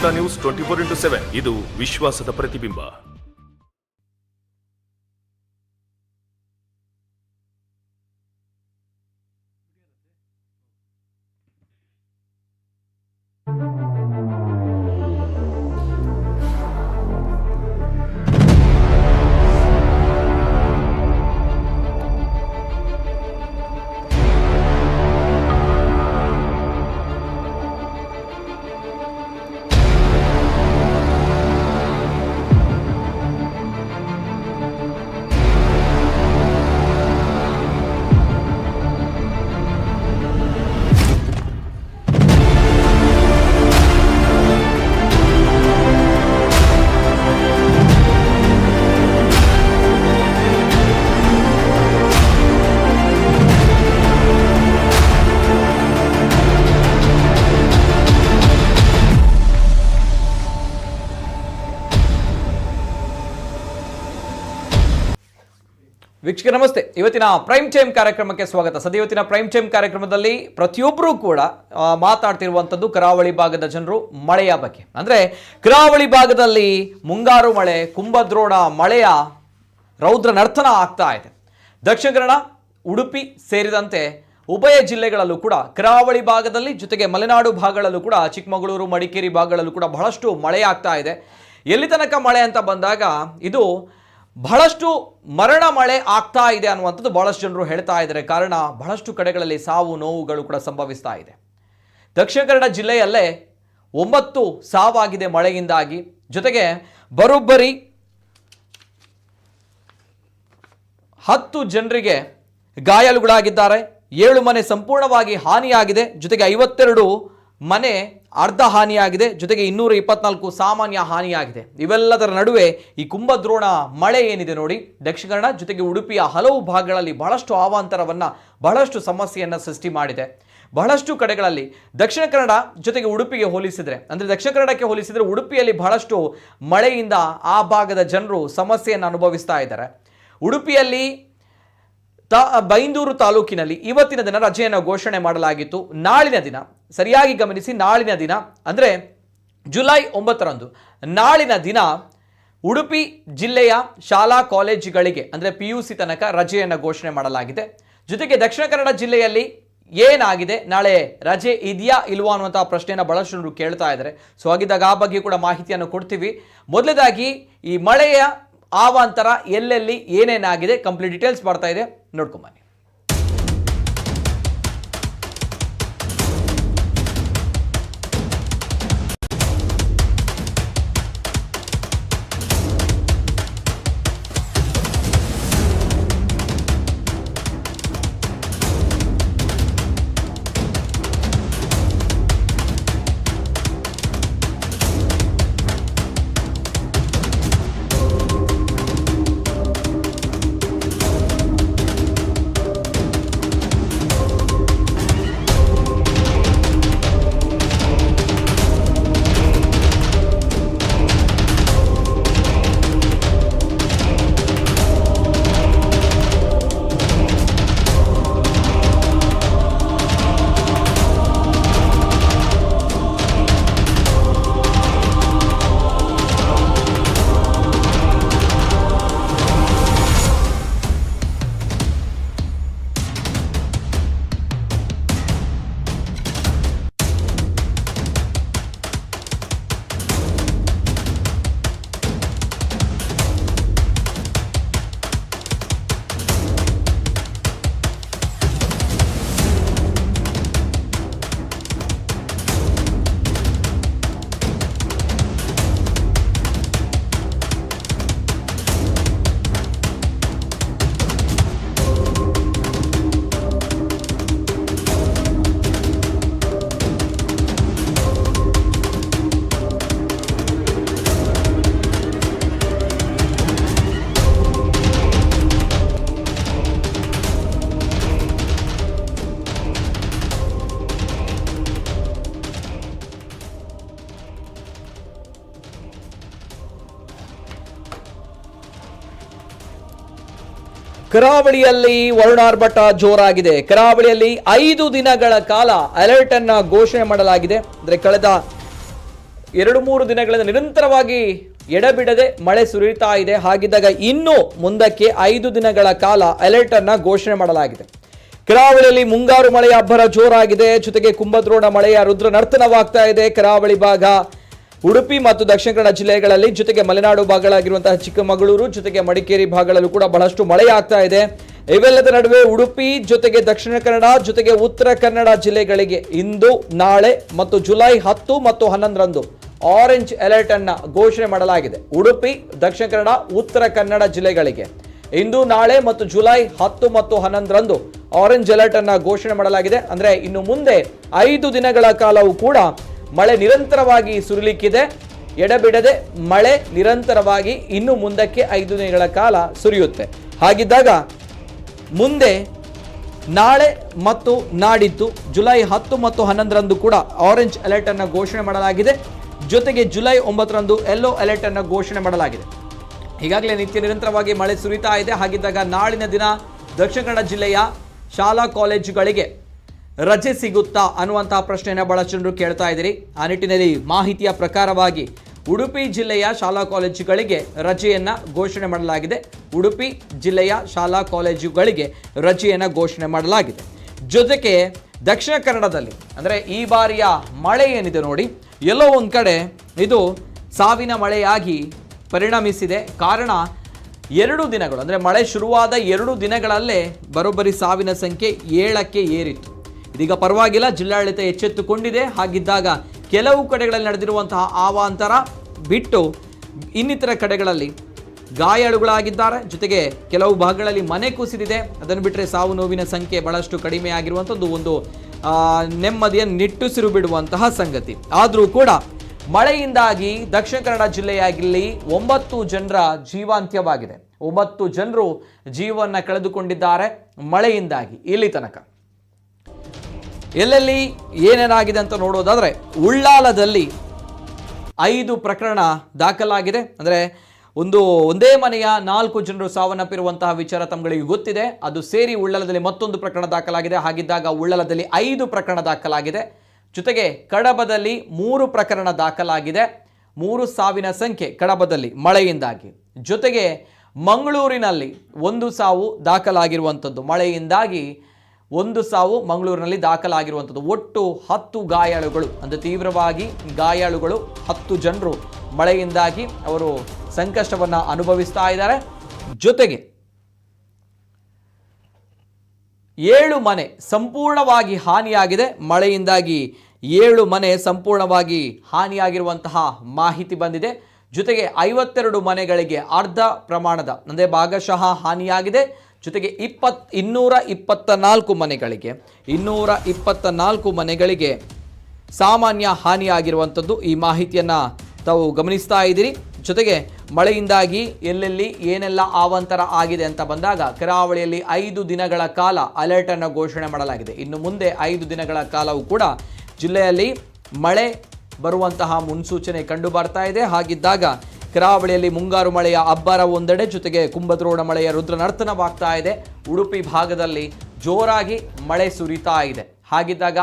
News 24x7 ಇದು ವಿಶ್ವಾಸದ ಪ್ರತಿಬಿಂಬ. ವೀಕ್ಷಕ ನಮಸ್ತೆ. ಇವತ್ತಿನ ಪ್ರೈಮ್ ಟೈಮ್ ಕಾರ್ಯಕ್ರಮಕ್ಕೆ ಸ್ವಾಗತ. ಇವತ್ತಿನ ಪ್ರೈಮ್ ಟೈಮ್ ಕಾರ್ಯಕ್ರಮದಲ್ಲಿ ಪ್ರತಿಯೊಬ್ಬರೂ ಕೂಡ ಮಾತಾಡ್ತಿರುವಂಥದ್ದು ಕರಾವಳಿ ಭಾಗದ ಜನರು ಮಳೆಯ ಬಗ್ಗೆ. ಅಂದರೆ ಕರಾವಳಿ ಭಾಗದಲ್ಲಿ ಮುಂಗಾರು ಮಳೆ, ಕುಂಭದ್ರೋಣ ಮಳೆಯ ರೌದ್ರ ನರ್ತನ ಆಗ್ತಾ ಇದೆ. ದಕ್ಷಿಣ ಕನ್ನಡ, ಉಡುಪಿ ಸೇರಿದಂತೆ ಉಭಯ ಜಿಲ್ಲೆಗಳಲ್ಲೂ ಕೂಡ ಕರಾವಳಿ ಭಾಗದಲ್ಲಿ, ಜೊತೆಗೆ ಮಲೆನಾಡು ಭಾಗಗಳಲ್ಲೂ ಕೂಡ, ಚಿಕ್ಕಮಗಳೂರು, ಮಡಿಕೇರಿ ಭಾಗಗಳಲ್ಲೂ ಕೂಡ ಬಹಳಷ್ಟು ಮಳೆ ಆಗ್ತಾ ಇದೆ. ಎಲ್ಲಿ ತನಕ ಮಳೆ ಅಂತ ಬಂದಾಗ ಇದು ಬಹಳಷ್ಟು ಮರಣ ಮಳೆ ಆಗ್ತಾ ಇದೆ ಅನ್ನುವಂಥದ್ದು ಬಹಳಷ್ಟು ಜನರು ಹೇಳ್ತಾ ಇದ್ದಾರೆ. ಕಾರಣ ಬಹಳಷ್ಟು ಕಡೆಗಳಲ್ಲಿ ಸಾವು ನೋವುಗಳು ಕೂಡ ಸಂಭವಿಸ್ತಾ ಇದೆ. ದಕ್ಷಿಣ ಕನ್ನಡ ಜಿಲ್ಲೆಯಲ್ಲೇ 9 ಸಾವಾಗಿದೆ ಮಳೆಯಿಂದಾಗಿ. ಜೊತೆಗೆ ಬರೋಬ್ಬರಿ 10 ಜನರಿಗೆ ಗಾಯಾಳುಗಳಾಗಿದ್ದಾರೆ. 7 ಮನೆ ಸಂಪೂರ್ಣವಾಗಿ ಹಾನಿಯಾಗಿದೆ. ಜೊತೆಗೆ 52 ಮನೆ ಅರ್ಧ ಹಾನಿಯಾಗಿದೆ. ಜೊತೆಗೆ 224 ಸಾಮಾನ್ಯ ಹಾನಿಯಾಗಿದೆ. ಇವೆಲ್ಲದರ ನಡುವೆ ಈ ಕುಂಭದ್ರೋಣ ಮಳೆ ಏನಿದೆ ನೋಡಿ, ದಕ್ಷಿಣ ಕನ್ನಡ ಜೊತೆಗೆ ಉಡುಪಿಯ ಹಲವು ಭಾಗಗಳಲ್ಲಿ ಬಹಳಷ್ಟು ಅವಾಂತರವನ್ನು, ಬಹಳಷ್ಟು ಸಮಸ್ಯೆಯನ್ನು ಸೃಷ್ಟಿ ಮಾಡಿದೆ. ಬಹಳಷ್ಟು ಕಡೆಗಳಲ್ಲಿ ದಕ್ಷಿಣ ಕನ್ನಡ ಜೊತೆಗೆ ಉಡುಪಿಗೆ ಹೋಲಿಸಿದರೆ, ಅಂದರೆ ದಕ್ಷಿಣ ಕನ್ನಡಕ್ಕೆ ಹೋಲಿಸಿದರೆ ಉಡುಪಿಯಲ್ಲಿ ಬಹಳಷ್ಟು ಮಳೆಯಿಂದ ಆ ಭಾಗದ ಜನರು ಸಮಸ್ಯೆಯನ್ನು ಅನುಭವಿಸ್ತಾ ಇದ್ದಾರೆ. ಉಡುಪಿಯಲ್ಲಿ ಬೈಂದೂರು ತಾಲೂಕಿನಲ್ಲಿ ಇವತ್ತಿನ ದಿನ ರಜೆಯನ್ನು ಘೋಷಣೆ ಮಾಡಲಾಗಿತ್ತು. ನಾಳಿನ ದಿನ, ಸರಿಯಾಗಿ ಗಮನಿಸಿ, ನಾಳಿನ ದಿನ ಅಂದರೆ ಜುಲೈ 9ರಂದು ನಾಳಿನ ದಿನ ಉಡುಪಿ ಜಿಲ್ಲೆಯ ಶಾಲಾ ಕಾಲೇಜುಗಳಿಗೆ ಅಂದರೆ PUC ತನಕ ರಜೆಯನ್ನು ಘೋಷಣೆ ಮಾಡಲಾಗಿದೆ. ಜೊತೆಗೆ ದಕ್ಷಿಣ ಕನ್ನಡ ಜಿಲ್ಲೆಯಲ್ಲಿ ಏನಾಗಿದೆ, ನಾಳೆ ರಜೆ ಇದೆಯಾ ಇಲ್ವಾ ಅನ್ನುವಂಥ ಪ್ರಶ್ನೆಯನ್ನು ಬಹಳಷ್ಟು ಜನರು ಕೇಳ್ತಾ ಇದ್ದಾರೆ. ಸೊ ಹಾಗಿದ್ದಾಗ ಆ ಬಗ್ಗೆ ಕೂಡ ಮಾಹಿತಿಯನ್ನು ಕೊಡ್ತೀವಿ. ಮೊದಲನೇದಾಗಿ ಈ ಮಳೆಯ ಆವಾಂತರ ಎಲ್ಲೆಲ್ಲಿ ಏನೇನಾಗಿದೆ ಕಂಪ್ಲೀಟ್ ಡೀಟೇಲ್ಸ್ ಬರ್ತಾ ಇದೆ, ನೋಡ್ಕೊಂಬನ್ನಿ. ಕರಾವಳಿಯಲ್ಲಿ ವರುಣಾರ್ಭಟ ಜೋರಾಗಿದೆ. ಕರಾವಳಿಯಲ್ಲಿ 5 ದಿನಗಳ ಕಾಲ ಅಲರ್ಟ್ ಅನ್ನ ಘೋಷಣೆ ಮಾಡಲಾಗಿದೆ. ಅಂದ್ರೆ ಕಳೆದ 2-3 ದಿನಗಳಿಂದ ನಿರಂತರವಾಗಿ ಎಡಬಿಡದೆ ಮಳೆ ಸುರಿತಾ ಇದೆ. ಹಾಗಿದ್ದಾಗ ಇನ್ನು ಮುಂದಕ್ಕೆ 5 ದಿನಗಳ ಕಾಲ ಅಲರ್ಟ್ ಅನ್ನ ಘೋಷಣೆ ಮಾಡಲಾಗಿದೆ. ಕರಾವಳಿಯಲ್ಲಿ ಮುಂಗಾರು ಮಳೆಯ ಅಬ್ಬರ ಜೋರಾಗಿದೆ. ಜೊತೆಗೆ ಕುಂಭದ್ರೋಣ ಮಳೆಯ ರುದ್ರ ನರ್ತನವಾಗ್ತಾ ಇದೆ. ಕರಾವಳಿ ಭಾಗ, ಉಡುಪಿ ಮತ್ತು ದಕ್ಷಿಣ ಕನ್ನಡ ಜಿಲ್ಲೆಗಳಲ್ಲಿ, ಜೊತೆಗೆ ಮಲೆನಾಡು ಭಾಗಗಳಾಗಿರುವಂತಹ ಚಿಕ್ಕಮಗಳೂರು, ಜೊತೆಗೆ ಮಡಿಕೇರಿ ಭಾಗಗಳಲ್ಲೂ ಕೂಡ ಬಹಳಷ್ಟು ಮಳೆಯಾಗ್ತಾ ಇದೆ. ಇವೆಲ್ಲದ ನಡುವೆ ಉಡುಪಿ, ಜೊತೆಗೆ ದಕ್ಷಿಣ ಕನ್ನಡ, ಜೊತೆಗೆ ಉತ್ತರ ಕನ್ನಡ ಜಿಲ್ಲೆಗಳಿಗೆ ಇಂದು, ನಾಳೆ ಮತ್ತು ಜುಲೈ 10 ಮತ್ತು 11ರಂದು ಆರೆಂಜ್ ಅಲರ್ಟ್ ಅನ್ನ ಘೋಷಣೆ ಮಾಡಲಾಗಿದೆ. ಉಡುಪಿ, ದಕ್ಷಿಣ ಕನ್ನಡ, ಉತ್ತರ ಕನ್ನಡ ಜಿಲ್ಲೆಗಳಿಗೆ ಇಂದು, ನಾಳೆ ಮತ್ತು ಜುಲೈ 10 ಮತ್ತು 11ರಂದು ಆರೆಂಜ್ ಅಲರ್ಟ್ ಅನ್ನ ಘೋಷಣೆ ಮಾಡಲಾಗಿದೆ. ಅಂದ್ರೆ ಇನ್ನು ಮುಂದೆ 5 ದಿನಗಳ ಕಾಲವೂ ಕೂಡ ಮಳೆ ನಿರಂತರವಾಗಿ ಸುರಿಲಿಕ್ಕಿದೆ. ಎಡಬಿಡದೆ ಮಳೆ ನಿರಂತರವಾಗಿ ಇನ್ನು ಮುಂದಕ್ಕೆ 5 ದಿನಗಳ ಕಾಲ ಸುರಿಯುತ್ತೆ. ಹಾಗಿದ್ದಾಗ ಮುಂದೆ ನಾಳೆ ಮತ್ತು ನಾಡಿದ್ದು ಜುಲೈ 10 ಮತ್ತು 11ರಂದು ಕೂಡ ಆರೆಂಜ್ ಅಲರ್ಟ್ ಅನ್ನು ಘೋಷಣೆ ಮಾಡಲಾಗಿದೆ. ಜೊತೆಗೆ ಜುಲೈ 9ರಂದು ಯೆಲ್ಲೋ ಅಲರ್ಟ್ ಅನ್ನು ಘೋಷಣೆ ಮಾಡಲಾಗಿದೆ. ಈಗಾಗಲೇ ನಿತ್ಯ ನಿರಂತರವಾಗಿ ಮಳೆ ಸುರಿತಾ ಇದೆ. ಹಾಗಿದ್ದಾಗ ನಾಳಿನ ದಿನ ದಕ್ಷಿಣ ಕನ್ನಡ ಜಿಲ್ಲೆಯ ಶಾಲಾ ಕಾಲೇಜುಗಳಿಗೆ ರಜೆ ಸಿಗುತ್ತಾ ಅನ್ನುವಂತಹ ಪ್ರಶ್ನೆಯನ್ನು ಬಹಳ ಜನರು ಕೇಳ್ತಾ ಇದ್ದೀರಿ. ಆ ನಿಟ್ಟಿನಲ್ಲಿ ಮಾಹಿತಿಯ ಪ್ರಕಾರವಾಗಿ ಉಡುಪಿ ಜಿಲ್ಲೆಯ ಶಾಲಾ ಕಾಲೇಜುಗಳಿಗೆ ರಜೆಯನ್ನು ಘೋಷಣೆ ಮಾಡಲಾಗಿದೆ. ಉಡುಪಿ ಜಿಲ್ಲೆಯ ಶಾಲಾ ಕಾಲೇಜುಗಳಿಗೆ ರಜೆಯನ್ನು ಘೋಷಣೆ ಮಾಡಲಾಗಿದೆ. ಜೊತೆಗೆ ದಕ್ಷಿಣ ಕನ್ನಡದಲ್ಲಿ ಅಂದರೆ ಈ ಬಾರಿಯ ಮಳೆ ಏನಿದೆ ನೋಡಿ, ಎಲ್ಲೋ ಒಂದು ಕಡೆ ಇದು ಸಾವಿನ ಮಳೆಯಾಗಿ ಪರಿಣಮಿಸಿದೆ. ಕಾರಣ 2 ದಿನಗಳು ಅಂದರೆ ಮಳೆ ಶುರುವಾದ 2 ದಿನಗಳಲ್ಲೇ ಬರೋಬ್ಬರಿ ಸಾವಿನ ಸಂಖ್ಯೆ 7ಕ್ಕೆ ಏರಿತ್ತು. ಇದೀಗ ಪರವಾಗಿಲ್ಲ, ಜಿಲ್ಲಾಡಳಿತ ಎಚ್ಚೆತ್ತುಕೊಂಡಿದೆ. ಹಾಗಿದ್ದಾಗ ಕೆಲವು ಕಡೆಗಳಲ್ಲಿ ನಡೆದಿರುವಂತಹ ಅವಾಂತರ ಬಿಟ್ಟು ಇನ್ನಿತರ ಕಡೆಗಳಲ್ಲಿ ಗಾಯಾಳುಗಳಾಗಿದ್ದಾರೆ. ಜೊತೆಗೆ ಕೆಲವು ಭಾಗಗಳಲ್ಲಿ ಮನೆ ಕುಸಿದಿದೆ. ಅದನ್ನು ಬಿಟ್ಟರೆ ಸಾವು ನೋವಿನ ಸಂಖ್ಯೆ ಬಹಳಷ್ಟು ಕಡಿಮೆ ಆಗಿರುವಂಥದ್ದು ಒಂದು ನೆಮ್ಮದಿಯನ್ನು ನಿಟ್ಟುಸಿರು ಬಿಡುವಂತಹ ಸಂಗತಿ. ಆದರೂ ಕೂಡ ಮಳೆಯಿಂದಾಗಿ ದಕ್ಷಿಣ ಕನ್ನಡ ಜಿಲ್ಲೆಯಾಗಿಲ್ಲಿ 9 ಜನರ ಜೀವಾಂತ್ಯವಾಗಿದೆ. 9 ಜನರು ಜೀವವನ್ನು ಕಳೆದುಕೊಂಡಿದ್ದಾರೆ ಮಳೆಯಿಂದಾಗಿ. ಇಲ್ಲಿ ತನಕ ಎಲ್ಲೆಲ್ಲಿ ಏನೇನಾಗಿದೆ ಅಂತ ನೋಡೋದಾದ್ರೆ, ಉಳ್ಳಾಲದಲ್ಲಿ 5 ಪ್ರಕರಣ ದಾಖಲಾಗಿದೆ. ಅಂದರೆ ಒಂದೇ ಮನೆಯ 4 ಜನರು ಸಾವನ್ನಪ್ಪಿರುವಂತಹ ವಿಚಾರ ತಮ್ಮಗಳಿಗೆ ಗೊತ್ತಿದೆ. ಅದು ಸೇರಿ ಉಳ್ಳಾಲದಲ್ಲಿ ಮತ್ತೊಂದು ಪ್ರಕರಣ ದಾಖಲಾಗಿದೆ. ಹಾಗಿದ್ದಾಗ ಉಳ್ಳಾಲದಲ್ಲಿ 5 ಪ್ರಕರಣ ದಾಖಲಾಗಿದೆ. ಜೊತೆಗೆ ಕಡಬದಲ್ಲಿ 3 ಪ್ರಕರಣ ದಾಖಲಾಗಿದೆ. 3 ಸಾವಿನ ಸಂಖ್ಯೆ ಕಡಬದಲ್ಲಿ ಮಳೆಯಿಂದಾಗಿ. ಜೊತೆಗೆ ಮಂಗಳೂರಿನಲ್ಲಿ 1 ಸಾವು ದಾಖಲಾಗಿರುವಂಥದ್ದು. ಮಳೆಯಿಂದಾಗಿ 1 ಸಾವು ಮಂಗಳೂರಿನಲ್ಲಿ ದಾಖಲಾಗಿರುವಂಥದ್ದು. ಒಟ್ಟು 10 ಗಾಯಾಳುಗಳು, ಅಂದರೆ ತೀವ್ರವಾಗಿ ಗಾಯಾಳುಗಳು 10 ಜನರು ಮಳೆಯಿಂದಾಗಿ ಅವರು ಸಂಕಷ್ಟವನ್ನು ಅನುಭವಿಸ್ತಾ ಇದ್ದಾರೆ. ಜೊತೆಗೆ 7 ಮನೆ ಸಂಪೂರ್ಣವಾಗಿ ಹಾನಿಯಾಗಿದೆ. ಮಳೆಯಿಂದಾಗಿ 7 ಮನೆ ಸಂಪೂರ್ಣವಾಗಿ ಹಾನಿಯಾಗಿರುವಂತಹ ಮಾಹಿತಿ ಬಂದಿದೆ. ಜೊತೆಗೆ 52 ಮನೆಗಳಿಗೆ ಅರ್ಧ ಪ್ರಮಾಣದ ಅಂದರೆ ಭಾಗಶಃ ಹಾನಿಯಾಗಿದೆ. ಜೊತೆಗೆ 224 ಮನೆಗಳಿಗೆ 224 ಮನೆಗಳಿಗೆ ಸಾಮಾನ್ಯ ಹಾನಿಯಾಗಿರುವಂಥದ್ದು. ಈ ಮಾಹಿತಿಯನ್ನು ತಾವು ಗಮನಿಸ್ತಾ ಇದ್ದೀರಿ. ಜೊತೆಗೆ ಮಳೆಯಿಂದಾಗಿ ಎಲ್ಲೆಲ್ಲಿ ಏನೆಲ್ಲ ಅವಾಂತರ ಆಗಿದೆ ಅಂತ ಬಂದಾಗ ಕರಾವಳಿಯಲ್ಲಿ 5 ದಿನಗಳ ಕಾಲ ಅಲರ್ಟ್ ಅನ್ನು ಘೋಷಣೆ ಮಾಡಲಾಗಿದೆ. ಇನ್ನು ಮುಂದೆ 5 ದಿನಗಳ ಕಾಲವೂ ಕೂಡ ಜಿಲ್ಲೆಯಲ್ಲಿ ಮಳೆ ಬರುವಂತಹ ಮುನ್ಸೂಚನೆ ಕಂಡು ಬರ್ತಾ ಇದೆ. ಹಾಗಿದ್ದಾಗ ಕರಾವಳಿಯಲ್ಲಿ ಮುಂಗಾರು ಮಳೆಯ ಅಬ್ಬರ ಒಂದೆಡೆ, ಜೊತೆಗೆ ಕುಂಭದ್ರೋಣ ಮಳೆಯ ರುದ್ರ ನರ್ತನವಾಗ್ತಾ ಇದೆ. ಉಡುಪಿ ಭಾಗದಲ್ಲಿ ಜೋರಾಗಿ ಮಳೆ ಸುರಿತಾ ಇದೆ. ಹಾಗಿದ್ದಾಗ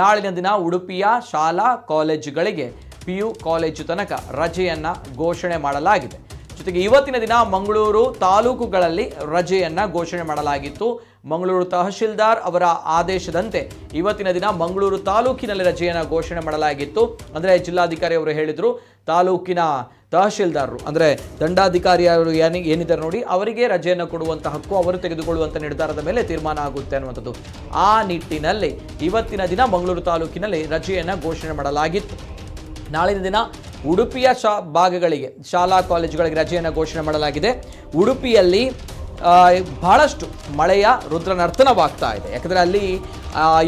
ನಾಳಿನ ದಿನ ಉಡುಪಿಯ ಶಾಲಾ ಕಾಲೇಜುಗಳಿಗೆ PU ಕಾಲೇಜು ತನಕ ರಜೆಯನ್ನು ಘೋಷಣೆ ಮಾಡಲಾಗಿದೆ. ಜೊತೆಗೆ ಇವತ್ತಿನ ದಿನ ಮಂಗಳೂರು ತಾಲೂಕುಗಳಲ್ಲಿ ರಜೆಯನ್ನು ಘೋಷಣೆ ಮಾಡಲಾಗಿತ್ತು. ಮಂಗಳೂರು ತಹಶೀಲ್ದಾರ್ ಅವರ ಆದೇಶದಂತೆ ಇವತ್ತಿನ ದಿನ ಮಂಗಳೂರು ತಾಲೂಕಿನಲ್ಲಿ ರಜೆಯನ್ನು ಘೋಷಣೆ ಮಾಡಲಾಗಿತ್ತು. ಅಂದರೆ ಜಿಲ್ಲಾಧಿಕಾರಿ ಅವರು ಹೇಳಿದರು, ತಾಲೂಕಿನ ತಹಶೀಲ್ದಾರರು ಅಂದರೆ ದಂಡಾಧಿಕಾರಿಯವರು ಏನಿದ್ದಾರೆ ನೋಡಿ, ಅವರಿಗೆ ರಜೆಯನ್ನು ಕೊಡುವಂಥ ಹಕ್ಕು ಅವರು ತೆಗೆದುಕೊಳ್ಳುವಂಥ ನಿರ್ಧಾರದ ಮೇಲೆ ತೀರ್ಮಾನ ಆಗುತ್ತೆ ಅನ್ನುವಂಥದ್ದು. ಆ ನಿಟ್ಟಿನಲ್ಲಿ ಇವತ್ತಿನ ದಿನ ಮಂಗಳೂರು ತಾಲೂಕಿನಲ್ಲಿ ರಜೆಯನ್ನು ಘೋಷಣೆ ಮಾಡಲಾಗಿತ್ತು. ನಾಳಿನ ದಿನ ಉಡುಪಿಯ ಭಾಗಗಳಿಗೆ ಶಾಲಾ ಕಾಲೇಜುಗಳಿಗೆ ರಜೆಯನ್ನು ಘೋಷಣೆ ಮಾಡಲಾಗಿದೆ. ಉಡುಪಿಯಲ್ಲಿ ಬಹಳಷ್ಟು ಮಳೆಯ ರುದ್ರ ನರ್ತನವಾಗ್ತಾ ಇದೆ. ಯಾಕಂದರೆ ಅಲ್ಲಿ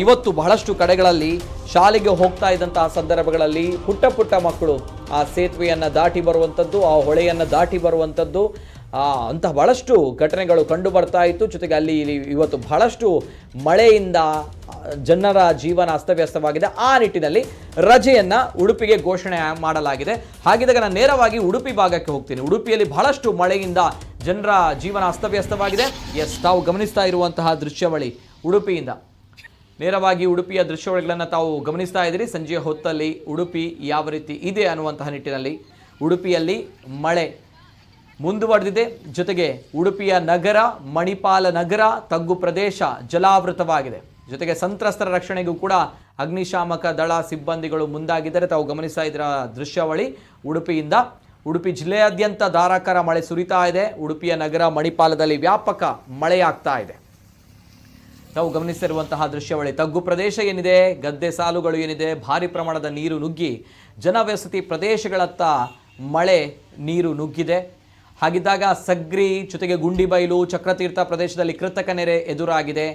ಇವತ್ತು ಬಹಳಷ್ಟು ಕಡೆಗಳಲ್ಲಿ ಶಾಲೆಗೆ ಹೋಗ್ತಾ ಇದ್ದಂತಹ ಸಂದರ್ಭಗಳಲ್ಲಿ ಪುಟ್ಟ ಮಕ್ಕಳು ಆ ಸೇತುವೆಯನ್ನು ದಾಟಿ ಬರುವಂಥದ್ದು, ಆ ಹೊಳೆಯನ್ನು ದಾಟಿ ಬರುವಂಥದ್ದು, ಅಂತಹ ಬಹಳಷ್ಟು ಘಟನೆಗಳು ಕಂಡು ಬರ್ತಾ ಇತ್ತು. ಜೊತೆಗೆ ಅಲ್ಲಿ ಇವತ್ತು ಬಹಳಷ್ಟು ಮಳೆಯಿಂದ ಜನರ ಜೀವನ ಅಸ್ತವ್ಯಸ್ತವಾಗಿದೆ. ಆ ನಿಟ್ಟಿನಲ್ಲಿ ರಜೆಯನ್ನು ಉಡುಪಿಗೆ ಘೋಷಣೆ ಮಾಡಲಾಗಿದೆ. ಹಾಗಿದ್ದಾಗ ನಾನು ನೇರವಾಗಿ ಉಡುಪಿ ಭಾಗಕ್ಕೆ ಹೋಗ್ತೀನಿ. ಉಡುಪಿಯಲ್ಲಿ ಬಹಳಷ್ಟು ಮಳೆಯಿಂದ ಜನರ ಜೀವನ ಅಸ್ತವ್ಯಸ್ತವಾಗಿದೆ. ತಾವು ಗಮನಿಸ್ತಾ ಇರುವಂತಹ ದೃಶ್ಯಾವಳಿ ಉಡುಪಿಯಿಂದ ನೇರವಾಗಿ ಉಡುಪಿಯ ದೃಶ್ಯಾವಳಿಗಳನ್ನು ತಾವು ಗಮನಿಸ್ತಾ ಇದ್ದೀರಿ. ಸಂಜೆಯ ಹೊತ್ತಲ್ಲಿ ಉಡುಪಿ ಯಾವ ರೀತಿ ಇದೆ ಅನ್ನುವಂತಹ ನಿಟ್ಟಿನಲ್ಲಿ ಉಡುಪಿಯಲ್ಲಿ ಮಳೆ ಮುಂದುವರೆದಿದೆ. ಜೊತೆಗೆ ಉಡುಪಿಯ ನಗರ, ಮಣಿಪಾಲ ನಗರ, ತಗ್ಗು ಪ್ರದೇಶ ಜಲಾವೃತವಾಗಿದೆ. ಜೊತೆಗೆ ಸಂತ್ರಸ್ತರ ರಕ್ಷಣೆಗೂ ಕೂಡ ಅಗ್ನಿಶಾಮಕ ದಳ ಸಿಬ್ಬಂದಿಗಳು ಮುಂದಾಗಿದ್ದಾರೆ. ತಾವು ಗಮನಿಸ್ತಾ ಇದ್ದೀರ ದೃಶ್ಯಾವಳಿ ಉಡುಪಿಯಿಂದ. ಉಡುಪಿ ಜಿಲ್ಲೆಯಾದ್ಯಂತ ಧಾರಾಕಾರ ಮಳೆ ಸುರಿತಾ ಇದೆ. ಉಡುಪಿಯ ನಗರ, ಮಣಿಪಾಲದಲ್ಲಿ ವ್ಯಾಪಕ ಮಳೆಯಾಗ್ತಾ ಇದೆ. ತಾವು ಗಮನಿಸಿರುವಂತಹ ದೃಶ್ಯಾವಳಿ ತಗ್ಗು ಪ್ರದೇಶ ಏನಿದೆ, ಗದ್ದೆ ಸಾಲುಗಳು ಏನಿದೆ, ಭಾರಿ ಪ್ರಮಾಣದ ನೀರು ನುಗ್ಗಿ ಜನವಸತಿ ಪ್ರದೇಶಗಳತ್ತ ಮಳೆ ನೀರು ನುಗ್ಗಿದೆ. ಹಾಗಿದ್ದಾಗ ಸಗ್ರಿ ಜೊತೆಗೆ ಗುಂಡಿಬೈಲು, ಚಕ್ರತೀರ್ಥ ಪ್ರದೇಶದಲ್ಲಿ ಕೃತಕ ನೆರೆ ಎದುರಾಗಿದೆ.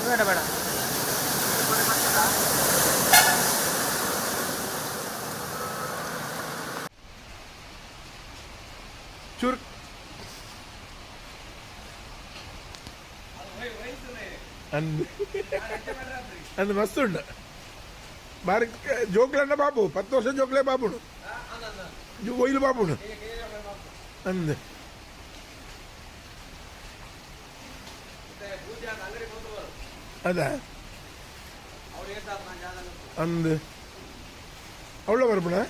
ಬೇಡ ಚೂರ್ అందు మస్తుండ బారి జోకులన్న బాబు 10 ವರ್ಷ జోకులే బాబును ఒయిలు బాబును అందు అదా అందు అవ్వలో వరపునా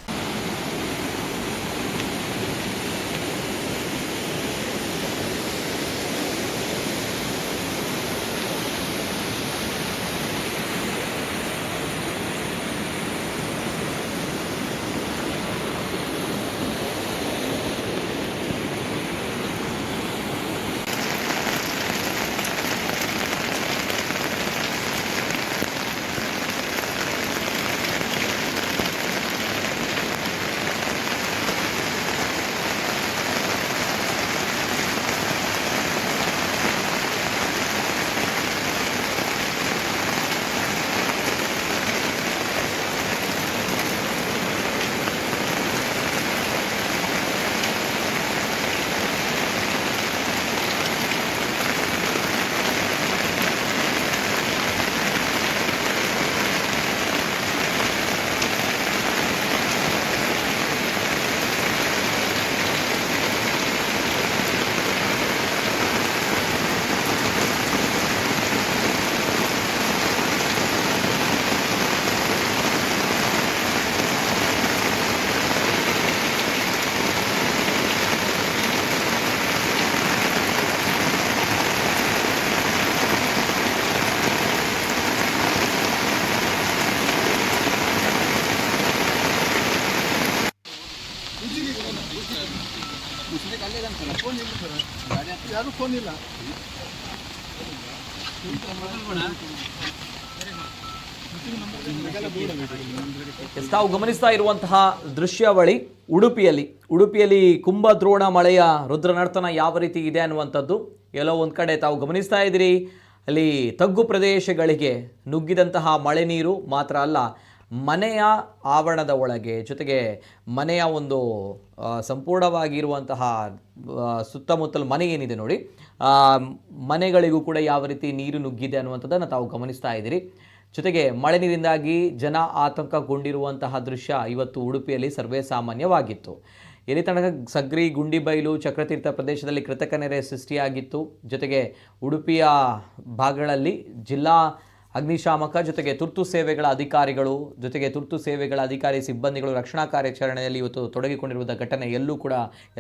ಯಾರು ಫೋನ್ ಇಲ್ಲ. ತಾವು ಗಮನಿಸ್ತಾ ಇರುವಂತಹ ದೃಶ್ಯಾವಳಿ ಉಡುಪಿಯಲ್ಲಿ ಕುಂಭದ್ರೋಣ ಮಳೆಯ ರುದ್ರನರ್ತನ ಯಾವ ರೀತಿ ಇದೆ ಅನ್ನುವಂಥದ್ದು ಎಲ್ಲೋ ಒಂದು ಕಡೆ ತಾವು ಗಮನಿಸ್ತಾ ಇದ್ದೀರಿ. ಅಲ್ಲಿ ತಗ್ಗು ಪ್ರದೇಶಗಳಿಗೆ ನುಗ್ಗಿದಂತಹ ಮಳೆ ನೀರು ಮಾತ್ರ ಅಲ್ಲ, ಮನೆಯ ಆವರಣದ ಒಳಗೆ, ಜೊತೆಗೆ ಮನೆಯ ಒಂದು ಸಂಪೂರ್ಣವಾಗಿರುವಂತಹ ಸುತ್ತಮುತ್ತಲು ಮನೆ ಏನಿದೆ ನೋಡಿ, ಮನೆಗಳಿಗೂ ಕೂಡ ಯಾವ ರೀತಿ ನೀರು ನುಗ್ಗಿದೆ ಅನ್ನುವಂಥದ್ದನ್ನು ತಾವು ಗಮನಿಸ್ತಾ ಇದ್ದೀರಿ. ಜೊತೆಗೆ ಮಳೆ ನೀರಿಂದಾಗಿ ಜನ ಆತಂಕಗೊಂಡಿರುವಂತಹ ದೃಶ್ಯ ಇವತ್ತು ಉಡುಪಿಯಲ್ಲಿ ಸರ್ವೇ ಸಾಮಾನ್ಯವಾಗಿತ್ತು. ಎಲ್ಲಿ ತನಕ ಸಗ್ರಿ, ಗುಂಡಿಬೈಲು, ಚಕ್ರತೀರ್ಥ ಪ್ರದೇಶದಲ್ಲಿ ಕೃತಕ ನೆರೆ ಸೃಷ್ಟಿಯಾಗಿತ್ತು. ಜೊತೆಗೆ ಉಡುಪಿಯ ಭಾಗಗಳಲ್ಲಿ ಜಿಲ್ಲಾ ಅಗ್ನಿಶಾಮಕ ಜೊತೆಗೆ ತುರ್ತು ಸೇವೆಗಳ ಅಧಿಕಾರಿಗಳು, ಜೊತೆಗೆ ತುರ್ತು ಸೇವೆಗಳ ಅಧಿಕಾರಿ ಸಿಬ್ಬಂದಿಗಳು ರಕ್ಷಣಾ ಕಾರ್ಯಾಚರಣೆಯಲ್ಲಿ ಇವತ್ತು ತೊಡಗಿಕೊಂಡಿರುವ ಘಟನೆ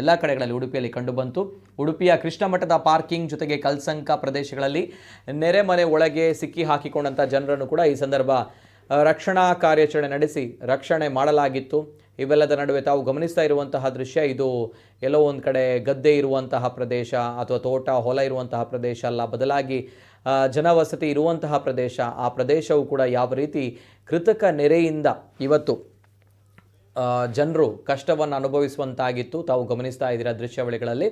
ಎಲ್ಲ ಕಡೆಗಳಲ್ಲಿ ಉಡುಪಿಯಲ್ಲಿ ಕಂಡುಬಂತು. ಉಡುಪಿಯ ಕೃಷ್ಣ ಮಠದ ಪಾರ್ಕಿಂಗ್ ಜೊತೆಗೆ ಕಲ್ಸಂಕ ಪ್ರದೇಶಗಳಲ್ಲಿ ನೆರೆಮನೆ ಒಳಗೆ ಸಿಕ್ಕಿ ಹಾಕಿಕೊಂಡಂಥ ಜನರನ್ನು ಕೂಡ ಈ ಸಂದರ್ಭ ರಕ್ಷಣಾ ಕಾರ್ಯಾಚರಣೆ ನಡೆಸಿ ರಕ್ಷಣೆ ಮಾಡಲಾಗಿತ್ತು. ಇವೆಲ್ಲದ ನಡುವೆ ತಾವು ಗಮನಿಸ್ತಾ ಇರುವಂತಹ ದೃಶ್ಯ ಇದು ಎಲ್ಲೋ ಒಂದು ಕಡೆ ಗದ್ದೆ ಇರುವಂತಹ ಪ್ರದೇಶ ಅಥವಾ ತೋಟ ಹೊಲ ಇರುವಂತಹ ಪ್ರದೇಶ ಅಲ್ಲ, ಬದಲಾಗಿ ಜನವಸತಿ ಇರುವಂತಹ ಪ್ರದೇಶ. ಆ ಪ್ರದೇಶವು ಕೂಡ ಯಾವ ರೀತಿ ಕೃತಕ ನೆರೆಯಿಂದ ಇವತ್ತು ಜನರು ಕಷ್ಟವನ್ನು ಅನುಭವಿಸುವಂತಾಗಿತ್ತು ತಾವು ಗಮನಿಸ್ತಾ ಇದ್ದೀರಾ ದೃಶ್ಯಾವಳಿಗಳಲ್ಲಿ.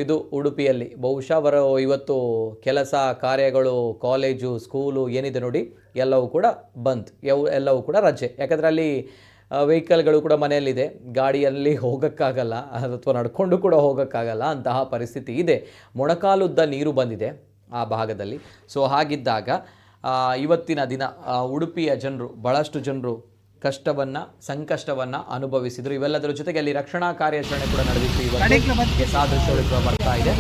ಇದು ಉಡುಪಿಯಲ್ಲಿ ಬಹುಶಃ ಅವರು ಇವತ್ತು ಕೆಲಸ ಕಾರ್ಯಗಳು, ಕಾಲೇಜು, ಸ್ಕೂಲು ಏನಿದೆ ನೋಡಿ ಎಲ್ಲವೂ ಕೂಡ ಬಂದ್, ಎಲ್ಲವೂ ಕೂಡ ರಜೆ. ಯಾಕಂದರೆ ಅಲ್ಲಿ ವೆಹಿಕಲ್ಗಳು ಕೂಡ ಮನೆಯಲ್ಲಿದೆ, ಗಾಡಿಯಲ್ಲಿ ಹೋಗೋಕ್ಕಾಗಲ್ಲ ಅಥವಾ ನಡ್ಕೊಂಡು ಕೂಡ ಹೋಗೋಕ್ಕಾಗಲ್ಲ, ಅಂತಹ ಪರಿಸ್ಥಿತಿ ಇದೆ. ಮೊಣಕಾಲುದ್ದ ನೀರು ಬಂದಿದೆ ಆ ಭಾಗದಲ್ಲಿ. ಸೊ ಹಾಗಿದ್ದಾಗ ಇವತ್ತಿನ ದಿನ ಉಡುಪಿಯ ಜನರು, ಬಹಳಷ್ಟು ಜನರು ಸಂಕಷ್ಟವನ್ನು ಅನುಭವಿಸಿದರು. ಇವೆಲ್ಲದರ ಜೊತೆಗೆ ಅಲ್ಲಿ ರಕ್ಷಣಾ ಕಾರ್ಯಾಚರಣೆ ಕೂಡ ನಡೆದಿತ್ತು. ಇವತ್ತು ಸಾದೃಶ್ಯಗಳು ಕೂಡ ಬರ್ತಾ ಇದೆ.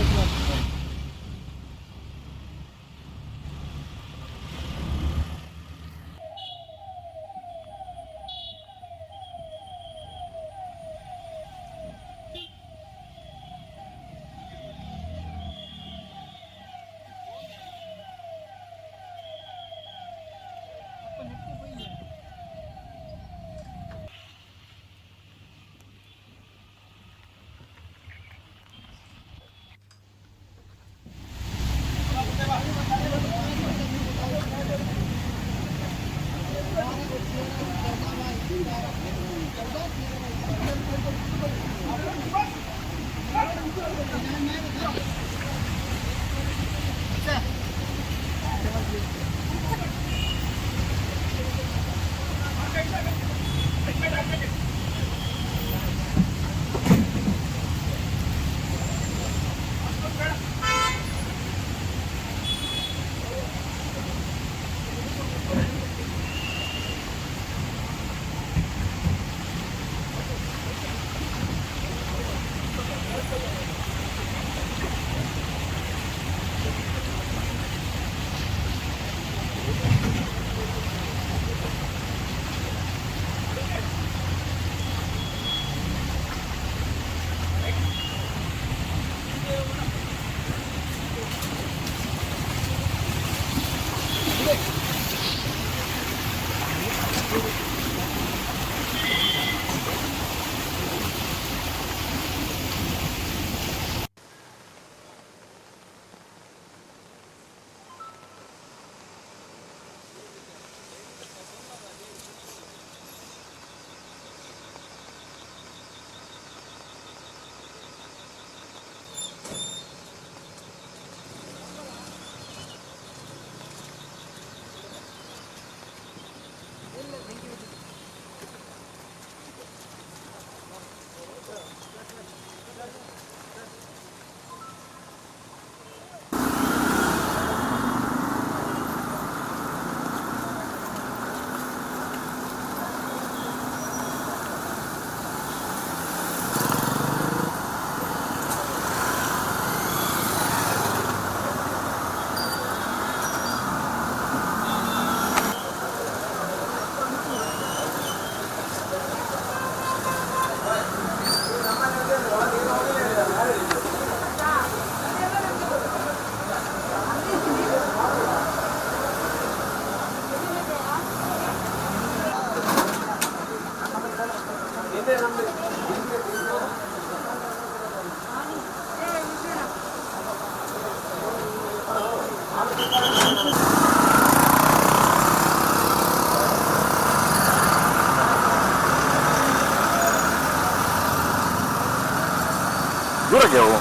jauh.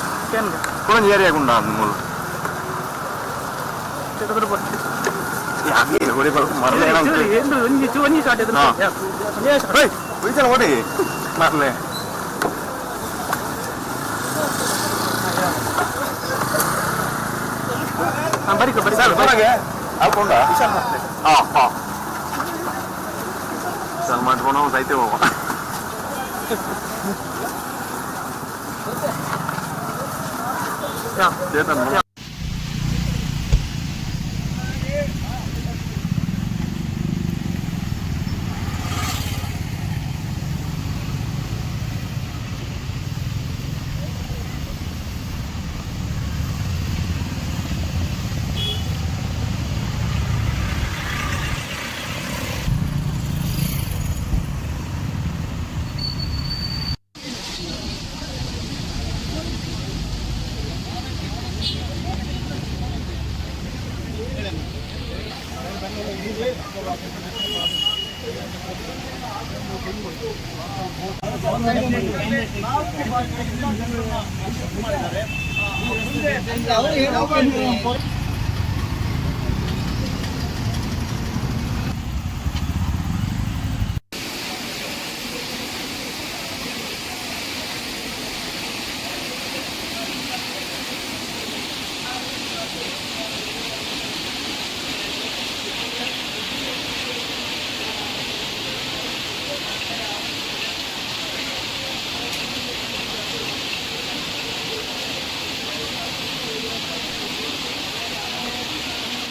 Kurang jari aku nak mul. Ya, ni boleh kalau marle orang. Ini cuci ni sahaja tu. Ya. Hei, bicara apa ni? Marle. Bari ke bari. Bari ya. Apa anda? Bisa marle. Ah. Salman kono saya tu. Ya, dia tak.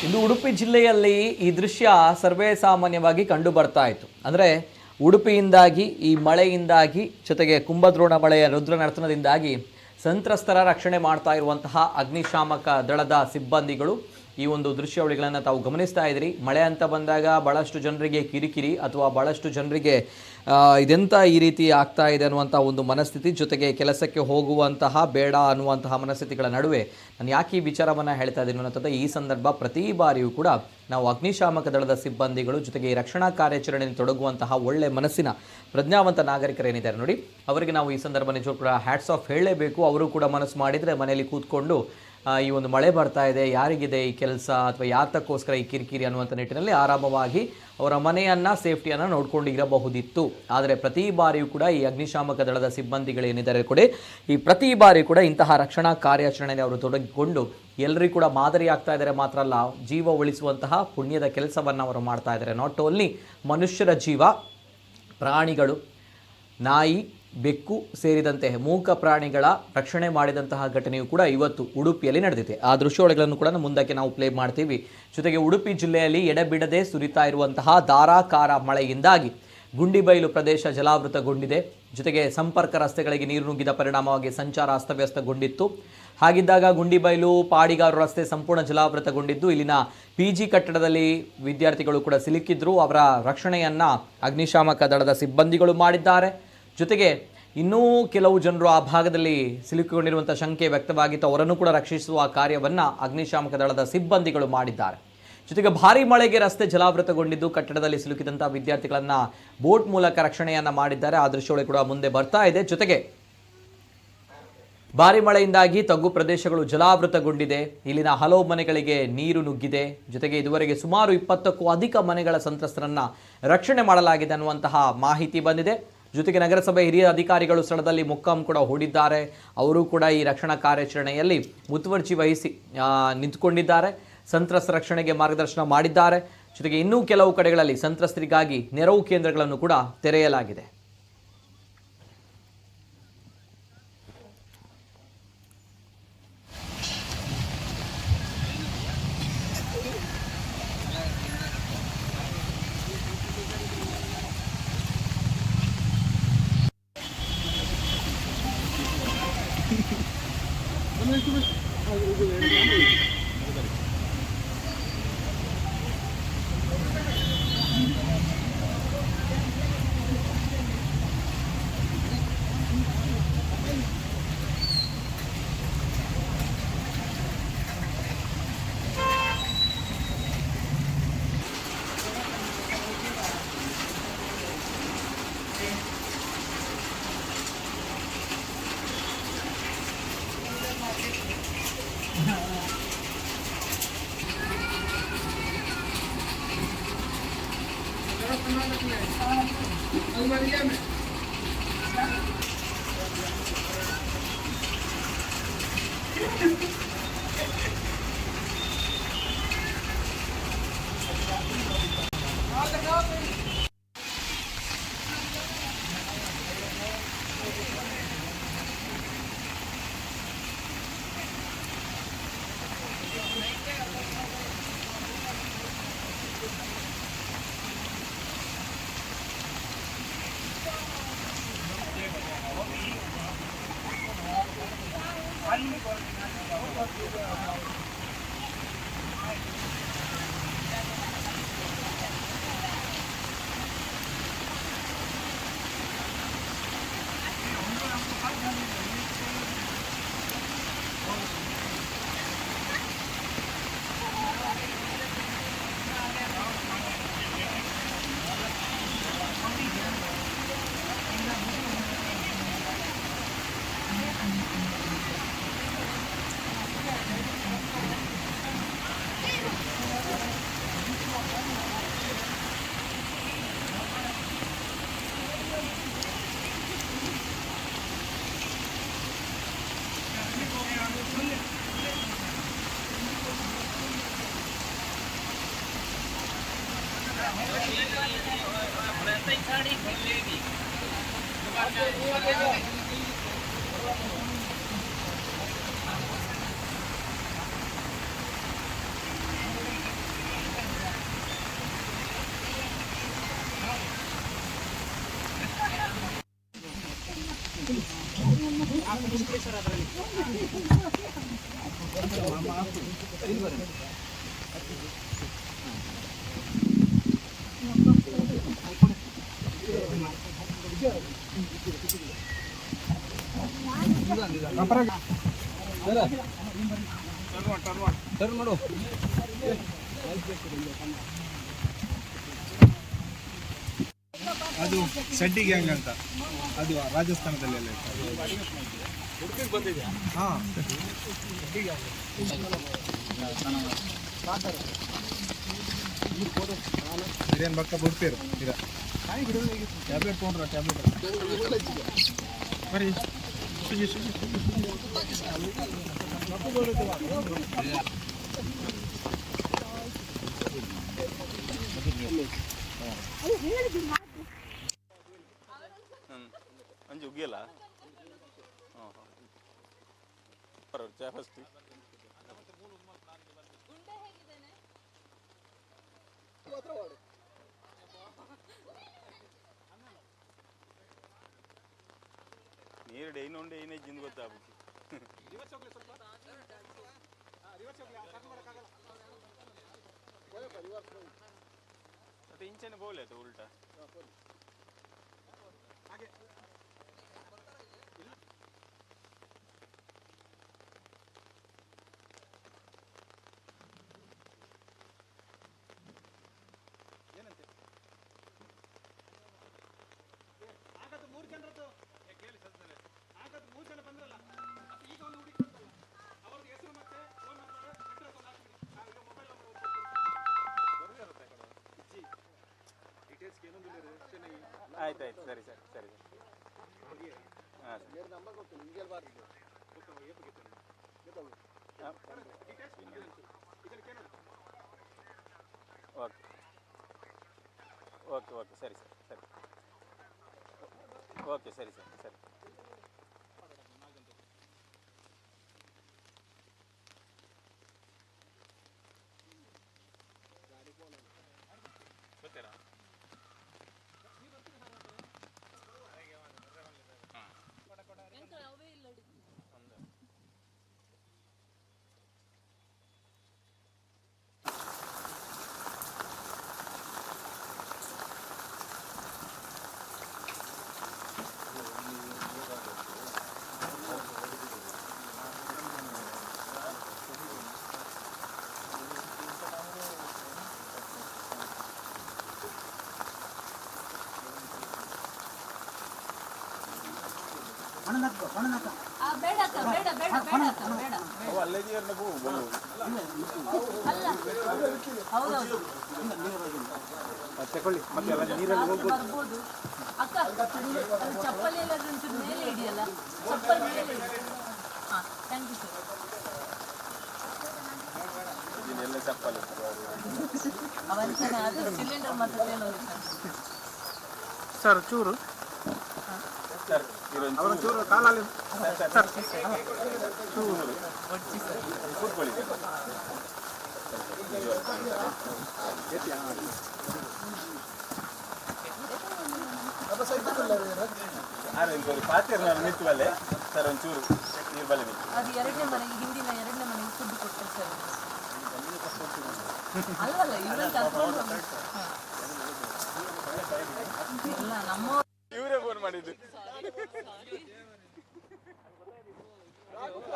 ಇಂದು ಉಡುಪಿ ಜಿಲ್ಲೆಯಲ್ಲಿ ಈ ದೃಶ್ಯ ಸರ್ವೇ ಸಾಮಾನ್ಯವಾಗಿ ಕಂಡು ಬರ್ತಾ ಇತ್ತು. ಅಂದರೆ ಉಡುಪಿಯಿಂದಾಗಿ ಈ ಮಳೆಯಿಂದಾಗಿ ಜೊತೆಗೆ ಕುಂಭದ್ರೋಣ ಮಳೆಯ ರುದ್ರ ನರ್ತನದಿಂದಾಗಿ ಸಂತ್ರಸ್ತರ ರಕ್ಷಣೆ ಮಾಡ್ತಾ ಇರುವಂತಹ ಅಗ್ನಿಶಾಮಕ ದಳದ ಸಿಬ್ಬಂದಿಗಳು ಈ ಒಂದು ದೃಶ್ಯಾವಳಿಗಳನ್ನು ತಾವು ಗಮನಿಸ್ತಾ ಇದ್ರಿ. ಮಳೆ ಅಂತ ಬಂದಾಗ ಭಾಳಷ್ಟು ಜನರಿಗೆ ಕಿರಿಕಿರಿ ಅಥವಾ ಭಾಳಷ್ಟು ಜನರಿಗೆ ಇದೆಂತ ಈ ರೀತಿ ಆಗ್ತಾ ಇದೆ ಅನ್ನುವಂಥ ಒಂದು ಮನಸ್ಥಿತಿ, ಜೊತೆಗೆ ಕೆಲಸಕ್ಕೆ ಹೋಗುವಂತಹ ಬೇಡ ಅನ್ನುವಂತಹ ಮನಸ್ಥಿತಿಗಳ ನಡುವೆ ನಾನು ಯಾಕೆ ಈ ವಿಚಾರವನ್ನು ಹೇಳ್ತಾ ಇದ್ದೀನಿ ಅನ್ನೋಂಥದ್ದು ಈ ಸಂದರ್ಭ ಪ್ರತಿ ಬಾರಿಯೂ ಕೂಡ ನಾವು ಅಗ್ನಿಶಾಮಕ ದಳದ ಸಿಬ್ಬಂದಿಗಳು ಜೊತೆಗೆ ಈ ರಕ್ಷಣಾ ಕಾರ್ಯಾಚರಣೆಯಲ್ಲಿ ತೊಡಗುವಂತಹ ಒಳ್ಳೆ ಮನಸ್ಸಿನ ಪ್ರಜ್ಞಾವಂತ ನಾಗರಿಕರೇನಿದ್ದಾರೆ ನೋಡಿ, ಅವರಿಗೆ ನಾವು ಈ ಸಂದರ್ಭ ನಿಜವೂ ಕೂಡ ಹ್ಯಾಟ್ಸ್ ಆಫ್ ಹೇಳಲೇಬೇಕು. ಅವರು ಕೂಡ ಮನಸ್ಸು ಮಾಡಿದರೆ ಮನೆಯಲ್ಲಿ ಕೂತ್ಕೊಂಡು ಈ ಒಂದು ಮಳೆ ಬರ್ತಾ ಇದೆ, ಯಾರಿಗಿದೆ ಈ ಕೆಲಸ ಅಥವಾ ಯಾತಕ್ಕೋಸ್ಕರ ಈ ಕಿರಿಕಿರಿ ಅನ್ನುವಂಥ ನಿಟ್ಟಿನಲ್ಲಿ ಆರಾಮವಾಗಿ ಅವರ ಮನೆಯನ್ನು ಸೇಫ್ಟಿಯನ್ನು ನೋಡಿಕೊಂಡು ಇರಬಹುದಿತ್ತು. ಆದರೆ ಪ್ರತಿ ಬಾರಿಯೂ ಕೂಡ ಈ ಅಗ್ನಿಶಾಮಕ ದಳದ ಸಿಬ್ಬಂದಿಗಳೇನಿದ್ದಾರೆ ಕೂಡ ಈ ಪ್ರತಿ ಬಾರಿ ಕೂಡ ಇಂತಹ ರಕ್ಷಣಾ ಕಾರ್ಯಾಚರಣೆಯಲ್ಲಿ ಅವರು ತೊಡಗಿಕೊಂಡು ಎಲ್ಲರಿಗೂ ಕೂಡ ಮಾದರಿ ಆಗ್ತಾ ಇದ್ದಾರೆ. ಮಾತ್ರ ಅಲ್ಲ, ಜೀವ ಉಳಿಸುವಂತಹ ಪುಣ್ಯದ ಕೆಲಸವನ್ನು ಅವರು ಮಾಡ್ತಾ ಇದ್ದಾರೆ. ನಾಟ್ ಓನ್ಲಿ ಮನುಷ್ಯರ ಜೀವ, ಪ್ರಾಣಿಗಳು, ನಾಯಿ, ಬೆಕ್ಕು ಸೇರಿದಂತೆ ಮೂಕ ಪ್ರಾಣಿಗಳ ರಕ್ಷಣೆ ಮಾಡಿದಂತಹ ಘಟನೆಯು ಕೂಡ ಇವತ್ತು ಉಡುಪಿಯಲ್ಲಿ ನಡೆದಿದೆ. ಆ ದೃಶ್ಯಾವಳಿಗಳನ್ನು ಕೂಡ ಮುಂದಕ್ಕೆ ನಾವು ಪ್ಲೇ ಮಾಡ್ತೀವಿ. ಜೊತೆಗೆ ಉಡುಪಿ ಜಿಲ್ಲೆಯಲ್ಲಿ ಎಡೆಬಿಡದೆ ಸುರಿತಾ ಇರುವಂತಹ ಧಾರಾಕಾರ ಮಳೆಯಿಂದಾಗಿ ಗುಂಡಿಬೈಲು ಪ್ರದೇಶ ಜಲಾವೃತಗೊಂಡಿದೆ. ಜೊತೆಗೆ ಸಂಪರ್ಕ ರಸ್ತೆಗಳಿಗೆ ನೀರು ನುಗ್ಗಿದ ಪರಿಣಾಮವಾಗಿ ಸಂಚಾರ ಅಸ್ತವ್ಯಸ್ತಗೊಂಡಿತ್ತು. ಹಾಗಿದ್ದಾಗ ಗುಂಡಿಬೈಲು ಪಾಡಿಗಾರು ರಸ್ತೆ ಸಂಪೂರ್ಣ ಜಲಾವೃತಗೊಂಡಿದ್ದು ಇಲ್ಲಿನ PG ಕಟ್ಟಡದಲ್ಲಿ ವಿದ್ಯಾರ್ಥಿಗಳು ಕೂಡ ಸಿಲುಕಿದ್ರು. ಅವರ ರಕ್ಷಣೆಯನ್ನು ಅಗ್ನಿಶಾಮಕ ದಳದ ಸಿಬ್ಬಂದಿಗಳು ಮಾಡಿದ್ದಾರೆ. ಜೊತೆಗೆ ಇನ್ನೂ ಕೆಲವು ಜನರು ಆ ಭಾಗದಲ್ಲಿ ಸಿಲುಕಿಕೊಂಡಿರುವಂಥ ಶಂಕೆ ವ್ಯಕ್ತವಾಗಿತ್ತು. ಅವರನ್ನು ಕೂಡ ರಕ್ಷಿಸುವ ಕಾರ್ಯವನ್ನು ಅಗ್ನಿಶಾಮಕ ದಳದ ಸಿಬ್ಬಂದಿಗಳು ಮಾಡಿದ್ದಾರೆ. ಜೊತೆಗೆ ಭಾರೀ ಮಳೆಗೆ ರಸ್ತೆ ಜಲಾವೃತಗೊಂಡಿದ್ದು ಕಟ್ಟಡದಲ್ಲಿ ಸಿಲುಕಿದಂಥ ವಿದ್ಯಾರ್ಥಿಗಳನ್ನು ಬೋಟ್ ಮೂಲಕ ರಕ್ಷಣೆಯನ್ನು ಮಾಡಿದ್ದಾರೆ. ಆ ದೃಶ್ಯಗಳು ಕೂಡ ಮುಂದೆ ಬರ್ತಾ ಇದೆ. ಜೊತೆಗೆ ಭಾರಿ ಮಳೆಯಿಂದಾಗಿ ತಗ್ಗು ಪ್ರದೇಶಗಳು ಜಲಾವೃತಗೊಂಡಿದೆ. ಇಲ್ಲಿನ ಹಲವು ಮನೆಗಳಿಗೆ ನೀರು ನುಗ್ಗಿದೆ. ಜೊತೆಗೆ ಇದುವರೆಗೆ ಸುಮಾರು 20ಕ್ಕೂ ಅಧಿಕ ಮನೆಗಳ ಸಂತ್ರಸ್ತರನ್ನು ರಕ್ಷಣೆ ಮಾಡಲಾಗಿದೆ ಅನ್ನುವಂತಹ ಮಾಹಿತಿ ಬಂದಿದೆ. ಜೊತೆಗೆ ನಗರಸಭೆ ಹಿರಿಯ ಅಧಿಕಾರಿಗಳು ಸ್ಥಳದಲ್ಲಿ ಮೊಕ್ಕಾಂ ಕೂಡ ಹೂಡಿದ್ದಾರೆ. ಅವರು ಕೂಡ ಈ ರಕ್ಷಣಾ ಕಾರ್ಯಾಚರಣೆಯಲ್ಲಿ ಮುತುವರ್ಜಿ ವಹಿಸಿ ನಿಂತುಕೊಂಡಿದ್ದಾರೆ. ಸಂತ್ರಸ್ತ ರಕ್ಷಣೆಗೆ ಮಾರ್ಗದರ್ಶನ ಮಾಡಿದ್ದಾರೆ. ಜೊತೆಗೆ ಇನ್ನೂ ಕೆಲವು ಕಡೆಗಳಲ್ಲಿ ಸಂತ್ರಸ್ತರಿಗಾಗಿ ನೆರವು ಕೇಂದ್ರಗಳನ್ನು ಕೂಡ ತೆರೆಯಲಾಗಿದೆ. ಅದು ಸಡ್ಡಿ ಗ್ಯಾಂಗ್ ಅಂತ, ಅದು ರಾಜಸ್ಥಾನದಲ್ಲೆಲ್ಲ ಹಾಂ ಬಿರಿಯಾನಿ ಬಕ್ಕ ಬಿಡ್ತೀರು ಇದ ಟ್ಯಾಬ್ಲೆಟ್ ತೊಗೊಂಡ್ರ ಟ್ಯಾಬ್ಲೆಟ್ ಬರೀ ಅಂಜು ಉಗಿಯಲ್ಲ ಚಾ ಫಸ್ಟ್ ನೀರು ಡೈನುಂಡು ಏನೇ ಜಿಂದು ಗೊತ್ತಾಗ್ಬಿಟ್ಟು ಮತ್ತೆ ಇಂಚನೆ ಬೋಲೆ ಅದು ಉಲ್ಟಾ ಆಯ್ತಾಯ್ತು ಸರಿ ಸರಿ ಸರಿ ಹಾಂ ಓಕೆ ಓಕೆ ಓಕೆ ಸರಿ ಸರಿ ಸರಿ ಓಕೆ ಸರಿ ಸರಿ ಸರಿ ಗೊತ್ತೇನಾ ತಗೊಳ್ಳಿ ಮತ್ತೆ ನೀರಲ್ಲಿ ಹೋಗ್ಬೋದು. ಅಕ್ಕ ಅದು ಚಪ್ಪಲಿ ಎಲ್ಲಾದ್ರೂ ಒಂಚೂರು ಮೇಲೆ ಇದೆಯಲ್ಲ, ಚಪ್ಪಲ್ ಮೇಲೆ ಇದೆ. ಹಾಂ, ಥ್ಯಾಂಕ್ ಯು ಸರ್. ಅವಂತಾನೆ ಅದು ಸಿಲಿಂಡರ್ ಮಾತ್ರ ತೇಲೋದು ಸರ್ ಚೂರು ಅವರ ಚೂರು ಕಾಲಲ್ಲಿ ಸರ್ ಚೂರು ಒಡ್ಸಿ ಸರ್. ಅದು ಎರಡನೇ ಮನೆಗೆ, ಹಿಂದಿನ ಎರಡನೇ ಮನೆಗೆ ಫುಡ್ ಕೊಡ್ತಾರೆ ಸರ್. ಅಲ್ಲಲ್ಲ ಇವ್ರನ್ನ ಕರ್ಕೊಂಡು ಹೋಗಿ. ಹಾಂ. ಇಲ್ಲ ನಮ್ಮ ಇವರೇ ಫೋನ್ ಮಾಡಿದ್ದು.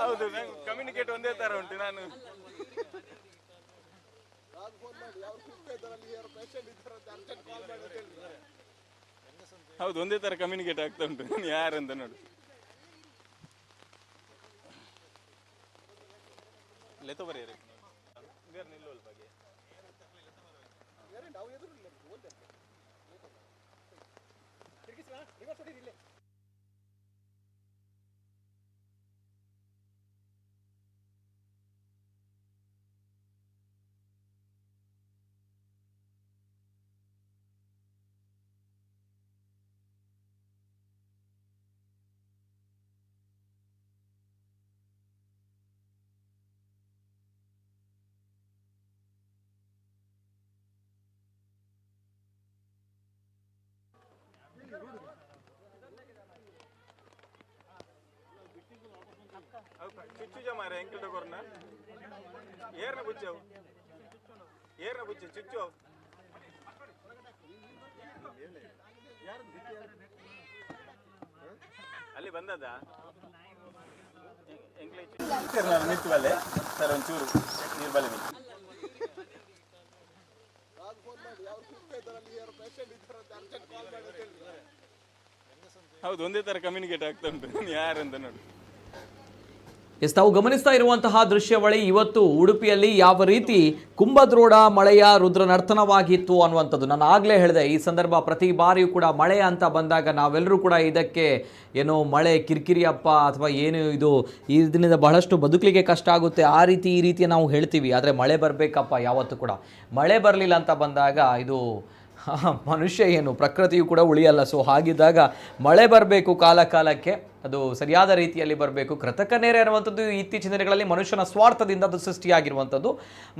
ಹೌದು, ನಂಗೆ ಕಮ್ಯುನಿಕೇಟ್ ಒಂದೇ ತರ ಉಂಟು. ನಾನು ಹೌದು, ಒಂದೇ ತರ ಕಮ್ಯುನಿಕೇಟ್ ಆಗ್ತಾ ಉಂಟು. ನಾನು ಯಾರಂತ ನೋಡು. ಲೆತ ಬರೀರಿ ನಿಲ್ಲುವಲ್ ಬಗ್ಗೆ चुच्चू मारे एंकल डोरना ಏರ್ನ ಬುಚ್ಚವು ಏರ್ನ ಬುಚ್ಚು ಚುಚ್ಚು ಅಲ್ಲಿ ಬಂದದ ನಿಂತುವಲ್ಲೇ ಸರ್ ಒಂಚೂರು ನೀರು ಬಲೆ ಹೌದು, ಒಂದೇ ತರ ಕಮ್ಯುನಿಕೇಟ್ ಆಗ್ತಾ ಉಂಟು. ಯಾರಂತ ನೋಡಿ. ಎಸ್, ತಾವು ಗಮನಿಸ್ತಾ ಇರುವಂತಹ ದೃಶ್ಯಾವಳಿ ಇವತ್ತು ಉಡುಪಿಯಲ್ಲಿ ಯಾವ ರೀತಿ ಕುಂಭದ್ರೋಣ ಮಳೆಯ ರುದ್ರ ನರ್ತನವಾಗಿತ್ತು ಅನ್ನುವಂಥದ್ದು. ನಾನು ಆಗಲೇ ಹೇಳಿದೆ, ಈ ಸಂದರ್ಭ ಪ್ರತಿ ಬಾರಿಯೂ ಕೂಡ ಮಳೆ ಅಂತ ಬಂದಾಗ ನಾವೆಲ್ಲರೂ ಕೂಡ ಇದಕ್ಕೆ ಏನೋ ಮಳೆ ಕಿರಿಕಿರಿಯಪ್ಪ ಅಥವಾ ಏನು ಇದು ಇದರಿಂದ ಬಹಳಷ್ಟು ಬದುಕಲಿಕ್ಕೆ ಕಷ್ಟ ಆಗುತ್ತೆ ಆ ರೀತಿ ಈ ರೀತಿ ನಾವು ಹೇಳ್ತೀವಿ. ಆದರೆ ಮಳೆ ಬರಬೇಕಪ್ಪ ಯಾವತ್ತೂ ಕೂಡ. ಮಳೆ ಬರಲಿಲ್ಲ ಅಂತ ಬಂದಾಗ ಇದು ಮನುಷ್ಯ ಏನು ಪ್ರಕೃತಿಯು ಕೂಡ ಉಳಿಯಲ್ಲ. ಸೊ ಹಾಗಿದ್ದಾಗ ಮಳೆ ಬರಬೇಕು ಕಾಲಕ್ಕೆ, ಅದು ಸರಿಯಾದ ರೀತಿಯಲ್ಲಿ ಬರಬೇಕು. ಕೃತಕ ನೆರೆ ಅನ್ನುವಂಥದ್ದು ಇತ್ತೀಚಿನ ದಿನಗಳಲ್ಲಿ ಮನುಷ್ಯನ ಸ್ವಾರ್ಥದಿಂದ ಅದು ಸೃಷ್ಟಿಯಾಗಿರುವಂಥದ್ದು.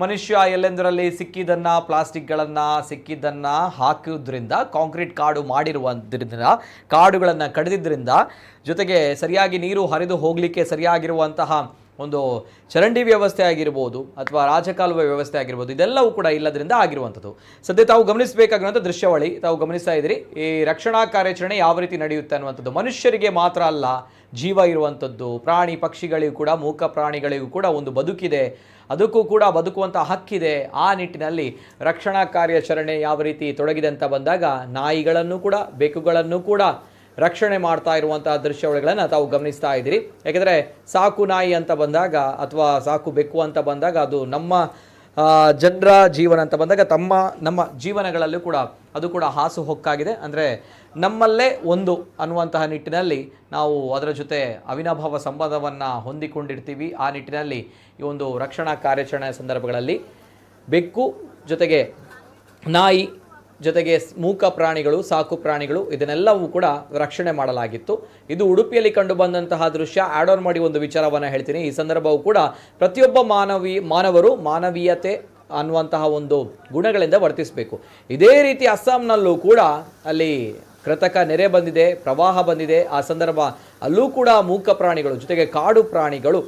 ಮನುಷ್ಯ ಎಲ್ಲೆಂದರಲ್ಲಿ ಸಿಕ್ಕಿದ್ದನ್ನು ಪ್ಲಾಸ್ಟಿಕ್ಗಳನ್ನು ಸಿಕ್ಕಿದ್ದನ್ನು ಹಾಕೋದ್ರಿಂದ, ಕಾಂಕ್ರೀಟ್ ಕಾಡು ಮಾಡಿರುವುದರಿಂದ, ಕಾಡುಗಳನ್ನು ಕಡಿದಿದ್ದರಿಂದ, ಜೊತೆಗೆ ಸರಿಯಾಗಿ ನೀರು ಹರಿದು ಹೋಗಲಿಕ್ಕೆ ಸರಿಯಾಗಿರುವಂತಹ ಒಂದು ಚರಂಡಿ ವ್ಯವಸ್ಥೆ ಆಗಿರ್ಬೋದು ಅಥವಾ ರಾಜಕಾಲುವೆ ವ್ಯವಸ್ಥೆ ಆಗಿರ್ಬೋದು, ಇದೆಲ್ಲವೂ ಕೂಡ ಇಲ್ಲದ್ರಿಂದ ಆಗಿರುವಂಥದ್ದು. ಸದ್ಯ ತಾವು ಗಮನಿಸಬೇಕಾಗಿರುವಂಥ ದೃಶ್ಯಾವಳಿ ತಾವು ಗಮನಿಸ್ತಾ ಇದ್ದೀರಿ. ಈ ರಕ್ಷಣಾ ಕಾರ್ಯಾಚರಣೆ ಯಾವ ರೀತಿ ನಡೆಯುತ್ತೆ ಅನ್ನುವಂಥದ್ದು ಮನುಷ್ಯರಿಗೆ ಮಾತ್ರ ಅಲ್ಲ, ಜೀವ ಇರುವಂಥದ್ದು ಪ್ರಾಣಿ ಪಕ್ಷಿಗಳಿಗೂ ಕೂಡ, ಮೂಕ ಪ್ರಾಣಿಗಳಿಗೂ ಕೂಡ ಒಂದು ಬದುಕಿದೆ, ಅದಕ್ಕೂ ಕೂಡ ಬದುಕುವಂಥ ಹಕ್ಕಿದೆ. ಆ ನಿಟ್ಟಿನಲ್ಲಿ ರಕ್ಷಣಾ ಕಾರ್ಯಾಚರಣೆ ಯಾವ ರೀತಿ ತೊಡಗಿದೆ ಅಂತ ಬಂದಾಗ ನಾಯಿಗಳನ್ನು ಕೂಡ ಬೆಕ್ಕುಗಳನ್ನು ಕೂಡ ರಕ್ಷಣೆ ಮಾಡ್ತಾ ಇರುವಂತಹ ದೃಶ್ಯಾವಳಿಗಳನ್ನು ತಾವು ಗಮನಿಸ್ತಾ ಇದ್ದೀರಿ. ಯಾಕೆಂದರೆ ಸಾಕು ನಾಯಿ ಅಂತ ಬಂದಾಗ ಅಥವಾ ಸಾಕು ಬೆಕ್ಕು ಅಂತ ಬಂದಾಗ ಅದು ನಮ್ಮ ಜನರ ಜೀವನ ಅಂತ ಬಂದಾಗ ನಮ್ಮ ಜೀವನಗಳಲ್ಲೂ ಕೂಡ ಅದು ಕೂಡ ಹಾಸು ಹೊಕ್ಕಾಗಿದೆ. ಅಂದರೆ ನಮ್ಮಲ್ಲೇ ಒಂದು ಅನ್ನುವಂತಹ ನಿಟ್ಟಿನಲ್ಲಿ ನಾವು ಅದರ ಜೊತೆ ಅವಿನಾಭಾವ ಸಂಬಂಧವನ್ನು ಹೊಂದಿಕೊಂಡಿರ್ತೀವಿ. ಆ ನಿಟ್ಟಿನಲ್ಲಿ ಈ ಒಂದು ರಕ್ಷಣಾ ಕಾರ್ಯಾಚರಣೆ ಸಂದರ್ಭಗಳಲ್ಲಿ ಬೆಕ್ಕು ಜೊತೆಗೆ ನಾಯಿ ಜೊತೆಗೆ ಮೂಕ ಪ್ರಾಣಿಗಳು, ಸಾಕು ಪ್ರಾಣಿಗಳು, ಇದನ್ನೆಲ್ಲವೂ ಕೂಡ ರಕ್ಷಣೆ ಮಾಡಲಾಗಿತ್ತು. ಇದು ಉಡುಪಿಯಲ್ಲಿ ಕಂಡು ಬಂದಂತಹ ದೃಶ್ಯ. ಆ್ಯಡ್ ಆನ್ ಮಾಡಿ ಒಂದು ವಿಚಾರವನ್ನು ಹೇಳ್ತೀನಿ. ಈ ಸಂದರ್ಭವು ಕೂಡ ಪ್ರತಿಯೊಬ್ಬ ಮಾನವರು ಮಾನವೀಯತೆ ಅನ್ನುವಂತಹ ಒಂದು ಗುಣಗಳಿಂದ ವರ್ತಿಸಬೇಕು. ಇದೇ ರೀತಿ ಅಸ್ಸಾಂನಲ್ಲೂ ಕೂಡ ಅಲ್ಲಿ ಕೃತಕ ನೆರೆ ಬಂದಿದೆ, ಪ್ರವಾಹ ಬಂದಿದೆ. ಆ ಸಂದರ್ಭ ಅಲ್ಲೂ ಕೂಡ ಮೂಕ ಪ್ರಾಣಿಗಳು ಜೊತೆಗೆ ಕಾಡು ಪ್ರಾಣಿಗಳು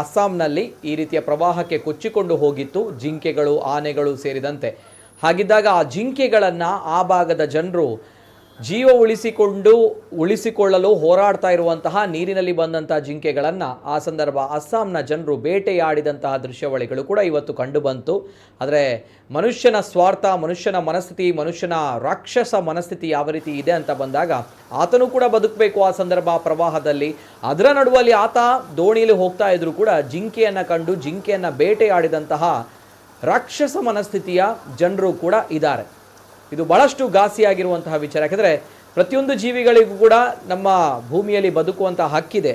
ಅಸ್ಸಾಂನಲ್ಲಿ ಈ ರೀತಿಯ ಪ್ರವಾಹಕ್ಕೆ ಕೊಚ್ಚಿಕೊಂಡು ಹೋಗಿತ್ತು, ಜಿಂಕೆಗಳು, ಆನೆಗಳು ಸೇರಿದಂತೆ. ಹಾಗಿದ್ದಾಗ ಆ ಜಿಂಕೆಗಳನ್ನು ಆ ಭಾಗದ ಜನರು ಜೀವ ಉಳಿಸಿಕೊಳ್ಳಲು ಹೋರಾಡ್ತಾ ಇರುವಂತಹ ನೀರಿನಲ್ಲಿ ಬಂದಂತಹ ಜಿಂಕೆಗಳನ್ನು ಆ ಸಂದರ್ಭ ಅಸ್ಸಾಂನ ಜನರು ಬೇಟೆಯಾಡಿದಂತಹ ದೃಶ್ಯಾವಳಿಗಳು ಕೂಡ ಇವತ್ತು ಕಂಡುಬಂತು. ಆದರೆ ಮನುಷ್ಯನ ಸ್ವಾರ್ಥ, ಮನುಷ್ಯನ ಮನಸ್ಥಿತಿ, ಮನುಷ್ಯನ ರಾಕ್ಷಸ ಮನಸ್ಥಿತಿ ಯಾವ ರೀತಿ ಇದೆ ಅಂತ ಬಂದಾಗ ಆತನೂ ಕೂಡ ಬದುಕಬೇಕು ಆ ಸಂದರ್ಭ ಪ್ರವಾಹದಲ್ಲಿ. ಅದರ ನಡುವಲ್ಲಿ ಆತ ದೋಣಿಯಲ್ಲಿ ಹೋಗ್ತಾ ಇದ್ರು ಕೂಡ ಜಿಂಕೆಯನ್ನು ಕಂಡು ಜಿಂಕೆಯನ್ನು ಬೇಟೆಯಾಡಿದಂತಹ ರಾಕ್ಷಸ ಮನಸ್ಥಿತಿಯ ಜನರು ಕೂಡ ಇದ್ದಾರೆ. ಇದು ಬಹಳಷ್ಟು ಘಾಸಿಯಾಗಿರುವಂತಹ ವಿಚಾರ. ಯಾಕಂದರೆ ಪ್ರತಿಯೊಂದು ಜೀವಿಗಳಿಗೂ ಕೂಡ ನಮ್ಮ ಭೂಮಿಯಲ್ಲಿ ಬದುಕುವಂತಹ ಹಕ್ಕಿದೆ.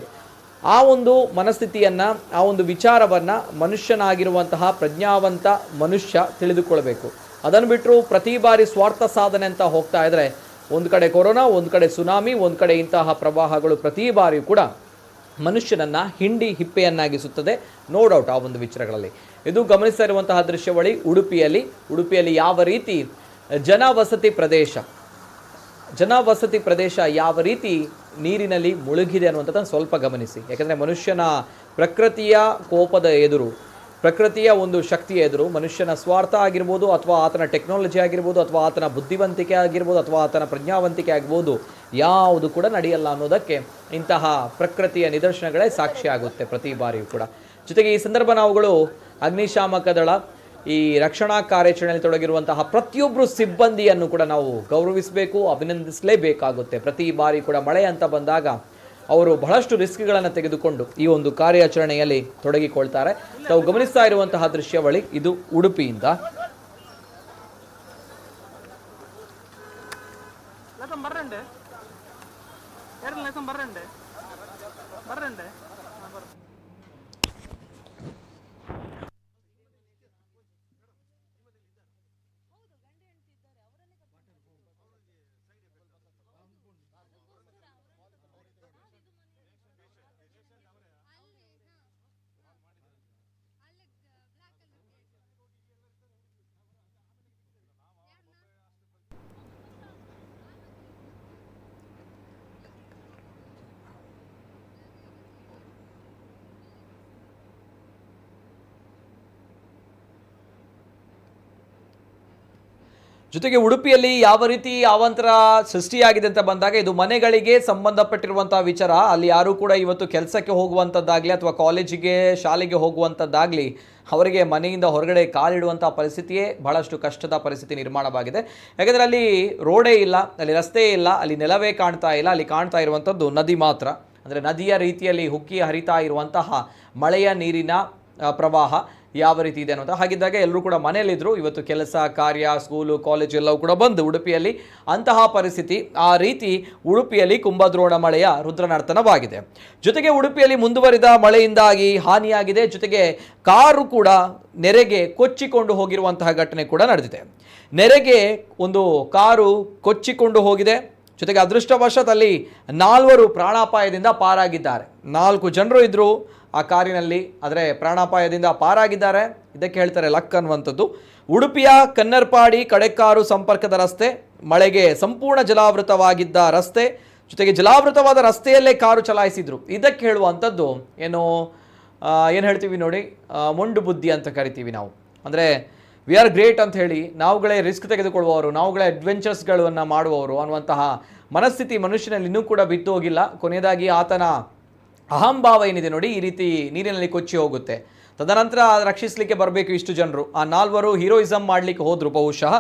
ಆ ಒಂದು ಮನಸ್ಥಿತಿಯನ್ನು, ಆ ಒಂದು ವಿಚಾರವನ್ನು ಮನುಷ್ಯನಾಗಿರುವಂತಹ ಪ್ರಜ್ಞಾವಂತ ಮನುಷ್ಯ ತಿಳಿದುಕೊಳ್ಬೇಕು. ಅದನ್ನು ಬಿಟ್ಟರು ಪ್ರತಿ ಬಾರಿ ಸ್ವಾರ್ಥ ಸಾಧನೆ ಅಂತ ಹೋಗ್ತಾ ಇದ್ದರೆ ಒಂದು ಕಡೆ ಕೊರೋನಾ, ಒಂದು ಕಡೆ ಸುನಾಮಿ, ಒಂದು ಕಡೆ ಇಂತಹ ಪ್ರವಾಹಗಳು ಪ್ರತಿ ಬಾರಿಯೂ ಕೂಡ ಮನುಷ್ಯನನ್ನು ಹಿಂಡಿ ಹಿಪ್ಪೆಯನ್ನಾಗಿಸುತ್ತದೆ. ನೋ ಡೌಟ್ ಆ ಒಂದು ವಿಚಾರಗಳಲ್ಲಿ. ಇದು ಗಮನಿಸ್ತಾ ಇರುವಂತಹ ದೃಶ್ಯಾವಳಿ ಉಡುಪಿಯಲ್ಲಿ ಯಾವ ರೀತಿ ಜನವಸತಿ ಪ್ರದೇಶ ಯಾವ ರೀತಿ ನೀರಿನಲ್ಲಿ ಮುಳುಗಿದೆ ಅನ್ನುವಂಥದ್ದನ್ನು ಸ್ವಲ್ಪ ಗಮನಿಸಿ. ಯಾಕಂದರೆ ಮನುಷ್ಯನ ಪ್ರಕೃತಿಯ ಕೋಪದ ಎದುರು, ಪ್ರಕೃತಿಯ ಒಂದು ಶಕ್ತಿಯ ಎದುರು ಮನುಷ್ಯನ ಸ್ವಾರ್ಥ ಆಗಿರ್ಬೋದು, ಅಥವಾ ಆತನ ಟೆಕ್ನಾಲಜಿ ಆಗಿರ್ಬೋದು, ಅಥವಾ ಆತನ ಬುದ್ಧಿವಂತಿಕೆ ಆಗಿರ್ಬೋದು, ಅಥವಾ ಆತನ ಪ್ರಜ್ಞಾವಂತಿಕೆ ಆಗ್ಬೋದು, ಯಾವುದು ಕೂಡ ನಡೆಯಲ್ಲ ಅನ್ನೋದಕ್ಕೆ ಇಂತಹ ಪ್ರಕೃತಿಯ ನಿದರ್ಶನಗಳೇ ಸಾಕ್ಷಿಯಾಗುತ್ತೆ ಪ್ರತಿ ಬಾರಿಯೂ ಕೂಡ. ಜೊತೆಗೆ ಈ ಸಂದರ್ಭ ನಾವುಗಳು ಅಗ್ನಿಶಾಮಕ ದಳ, ಈ ರಕ್ಷಣಾ ಕಾರ್ಯಾಚರಣೆಯಲ್ಲಿ ತೊಡಗಿರುವಂತಹ ಪ್ರತಿಯೊಬ್ಬರು ಸಿಬ್ಬಂದಿಯನ್ನು ಕೂಡ ನಾವು ಗೌರವಿಸಬೇಕು, ಅಭಿನಂದಿಸಲೇಬೇಕಾಗುತ್ತೆ. ಪ್ರತಿ ಬಾರಿ ಕೂಡ ಮಳೆ ಅಂತ ಬಂದಾಗ ಅವರು ಬಹಳಷ್ಟು ರಿಸ್ಕ್ಗಳನ್ನು ತೆಗೆದುಕೊಂಡು ಈ ಒಂದು ಕಾರ್ಯಾಚರಣೆಯಲ್ಲಿ ತೊಡಗಿಕೊಳ್ತಾರೆ. ತಾವು ಗಮನಿಸ್ತಾ ಇರುವಂತಹ ದೃಶ್ಯಾವಳಿ ಇದು ಉಡುಪಿಯಿಂದ. ಜೊತೆಗೆ ಉಡುಪಿಯಲ್ಲಿ ಯಾವ ರೀತಿ ಅವಾಂತರ ಸೃಷ್ಟಿಯಾಗಿದೆ ಅಂತ ಬಂದಾಗ ಇದು ಮನೆಗಳಿಗೆ ಸಂಬಂಧಪಟ್ಟಿರುವಂತಹ ವಿಚಾರ. ಅಲ್ಲಿ ಯಾರು ಕೂಡ ಇವತ್ತು ಕೆಲಸಕ್ಕೆ ಹೋಗುವಂಥದ್ದಾಗಲಿ ಅಥವಾ ಕಾಲೇಜಿಗೆ ಶಾಲೆಗೆ ಹೋಗುವಂಥದ್ದಾಗಲಿ ಅವರಿಗೆ ಮನೆಯಿಂದ ಹೊರಗಡೆ ಕಾಲಿಡುವಂಥ ಪರಿಸ್ಥಿತಿಯೇ ಬಹಳಷ್ಟು ಕಷ್ಟದ ಪರಿಸ್ಥಿತಿ ನಿರ್ಮಾಣವಾಗಿದೆ. ಯಾಕಂದರೆ ಅಲ್ಲಿ ರೋಡೇ ಇಲ್ಲ, ಅಲ್ಲಿ ರಸ್ತೆ ಇಲ್ಲ, ಅಲ್ಲಿ ನೆಲವೇ ಕಾಣ್ತಾ ಇಲ್ಲ. ಅಲ್ಲಿ ಕಾಣ್ತಾ ಇರುವಂಥದ್ದು ನದಿ ಮಾತ್ರ. ಅಂದರೆ ನದಿಯ ರೀತಿಯಲ್ಲಿ ಹುಕ್ಕಿ ಹರಿತಾ ಇರುವಂತಹ ಮಳೆಯ ನೀರಿನ ಪ್ರವಾಹ ಯಾವ ರೀತಿ ಇದೆ ಅನ್ನೋದು. ಹಾಗಿದ್ದಾಗ ಎಲ್ಲರೂ ಕೂಡ ಮನೆಯಲ್ಲಿದ್ದರು. ಇವತ್ತು ಕೆಲಸ ಕಾರ್ಯ, ಸ್ಕೂಲು, ಕಾಲೇಜು ಎಲ್ಲವೂ ಕೂಡ ಬಂದು ಉಡುಪಿಯಲ್ಲಿ ಅಂತಹ ಪರಿಸ್ಥಿತಿ. ಆ ರೀತಿ ಉಡುಪಿಯಲ್ಲಿ ಕುಂಭದ್ರೋಣ ಮಳೆಯ ರುದ್ರನರ್ತನವಾಗಿದೆ. ಜೊತೆಗೆ ಉಡುಪಿಯಲ್ಲಿ ಮುಂದುವರಿದ ಮಳೆಯಿಂದಾಗಿ ಹಾನಿಯಾಗಿದೆ. ಜೊತೆಗೆ ಕಾರು ಕೂಡ ನೆರೆಗೆ ಕೊಚ್ಚಿಕೊಂಡು ಹೋಗಿರುವಂತಹ ಘಟನೆ ಕೂಡ ನಡೆದಿದೆ. ನೆರೆಗೆ ಒಂದು ಕಾರು ಕೊಚ್ಚಿಕೊಂಡು ಹೋಗಿದೆ. ಜೊತೆಗೆ ಅದೃಷ್ಟವಶಾತ್ ಅಲ್ಲಿ 4 ಪ್ರಾಣಾಪಾಯದಿಂದ ಪಾರಾಗಿದ್ದಾರೆ. 4 ಜನರು ಇದ್ದರು ಆ ಕಾರಿನಲ್ಲಿ, ಆದರೆ ಪ್ರಾಣಾಪಾಯದಿಂದ ಪಾರಾಗಿದ್ದಾರೆ. ಇದಕ್ಕೆ ಹೇಳ್ತಾರೆ ಲಕ್ ಅನ್ನುವಂಥದ್ದು. ಉಡುಪಿಯ ಕನ್ನರ್ಪಾಡಿ ಕಡೆಕಾರು ಸಂಪರ್ಕದ ರಸ್ತೆ ಮಳೆಗೆ ಸಂಪೂರ್ಣ ಜಲಾವೃತವಾಗಿದ್ದ ರಸ್ತೆ. ಜೊತೆಗೆ ಜಲಾವೃತವಾದ ರಸ್ತೆಯಲ್ಲೇ ಕಾರು ಚಲಾಯಿಸಿದ್ರು. ಇದಕ್ಕೆ ಹೇಳುವಂಥದ್ದು ಏನು ಹೇಳ್ತೀವಿ ನೋಡಿ, ಮೊಂಡು ಬುದ್ಧಿ ಅಂತ ಕರಿತೀವಿ ನಾವು. ಅಂದರೆ ವಿ ಆರ್ ಗ್ರೇಟ್ ಅಂತ ಹೇಳಿ ನಾವುಗಳೇ ರಿಸ್ಕ್ ತೆಗೆದುಕೊಳ್ಳುವವರು, ನಾವುಗಳೇ ಅಡ್ವೆಂಚರ್ಸ್ಗಳನ್ನು ಮಾಡುವವರು ಅನ್ನುವಂತಹ ಮನಸ್ಥಿತಿ ಮನುಷ್ಯನಲ್ಲಿ ಇನ್ನೂ ಕೂಡ ಬಿದ್ದು ಹೋಗಿಲ್ಲ. ಕೊನೆಯದಾಗಿ ಆತನ ಅಹಂಭಾವ ಏನಿದೆ ನೋಡಿ, ಈ ರೀತಿ ನೀರಿನಲ್ಲಿ ಕೊಚ್ಚಿ ಹೋಗುತ್ತೆ. ತದನಂತರ ರಕ್ಷಿಸಲಿಕ್ಕೆ ಬರಬೇಕು ಇಷ್ಟು ಜನರು. ಆ 4 ಹೀರೋಯಿಸಮ್ ಮಾಡಲಿಕ್ಕೆ ಹೋದರು. ಬಹುಶಃ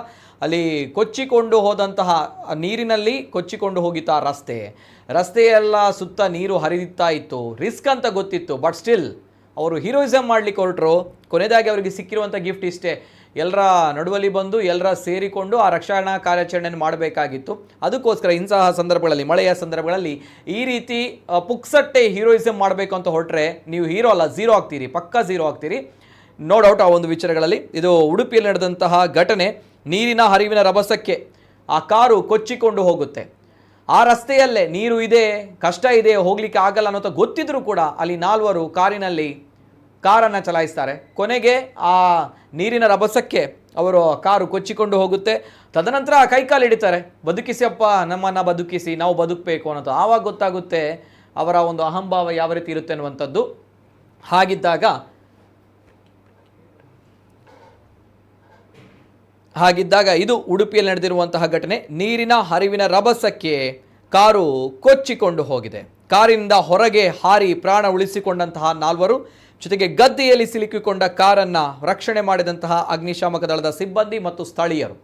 ಅಲ್ಲಿ ಕೊಚ್ಚಿಕೊಂಡು ಹೋದಂತಹ ನೀರಿನಲ್ಲಿ ಕೊಚ್ಚಿಕೊಂಡು ಹೋಗಿತ್ತು ಆ ರಸ್ತೆಯೆಲ್ಲ ಸುತ್ತ ನೀರು ಹರಿಯುತ್ತಾ ಇತ್ತು. ರಿಸ್ಕ್ ಅಂತ ಗೊತ್ತಿತ್ತು, ಬಟ್ ಸ್ಟಿಲ್ ಅವರು ಹೀರೋಯಿಸಮ್ ಮಾಡಲಿಕ್ಕೆ ಹೊರಟರು. ಕೊನೆಯದಾಗಿ ಅವರಿಗೆ ಸಿಕ್ಕಿರುವಂಥ ಗಿಫ್ಟ್ ಇಷ್ಟೇ, ಎಲ್ಲರ ನಡುವಲ್ಲಿ ಬಂದು ಎಲ್ಲರ ಸೇರಿಕೊಂಡು ಆ ರಕ್ಷಣಾ ಕಾರ್ಯಾಚರಣೆಯನ್ನು ಮಾಡಬೇಕಾಗಿತ್ತು. ಅದಕ್ಕೋಸ್ಕರ ಇಂತಹ ಸಂದರ್ಭಗಳಲ್ಲಿ, ಮಳೆಯ ಸಂದರ್ಭಗಳಲ್ಲಿ ಈ ರೀತಿ ಪುಕ್ಸಟ್ಟೆ ಹೀರೋಯಿಸಮ್ ಮಾಡಬೇಕು ಅಂತ ಹೊರಟ್ರೆ ನೀವು ಹೀರೋ ಅಲ್ಲ, ಝೀರೋ ಆಗ್ತೀರಿ, ಪಕ್ಕಾ ಝೀರೋ ಆಗ್ತೀರಿ. ನೋ ಡೌಟ್ ಆ ಒಂದು ವಿಚಾರಗಳಲ್ಲಿ. ಇದು ಉಡುಪಿಯಲ್ಲಿ ನಡೆದಂತಹ ಘಟನೆ. ನೀರಿನ ಹರಿವಿನ ರಭಸಕ್ಕೆ ಆ ಕಾರು ಕೊಚ್ಚಿಕೊಂಡು ಹೋಗುತ್ತೆ. ಆ ರಸ್ತೆಯಲ್ಲೇ ನೀರು ಇದೆ, ಕಷ್ಟ ಇದೆ, ಹೋಗ್ಲಿಕ್ಕೆ ಆಗಲ್ಲ ಅನ್ನೋದು ಗೊತ್ತಿದ್ರೂ ಕೂಡ ಅಲ್ಲಿ 4 ಕಾರಿನಲ್ಲಿ ಕಾರನ್ನು ಚಲಾಯಿಸ್ತಾರೆ. ಕೊನೆಗೆ ಆ ನೀರಿನ ರಭಸಕ್ಕೆ ಅವರು ಕಾರು ಕೊಚ್ಚಿಕೊಂಡು ಹೋಗುತ್ತೆ. ತದನಂತರ ಕೈಕಾಲು ಹಿಡಿತಾರೆ, ಬದುಕಿಸಿಯಪ್ಪ, ನಮ್ಮನ್ನು ಬದುಕಿಸಿ, ನಾವು ಬದುಕಬೇಕು ಅನ್ನೋದು. ಆವಾಗ ಗೊತ್ತಾಗುತ್ತೆ ಅವರ ಒಂದು ಅಹಂಭಾವ ಯಾವ ರೀತಿ ಇರುತ್ತೆ ಅನ್ನುವಂಥದ್ದು. ಹಾಗಿದ್ದಾಗ ಇದು ಉಡುಪಿಯಲ್ಲಿ ನಡೆದಿರುವಂತಹ ಘಟನೆ. ನೀರಿನ ಹರಿವಿನ ರಭಸಕ್ಕೆ ಕಾರು ಕೊಚ್ಚಿಕೊಂಡು ಹೋಗಿದೆ. ಕಾರಿನಿಂದ ಹೊರಗೆ ಹಾರಿ ಪ್ರಾಣ ಉಳಿಸಿಕೊಂಡಂತಹ 4, ಜೊತೆಗೆ ಗದ್ದೆಯಲ್ಲಿ ಸಿಲುಕಿಕೊಂಡ ಕಾರನ್ನು ರಕ್ಷಣೆ ಮಾಡಿದಂತಹ ಅಗ್ನಿಶಾಮಕ ದಳದ ಸಿಬ್ಬಂದಿ ಮತ್ತು ಸ್ಥಳೀಯರು.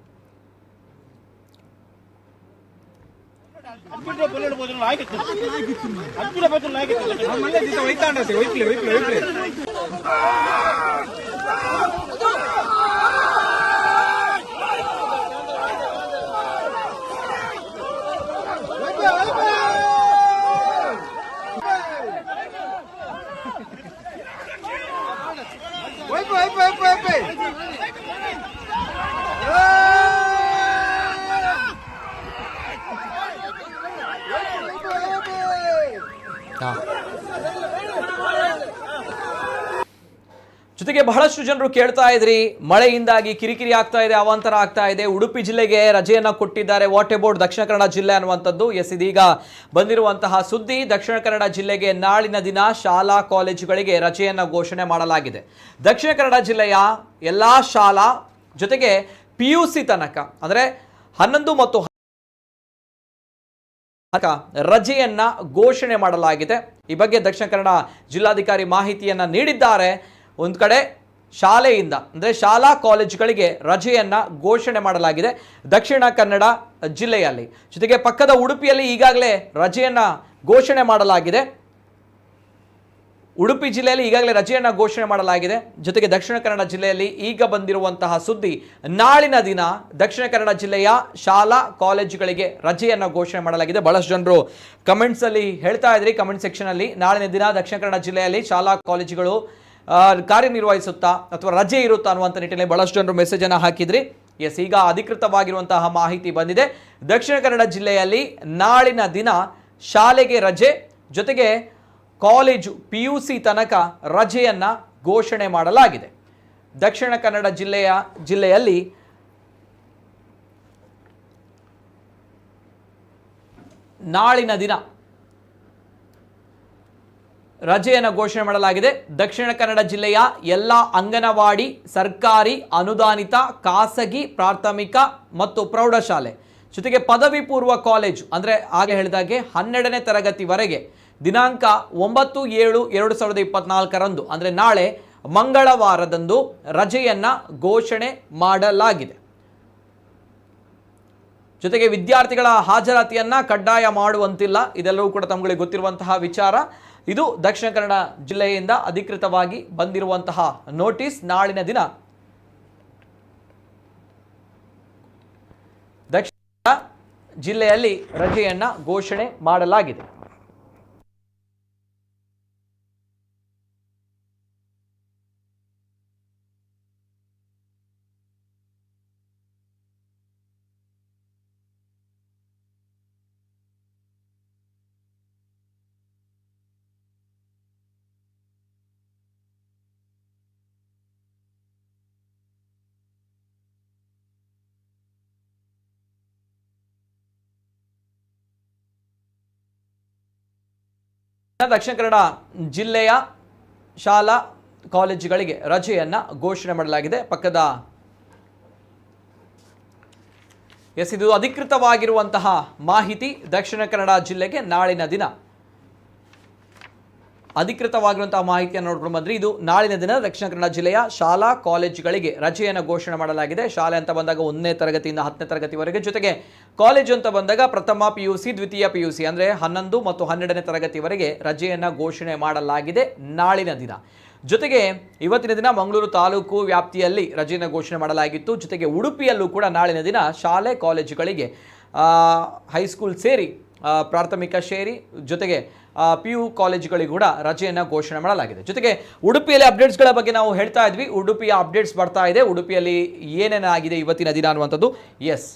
ಜೊತೆಗೆ ಬಹಳಷ್ಟು ಜನರು ಕೇಳ್ತಾ ಇದ್ರಿ, ಮಳೆಯಿಂದಾಗಿ ಕಿರಿಕಿರಿ ಆಗ್ತಾ ಇದೆ, ಅವಾಂತರ ಆಗ್ತಾ ಇದೆ, ಉಡುಪಿ ಜಿಲ್ಲೆಗೆ ರಜೆಯನ್ನ ಕೊಟ್ಟಿದ್ದಾರೆ, ವಾಟ್ ಅಬೌಟ್ ದಕ್ಷಿಣ ಕನ್ನಡ ಜಿಲ್ಲೆ ಅನ್ನುವಂಥದ್ದು. ಎಸ್, ಇದೀಗ ಬಂದಿರುವಂತಹ ಸುದ್ದಿ. ದಕ್ಷಿಣ ಕನ್ನಡ ಜಿಲ್ಲೆಗೆ ನಾಳಿನ ದಿನ ಶಾಲಾ ಕಾಲೇಜುಗಳಿಗೆ ರಜೆಯನ್ನ ಘೋಷಣೆ ಮಾಡಲಾಗಿದೆ. ದಕ್ಷಿಣ ಕನ್ನಡ ಜಿಲ್ಲೆಯ ಎಲ್ಲಾ ಶಾಲಾ ಜೊತೆಗೆ PUC ತನಕ ಅಂದ್ರೆ 11 ಮತ್ತು ರಜೆಯನ್ನ ಘೋಷಣೆ ಮಾಡಲಾಗಿದೆ. ಈ ಬಗ್ಗೆ ದಕ್ಷಿಣ ಕನ್ನಡ ಜಿಲ್ಲಾಧಿಕಾರಿ ಮಾಹಿತಿಯನ್ನ ನೀಡಿದ್ದಾರೆ. ಒಂದು ಕಡೆ ಶಾಲೆಯಿಂದ ಅಂದರೆ ಶಾಲಾ ಕಾಲೇಜುಗಳಿಗೆ ರಜೆಯನ್ನ ಘೋಷಣೆ ಮಾಡಲಾಗಿದೆ ದಕ್ಷಿಣ ಕನ್ನಡ ಜಿಲ್ಲೆಯಲ್ಲಿ. ಜೊತೆಗೆ ಪಕ್ಕದ ಉಡುಪಿಯಲ್ಲಿ ಈಗಾಗಲೇ ರಜೆಯನ್ನ ಘೋಷಣೆ ಮಾಡಲಾಗಿದೆ. ಉಡುಪಿ ಜಿಲ್ಲೆಯಲ್ಲಿ ಈಗಾಗಲೇ ರಜೆಯನ್ನ ಘೋಷಣೆ ಮಾಡಲಾಗಿದೆ. ಜೊತೆಗೆ ದಕ್ಷಿಣ ಕನ್ನಡ ಜಿಲ್ಲೆಯಲ್ಲಿ ಈಗ ಬಂದಿರುವಂತಹ ಸುದ್ದಿ, ನಾಳಿನ ದಿನ ದಕ್ಷಿಣ ಕನ್ನಡ ಜಿಲ್ಲೆಯ ಶಾಲಾ ಕಾಲೇಜುಗಳಿಗೆ ರಜೆಯನ್ನ ಘೋಷಣೆ ಮಾಡಲಾಗಿದೆ. ಬಹಳಷ್ಟು ಜನರು ಕಮೆಂಟ್ಸ್ ಅಲ್ಲಿ ಹೇಳ್ತಾ ಇದ್ರಿ, ಕಮೆಂಟ್ ಸೆಕ್ಷನ್ ಅಲ್ಲಿ, ನಾಳಿನ ದಿನ ದಕ್ಷಿಣ ಕನ್ನಡ ಜಿಲ್ಲೆಯಲ್ಲಿ ಶಾಲಾ ಕಾಲೇಜುಗಳು ಕಾರ್ಯನಿರ್ವಹಿಸುತ್ತಾ ಅಥವಾ ರಜೆ ಇರುತ್ತಾ ಅನ್ನುವಂಥ ನಿಟ್ಟಿನಲ್ಲಿ ಬಹಳಷ್ಟು ಜನರು ಮೆಸೇಜ್ ಅನ್ನು ಹಾಕಿದ್ರಿ. ಎಸ್, ಈಗ ಅಧಿಕೃತವಾಗಿರುವಂತಹ ಮಾಹಿತಿ ಬಂದಿದೆ. ದಕ್ಷಿಣ ಕನ್ನಡ ಜಿಲ್ಲೆಯಲ್ಲಿ ನಾಳಿನ ದಿನ ಶಾಲೆಗೆ ರಜೆ, ಜೊತೆಗೆ ಕಾಲೇಜು PUC ತನಕ ರಜೆಯನ್ನ ಘೋಷಣೆ ಮಾಡಲಾಗಿದೆ. ದಕ್ಷಿಣ ಕನ್ನಡ ಜಿಲ್ಲೆಯಲ್ಲಿ ನಾಳಿನ ದಿನ ರಜೆಯನ್ನು ಘೋಷಣೆ ಮಾಡಲಾಗಿದೆ. ದಕ್ಷಿಣ ಕನ್ನಡ ಜಿಲ್ಲೆಯ ಎಲ್ಲ ಅಂಗನವಾಡಿ, ಸರ್ಕಾರಿ, ಅನುದಾನಿತ, ಖಾಸಗಿ ಪ್ರಾಥಮಿಕ ಮತ್ತು ಪ್ರೌಢಶಾಲೆ ಜೊತೆಗೆ ಪದವಿ ಪೂರ್ವ ಕಾಲೇಜು ಅಂದರೆ ಆಗ ಹೇಳಿದಾಗೆ 12ನೇ ತರಗತಿವರೆಗೆ ದಿನಾಂಕ 9/7/2024 ಅಂದರೆ ನಾಳೆ ಮಂಗಳವಾರದಂದು ರಜೆಯನ್ನ ಘೋಷಣೆ ಮಾಡಲಾಗಿದೆ. ಜೊತೆಗೆ ವಿದ್ಯಾರ್ಥಿಗಳ ಹಾಜರಾತಿಯನ್ನ ಕಡ್ಡಾಯ ಮಾಡುವಂತಿಲ್ಲ. ಇದೆಲ್ಲವೂ ಕೂಡ ತಮಗೆ ಗೊತ್ತಿರುವಂತಹ ವಿಚಾರ. ಇದು ದಕ್ಷಿಣ ಕನ್ನಡ ಜಿಲ್ಲೆಯಿಂದ ಅಧಿಕೃತವಾಗಿ ಬಂದಿರುವಂತಹ ನೋಟಿಸ್. ನಾಳಿನ ದಿನ ದಕ್ಷಿಣ ಜಿಲ್ಲೆಯಲ್ಲಿ ರಜೆಯನ್ನ ಘೋಷಣೆ ಮಾಡಲಾಗಿದೆ. ದಕ್ಷಿಣ ಕನ್ನಡ ಜಿಲ್ಲೆಯ ಶಾಲಾ ಕಾಲೇಜುಗಳಿಗೆ ರಜೆಯನ್ನ ಘೋಷಣೆ ಮಾಡಲಾಗಿದೆ. ಪಕ್ಕದ ಇದು ಅಧಿಕೃತವಾಗಿರುವಂತಹ ಮಾಹಿತಿ. ದಕ್ಷಿಣ ಕನ್ನಡ ಜಿಲ್ಲೆಗೆ ನಾಳಿನ ದಿನ ಅಧಿಕೃತವಾಗಿರುವಂತಹ ಮಾಹಿತಿಯನ್ನು ನೋಡ್ಕೊಂಡು ಬಂದ್ರಿ. ಇದು ನಾಳಿನ ದಿನ ದಕ್ಷಿಣ ಕನ್ನಡ ಜಿಲ್ಲೆಯ ಶಾಲಾ ಕಾಲೇಜುಗಳಿಗೆ ರಜೆಯನ್ನು ಘೋಷಣೆ ಮಾಡಲಾಗಿದೆ. ಶಾಲೆ ಅಂತ ಬಂದಾಗ 1ನೇ ತರಗತಿಯಿಂದ 10ನೇ ತರಗತಿವರೆಗೆ, ಜೊತೆಗೆ ಕಾಲೇಜು ಅಂತ ಬಂದಾಗ ಪ್ರಥಮ PUC, ದ್ವಿತೀಯ PUC ಅಂದರೆ 11 ಮತ್ತು 12ನೇ ತರಗತಿವರೆಗೆ ರಜೆಯನ್ನು ಘೋಷಣೆ ಮಾಡಲಾಗಿದೆ ನಾಳಿನ ದಿನ. ಜೊತೆಗೆ ಇವತ್ತಿನ ದಿನ ಮಂಗಳೂರು ತಾಲೂಕು ವ್ಯಾಪ್ತಿಯಲ್ಲಿ ರಜೆಯನ್ನು ಘೋಷಣೆ ಮಾಡಲಾಗಿತ್ತು. ಜೊತೆಗೆ ಉಡುಪಿಯಲ್ಲೂ ಕೂಡ ನಾಳಿನ ದಿನ ಶಾಲೆ ಕಾಲೇಜುಗಳಿಗೆ ಹೈಸ್ಕೂಲ್ ಸೇರಿ, ಪ್ರಾಥಮಿಕ ಸೇರಿ, ಜೊತೆಗೆ PU ಕಾಲೇಜುಗಳಿಗೂ ಕೂಡ ರಜೆಯನ್ನು ಘೋಷಣೆ ಮಾಡಲಾಗಿದೆ. ಜೊತೆಗೆ ಉಡುಪಿಯಲ್ಲಿ ಅಪ್ಡೇಟ್ಸ್ಗಳ ಬಗ್ಗೆ ನಾವು ಹೇಳ್ತಾ ಇದ್ವಿ. ಉಡುಪಿಯ ಅಪ್ಡೇಟ್ಸ್ ಬರ್ತಾ ಇದೆ. ಉಡುಪಿಯಲ್ಲಿ ಏನೇನಾಗಿದೆ ಇವತ್ತಿನ ದಿನ ಅನ್ನುವಂಥದ್ದು. ಎಸ್,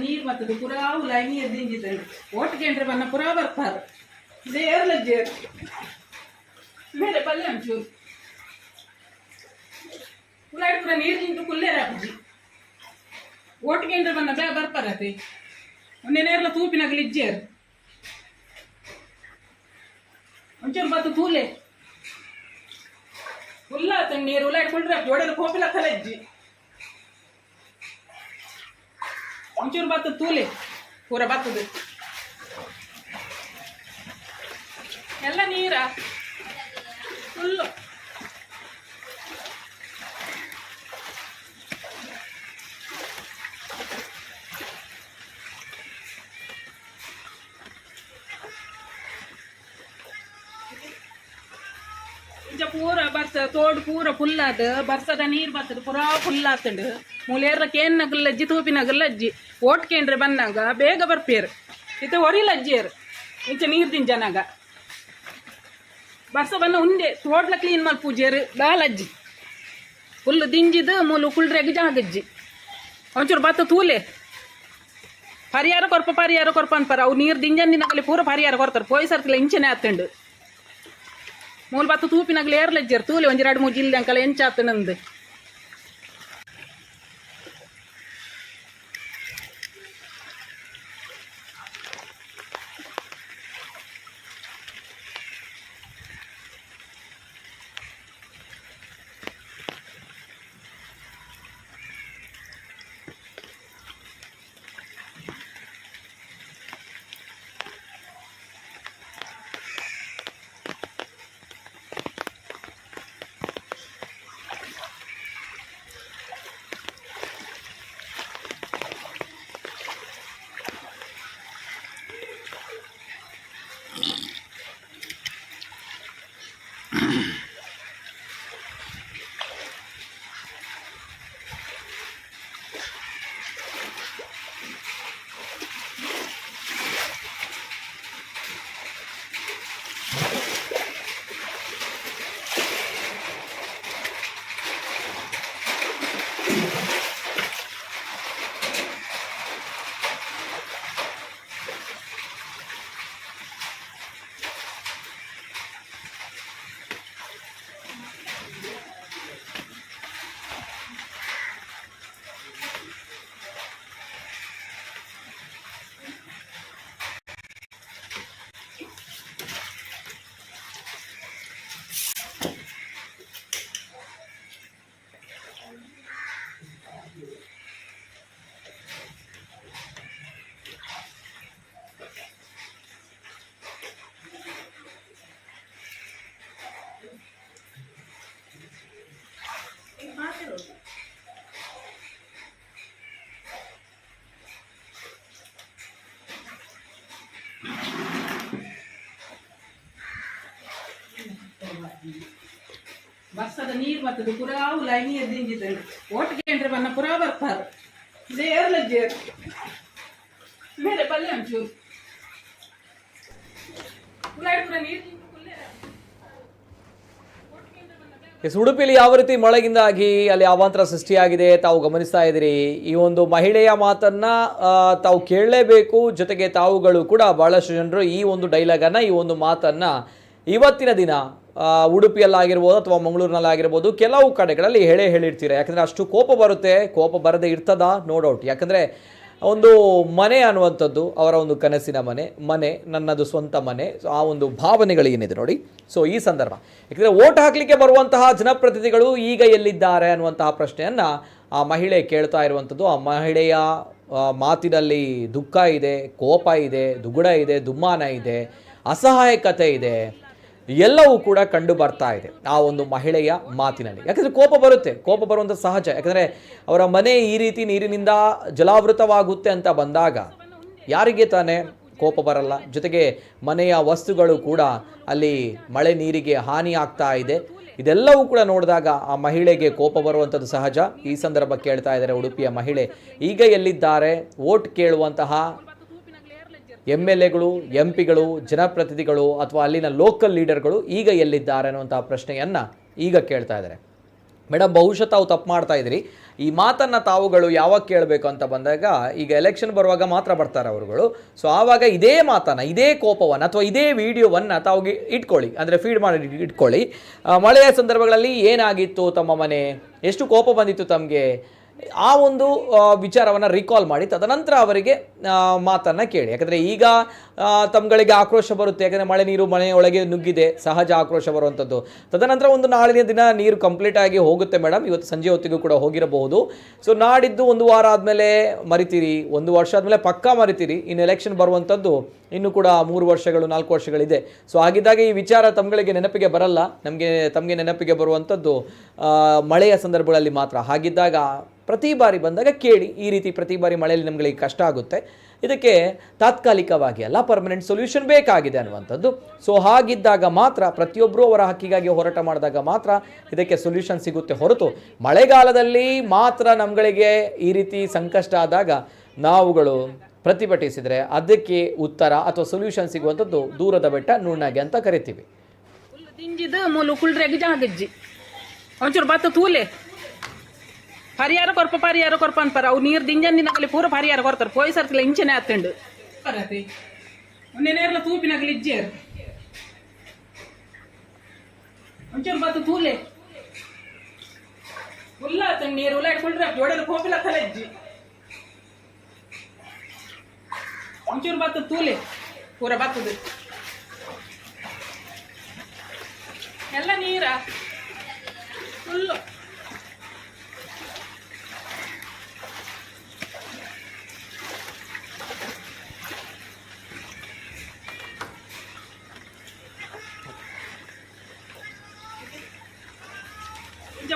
ನೀರು ಬರ್ತದೆ ಪುರಾ ಲೈನ್ ಎದ್ದಿಂಜಿದ್ದಾರೆ ಒಟ್ಟಿಗೆ ಅಂದ್ರೆ ಬನ್ನ ಪುರಾ ಬರ್ತಾರೆ ಇದೇ ಏರ್ಲಜ್ಜೆ ಮೇಲೆ ಪಲ್ಲೆ ಒಂಚೂರು ಉಳ್ಳಾಡಿ ಪುರ ನೀರು ನಿಂತು ಕುಲ್ಲೇರ ಹಾಕಿ ಒಟ್ಟಿಗೆ ಅಂದ್ರೆ ಬನ್ನ ಬೇಗ ಬರ್ತಾರತಿ ಒಂದೇ ನೇರ್ಲ ತೂಪಿನಾಗಲಿ ಇಜ್ಜೇರು ಒಂಚೂರು ಬತ್ತು ತೂಲೆ ಫುಲ್ಲ ನೀರು ಉಳ್ಳಾಡ್ಕೊಂಡ್ರೆ ಜೋಡಲ್ಲಿ ಕೋಪಿಲ ಕಲಜ್ಜಿ ಒಂಚೂರು ಬತ್ತು ತೂಲೆ ಪೂರ ಬತ್ತದು ಎಲ್ಲ ನೀರ ಫುಲ್ಲು ಪೂರ ಬರ್ಸ ತೋಡು ಪೂರ ಫುಲ್ ಆದ ಬರ್ಸದ ನೀರು ಬರ್ತದೆ ಪೂರಾ ಫುಲ್ ಆತಂಡು ಮೂಲೇರ್ಲಕ್ಕೆ ಏನು ನಗಲ್ಲಜ್ಜಿ ತೂಪಿನಗಲ್ಲಜ್ಜಿ ಓಟ್ಕೇಂಡ್ರೆ ಬಂದಾಗ ಬೇಗ ಬರ್ಪೇರು ಇತ್ತೆ ಹೊರಿಲಜ್ಜಿಯರು ಇಂಚ ನೀರು ದಿಂಜನಾಗ ಬರ್ಸ ಬನ್ನ ಉಂಡೆ ತೋಡ್ಲ ಕ್ಲೀನ್ ಮಾಡಿ ಪೂಜೆರು ಬಾಲಜ್ಜಿ ಫುಲ್ ದಿಂಜಿದು ಮೂಲು ಕುಳ್ರೆಗೆ ಜಾಗಜ್ಜಿ ಒಂಚೂರು ಬತ್ತ ತೂಲೆ ಪರಿಹಾರ ಕೊರ್ಪ ಅನ್ಪಾರ ಅವು ನೀರು ದಿಂಜಂದಿನಾಗಲಿ ಪೂರ ಪರಿಹಾರ ಕೊಡ್ತಾರೆ ಪೋಯ್ಸರ್ತಿಲ್ಲ ಇಂಚನೆ ಆತಂಡು ಮೂಲ ಬತ್ತು ತೂಪಿನಾಗಲಿ ಏರ್ಲಜ್ಜರು ತೂಲೆ ಒಂಜಿ 2-3 ಜಿಲ್ಲೆ ಅಂಕಲ ಎಂಚಾತ ನಂದು ಬರ್ಸದ ನೀರು ಬರ್ತದೆ ಪುರಾ ಲೈನ್ ಎದ್ದಿಂಜಿದ್ದಾರೆ ಒಟ್ಟಿಗೆ ಅಂದ್ರೆ ಬನ್ನ ಪುರಾ ಬರ್ತಾರೆ ಇದೇ ಏರ್ಲಜ್ಜೆ ಮೇಲೆ ಪಲ್ಲೆ ಒಂಚೂರು ಉಳ್ಳಾಡಿ ಪುರ ನೀರು ಉಡುಪಿಯಲ್ಲಿ ಯಾವ ರೀತಿ ಮಳೆಯಿಂದಾಗಿ ಅಲ್ಲಿ ಅವಾಂತರ ಸೃಷ್ಟಿಯಾಗಿದೆ ತಾವು ಗಮನಿಸ್ತಾ ಇದ್ದೀರಿ. ಈ ಒಂದು ಮಹಿಳೆಯ ಮಾತನ್ನ ತಾವು ಕೇಳಲೇಬೇಕು. ಜೊತೆಗೆ ತಾವುಗಳು ಕೂಡ ಬಹಳಷ್ಟು ಜನರು ಈ ಒಂದು ಡೈಲಾಗನ್ನು, ಈ ಒಂದು ಮಾತನ್ನ ಇವತ್ತಿನ ದಿನ ಉಡುಪಿಯಲ್ಲಾಗಿರ್ಬೋದು ಅಥವಾ ಮಂಗಳೂರಿನಲ್ಲಾಗಿರ್ಬೋದು ಕೆಲವು ಕಡೆಗಳಲ್ಲಿ ಹೇಳಿರ್ತೀರ. ಯಾಕಂದರೆ ಅಷ್ಟು ಕೋಪ ಬರುತ್ತೆ. ಕೋಪ ಬರದೇ ಇರ್ತದ, ನೋ ಡೌಟ್. ಯಾಕಂದರೆ ಒಂದು ಮನೆ ಅನ್ನುವಂಥದ್ದು ಅವರ ಒಂದು ಕನಸಿನ ಮನೆ ನನ್ನದು ಸ್ವಂತ ಮನೆ. ಆ ಒಂದು ಭಾವನೆಗಳು ಏನಿದೆ ನೋಡಿ. ಸೊ ಈ ಸಂದರ್ಭ ಯಾಕಂದರೆ ಓಟ್ ಹಾಕಲಿಕ್ಕೆ ಬರುವಂತಹ ಜನಪ್ರತಿನಿಧಿಗಳು ಈಗ ಎಲ್ಲಿದ್ದಾರೆ ಅನ್ನುವಂತಹ ಪ್ರಶ್ನೆಯನ್ನು ಆ ಮಹಿಳೆ ಕೇಳ್ತಾ ಇರುವಂಥದ್ದು. ಆ ಮಹಿಳೆಯ ಮಾತಿನಲ್ಲಿ ದುಃಖ ಇದೆ, ಕೋಪ ಇದೆ, ದುಗುಡ ಇದೆ, ದುಮ್ಮಾನ ಇದೆ, ಅಸಹಾಯಕತೆ ಇದೆ, ಎಲ್ಲವೂ ಕೂಡ ಕಂಡು ಬರ್ತಾ ಇದೆ ಆ ಒಂದು ಮಹಿಳೆಯ ಮಾತಿನಲ್ಲಿ. ಯಾಕಂದರೆ ಕೋಪ ಬರುವಂಥ ಸಹಜ. ಯಾಕಂದರೆ ಅವರ ಮನೆ ಈ ರೀತಿ ನೀರಿನಿಂದ ಜಲಾವೃತವಾಗುತ್ತೆ ಅಂತ ಬಂದಾಗ ಯಾರಿಗೆ ತಾನೇ ಕೋಪ ಬರಲ್ಲ. ಜೊತೆಗೆ ಮನೆಯ ವಸ್ತುಗಳು ಕೂಡ ಅಲ್ಲಿ ಮಳೆ ನೀರಿಗೆ ಹಾನಿ ಆಗ್ತಾ ಇದೆ. ಇದೆಲ್ಲವೂ ಕೂಡ ನೋಡಿದಾಗ ಆ ಮಹಿಳೆಗೆ ಕೋಪ ಬರುವಂಥದ್ದು ಸಹಜ. ಈ ಸಂದರ್ಭ ಕೇಳ್ತಾ ಇದ್ದಾರೆ ಉಡುಪಿಯ ಮಹಿಳೆ, ಈಗ ಎಲ್ಲಿದ್ದಾರೆ ವೋಟ್ ಕೇಳುವಂತಹ MLAಗಳು, MP ಗಳು, ಜನಪ್ರತಿನಿಧಿಗಳು ಅಥವಾ ಅಲ್ಲಿನ ಲೋಕಲ್ ಲೀಡರ್ಗಳು ಈಗ ಎಲ್ಲಿದ್ದಾರೆ ಅನ್ನುವಂಥ ಪ್ರಶ್ನೆಯನ್ನು ಈಗ ಕೇಳ್ತಾ ಇದ್ದಾರೆ. ಮೇಡಮ್ ಬಹುಶಃ ತಾವು ತಪ್ಪು ಮಾಡ್ತಾ ಇದ್ರಿ. ಈ ಮಾತನ್ನು ತಾವುಗಳು ಯಾವಾಗ ಕೇಳಬೇಕು ಅಂತ ಬಂದಾಗ ಈಗ ಎಲೆಕ್ಷನ್ ಬರುವಾಗ ಮಾತ್ರ ಬರ್ತಾರೆ ಅವರುಗಳು. ಸೊ ಆವಾಗ ಇದೇ ಮಾತನ್ನು, ಇದೇ ಕೋಪವನ್ನು ಅಥವಾ ಇದೇ ವಿಡಿಯೋವನ್ನು ತಾವು ಇಟ್ಕೊಳ್ಳಿ, ಅಂದರೆ ಫೀಡ್ ಮಾಡಿ ಇಟ್ಕೊಳ್ಳಿ. ಮಳೆಯ ಸಂದರ್ಭಗಳಲ್ಲಿ ಏನಾಗಿತ್ತು ತಮ್ಮ ಮನೆ, ಎಷ್ಟು ಕೋಪ ಬಂದಿತ್ತು ತಮಗೆ, ಆ ಒಂದು ವಿಚಾರವನ್ನು ರಿಕಾಲ್ ಮಾಡಿ ತದನಂತರ ಅವರಿಗೆ ಮಾತನ್ನು ಕೇಳಿ. ಯಾಕಂದರೆ ಈಗ ತಮ್ಮಗಳಿಗೆ ಆಕ್ರೋಶ ಬರುತ್ತೆ, ಯಾಕಂದರೆ ಮಳೆ ನೀರು ಮನೆಯೊಳಗೆ ನುಗ್ಗಿದೆ, ಸಹಜ ಆಕ್ರೋಶ ಬರುವಂಥದ್ದು. ತದನಂತರ ಒಂದು ನಾಳಿನ ದಿನ ನೀರು ಕಂಪ್ಲೀಟ್ ಆಗಿ ಹೋಗುತ್ತೆ ಮೇಡಮ್, ಇವತ್ತು ಸಂಜೆ ಹೊತ್ತಿಗೂ ಕೂಡ ಹೋಗಿರಬಹುದು. ಸೊ ನಾಡಿದ್ದು 1 ವಾರ ಆದಮೇಲೆ ಮರಿತೀರಿ, 1 ವರ್ಷ ಆದಮೇಲೆ ಪಕ್ಕಾ ಮರಿತೀರಿ. ಇನ್ನು ಎಲೆಕ್ಷನ್ ಬರುವಂಥದ್ದು ಇನ್ನೂ ಕೂಡ 3 ವರ್ಷಗಳು 4 ವರ್ಷಗಳಿದೆ. ಸೊ ಹಾಗಿದ್ದಾಗ ಈ ವಿಚಾರ ತಮ್ಮಗಳಿಗೆ ನೆನಪಿಗೆ ಬರಲ್ಲ, ತಮಗೆ ನೆನಪಿಗೆ ಬರುವಂಥದ್ದು ಮಳೆಯ ಸಂದರ್ಭಗಳಲ್ಲಿ ಮಾತ್ರ. ಹಾಗಿದ್ದಾಗ ಪ್ರತಿ ಬಾರಿ ಬಂದಾಗ ಕೇಳಿ, ಈ ರೀತಿ ಪ್ರತಿ ಬಾರಿ ಮಳೆಯಲ್ಲಿ ನಮಗೆ ಕಷ್ಟ ಆಗುತ್ತೆ, ಇದಕ್ಕೆ ತಾತ್ಕಾಲಿಕವಾಗಿ ಅಲ್ಲ ಪರ್ಮನೆಂಟ್ ಸೊಲ್ಯೂಷನ್ ಬೇಕಾಗಿದೆ ಅನ್ನುವಂಥದ್ದು. ಸೊ ಹಾಗಿದ್ದಾಗ ಮಾತ್ರ ಪ್ರತಿಯೊಬ್ಬರು ಅವರ ಹಕ್ಕಿಗಾಗಿ ಹೋರಾಟ ಮಾಡಿದಾಗ ಮಾತ್ರ ಇದಕ್ಕೆ ಸೊಲ್ಯೂಷನ್ ಸಿಗುತ್ತೆ ಹೊರತು ಮಳೆಗಾಲದಲ್ಲಿ ಮಾತ್ರ ನಮ್ಮಗಳಿಗೆ ಈ ರೀತಿ ಸಂಕಷ್ಟ ಆದಾಗ ನಾವುಗಳು ಪ್ರತಿಭಟಿಸಿದರೆ ಅದಕ್ಕೆ ಉತ್ತರ ಅಥವಾ ಸೊಲ್ಯೂಷನ್ ಸಿಗುವಂಥದ್ದು ದೂರದ ಬೆಟ್ಟ ನುಣ್ಣಗೆ ಅಂತ ಕರಿತೀವಿ. ದಿಂಜಿದು ಮೂಲು ಕುಳ್ರೆಗ್ ಜಾಗಜ್ಜಿ ಒಂಚೂರು ಬತ್ತ ತೂಲೆ ಪರಿಹಾರ ಕೊರ್ಪ ಅನ್ಪಾರ ಅವು ನೀರು ದಿಂಜಂದಿನಾಗಲಿ ಪೂರ ಪರಿಹಾರ ಕೊಡ್ತಾರೆ. ಪೋಯಿ ಸರ್ತಿಲ್ಲ ಇಂಚನೆ ಹತ್ತಂಡು ನೇರ್ಲ ತೂಪಿನಾಗಲಿ ಇಜ್ಜೇರು ಒಂಚೂರು ಬತ್ತ ತೂಲೆ ಉಲ್ಲ ಹತ್ತಂಡು ನೀರು ಉಲ್ಲ ಇಟ್ಕೊಂಡ್ರೆ ಜೋಡಲು ಕೋಪಿಲ್ಲ ತಲೆಜ್ಜಿ ಒಂಚೂರು ಬತ್ತ ತೂಲೆ ಪೂರ ಬತ್ತದು ಎಲ್ಲ ನೀರ ಫುಲ್ಲು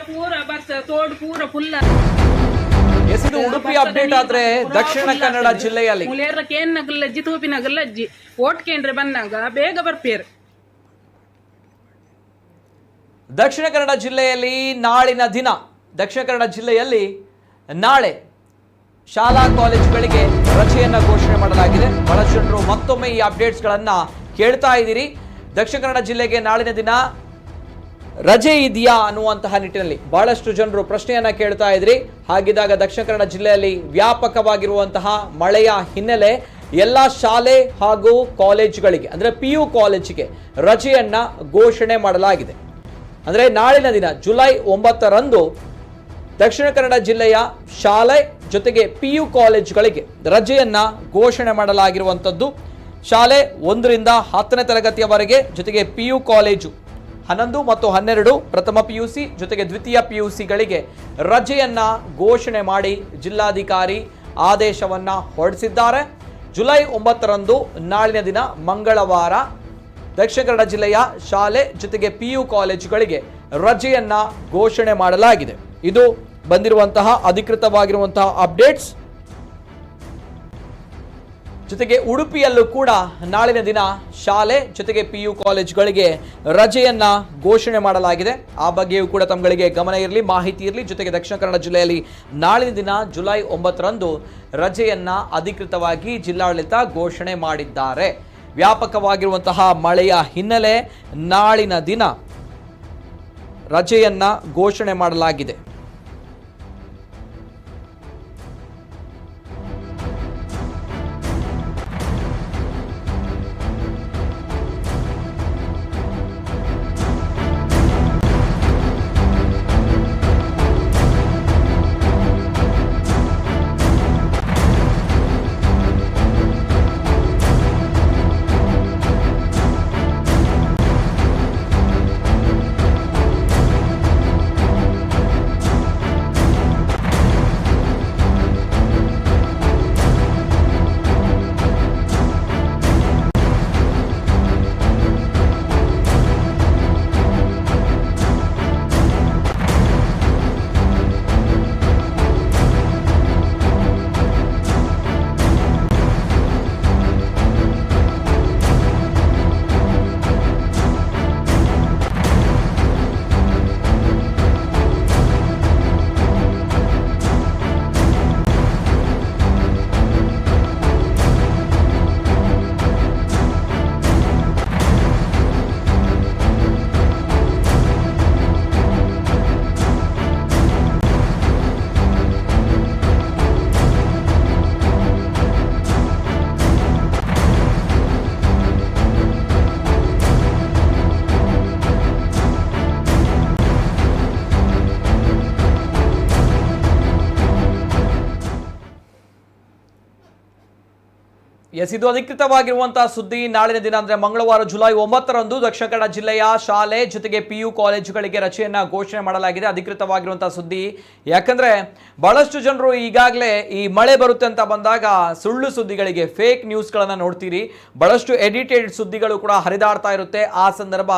ಪೂರ ಬಸ್ ತೋಡು ಪೂರ ಫುಲ್ಲ. ಇದು ಉಡುಪಿ ಅಪ್ಡೇಟ್ ಆದ್ರೆ ದಕ್ಷಿಣ ಕನ್ನಡ ಜಿಲ್ಲೆಯಲ್ಲಿ ಮುಲೇರ ಕೇನ್ನಗಲ್ಲಜ್ಜಿ ತೂಪಿನಗಲ್ಲಜ್ಜಿ ಓಟ್ ಕೇಂದ್ರ ಬಂದಾಗ ಬೇಗ ಬರ್ಪೇರು. ದಕ್ಷಿಣ ಕನ್ನಡ ಜಿಲ್ಲೆಯಲ್ಲಿ ನಾಳಿನ ದಿನ, ದಕ್ಷಿಣ ಕನ್ನಡ ಜಿಲ್ಲೆಯಲ್ಲಿ ನಾಳೆ ಶಾಲಾ ಕಾಲೇಜುಗಳಿಗೆ ರಜೆಯನ್ನು ಘೋಷಣೆ ಮಾಡಲಾಗಿದೆ. ಬಹಳಷ್ಟು ಜನರು ಮತ್ತೊಮ್ಮೆ ಈ ಅಪ್ಡೇಟ್ಸ್ಗಳನ್ನು ಕೇಳ್ತಾ ಇದ್ದೀರಿ. ದಕ್ಷಿಣ ಕನ್ನಡ ಜಿಲ್ಲೆಗೆ ನಾಳಿನ ದಿನ ರಜೆ ಇದೆಯಾ ಅನ್ನುವಂತಹ ನಿಟ್ಟಿನಲ್ಲಿ ಬಹಳಷ್ಟು ಜನರು ಪ್ರಶ್ನೆಯನ್ನ ಕೇಳ್ತಾ ಇದ್ರಿ. ಹಾಗಿದ್ದಾಗ ದಕ್ಷಿಣ ಕನ್ನಡ ಜಿಲ್ಲೆಯಲ್ಲಿ ವ್ಯಾಪಕವಾಗಿರುವಂತಹ ಮಳೆಯ ಹಿನ್ನೆಲೆ ಎಲ್ಲ ಶಾಲೆ ಹಾಗೂ ಕಾಲೇಜುಗಳಿಗೆ ಅಂದರೆ PU ಕಾಲೇಜಿಗೆ ರಜೆಯನ್ನ ಘೋಷಣೆ ಮಾಡಲಾಗಿದೆ. ಅಂದರೆ ನಾಳಿನ ದಿನ ಜುಲೈ 9ರಂದು ದಕ್ಷಿಣ ಕನ್ನಡ ಜಿಲ್ಲೆಯ ಶಾಲೆ ಜೊತೆಗೆ PU ಕಾಲೇಜುಗಳಿಗೆ ರಜೆಯನ್ನ ಘೋಷಣೆ ಮಾಡಲಾಗಿರುವಂಥದ್ದು. ಶಾಲೆ 1ರಿಂದ 10ನೇ ತರಗತಿಯವರೆಗೆ, ಜೊತೆಗೆ PU ಕಾಲೇಜು 11 ಮತ್ತು 12 ಪ್ರಥಮ PUC ಜೊತೆಗೆ ದ್ವಿತೀಯ PUCಗಳಿಗೆ ರಜೆಯನ್ನ ಘೋಷಣೆ ಮಾಡಿ ಜಿಲ್ಲಾಧಿಕಾರಿ ಆದೇಶವನ್ನ ಹೊರಡಿಸಿದ್ದಾರೆ. ಜುಲೈ 9ರಂದು ನಾಳಿನ ದಿನ ಮಂಗಳವಾರ ದಕ್ಷಿಣ ಕನ್ನಡ ಜಿಲ್ಲೆಯ ಶಾಲೆ ಜೊತೆಗೆ PU ಕಾಲೇಜುಗಳಿಗೆ ರಜೆಯನ್ನ ಘೋಷಣೆ ಮಾಡಲಾಗಿದೆ. ಇದು ಬಂದಿರುವಂತಹ ಅಧಿಕೃತವಾಗಿರುವಂತಹ ಅಪ್ಡೇಟ್ಸ್. ಜೊತೆಗೆ ಉಡುಪಿಯಲ್ಲೂ ಕೂಡ ನಾಳಿನ ದಿನ ಶಾಲೆ ಜೊತೆಗೆ PU ಕಾಲೇಜುಗಳಿಗೆ ರಜೆಯನ್ನ ಘೋಷಣೆ ಮಾಡಲಾಗಿದೆ. ಆ ಬಗ್ಗೆಯೂ ಕೂಡ ತಮ್ಮಗಳಿಗೆ ಗಮನ ಇರಲಿ, ಮಾಹಿತಿ ಇರಲಿ. ಜೊತೆಗೆ ದಕ್ಷಿಣ ಕನ್ನಡ ಜಿಲ್ಲೆಯಲ್ಲಿ ನಾಳಿನ ದಿನ ಜುಲೈ 9ರಂದು ರಜೆಯನ್ನ ಅಧಿಕೃತವಾಗಿ ಜಿಲ್ಲಾಡಳಿತ ಘೋಷಣೆ ಮಾಡಿದ್ದಾರೆ. ವ್ಯಾಪಕವಾಗಿರುವಂತಹ ಮಳೆಯ ಹಿನ್ನೆಲೆ ನಾಳಿನ ದಿನ ರಜೆಯನ್ನ ಘೋಷಣೆ ಮಾಡಲಾಗಿದೆ. ಎಸ್, ಇದು ಅಧಿಕೃತವಾಗಿರುವಂತಹ ಸುದ್ದಿ. ನಾಳಿನ ದಿನ ಅಂದ್ರೆ ಮಂಗಳವಾರ ಜುಲೈ 9ರಂದು ದಕ್ಷಿಣ ಕನ್ನಡ ಜಿಲ್ಲೆಯ ಶಾಲೆ ಜೊತೆಗೆ PU ಕಾಲೇಜುಗಳಿಗೆ ರಜೆಯನ್ನ ಘೋಷಣೆ ಮಾಡಲಾಗಿದೆ. ಅಧಿಕೃತವಾಗಿರುವಂತಹ ಸುದ್ದಿ. ಯಾಕಂದ್ರೆ ಬಹಳಷ್ಟು ಜನರು ಈಗಾಗಲೇ ಈ ಮಳೆ ಬರುತ್ತೆ ಅಂತ ಬಂದಾಗ ಸುಳ್ಳು ಸುದ್ದಿಗಳಿಗೆ, ಫೇಕ್ ನ್ಯೂಸ್ಗಳನ್ನ ನೋಡ್ತೀರಿ. ಬಹಳಷ್ಟು ಎಡಿಟೆಡ್ ಸುದ್ದಿಗಳು ಕೂಡ ಹರಿದಾಡ್ತಾ ಇರುತ್ತೆ. ಆ ಸಂದರ್ಭ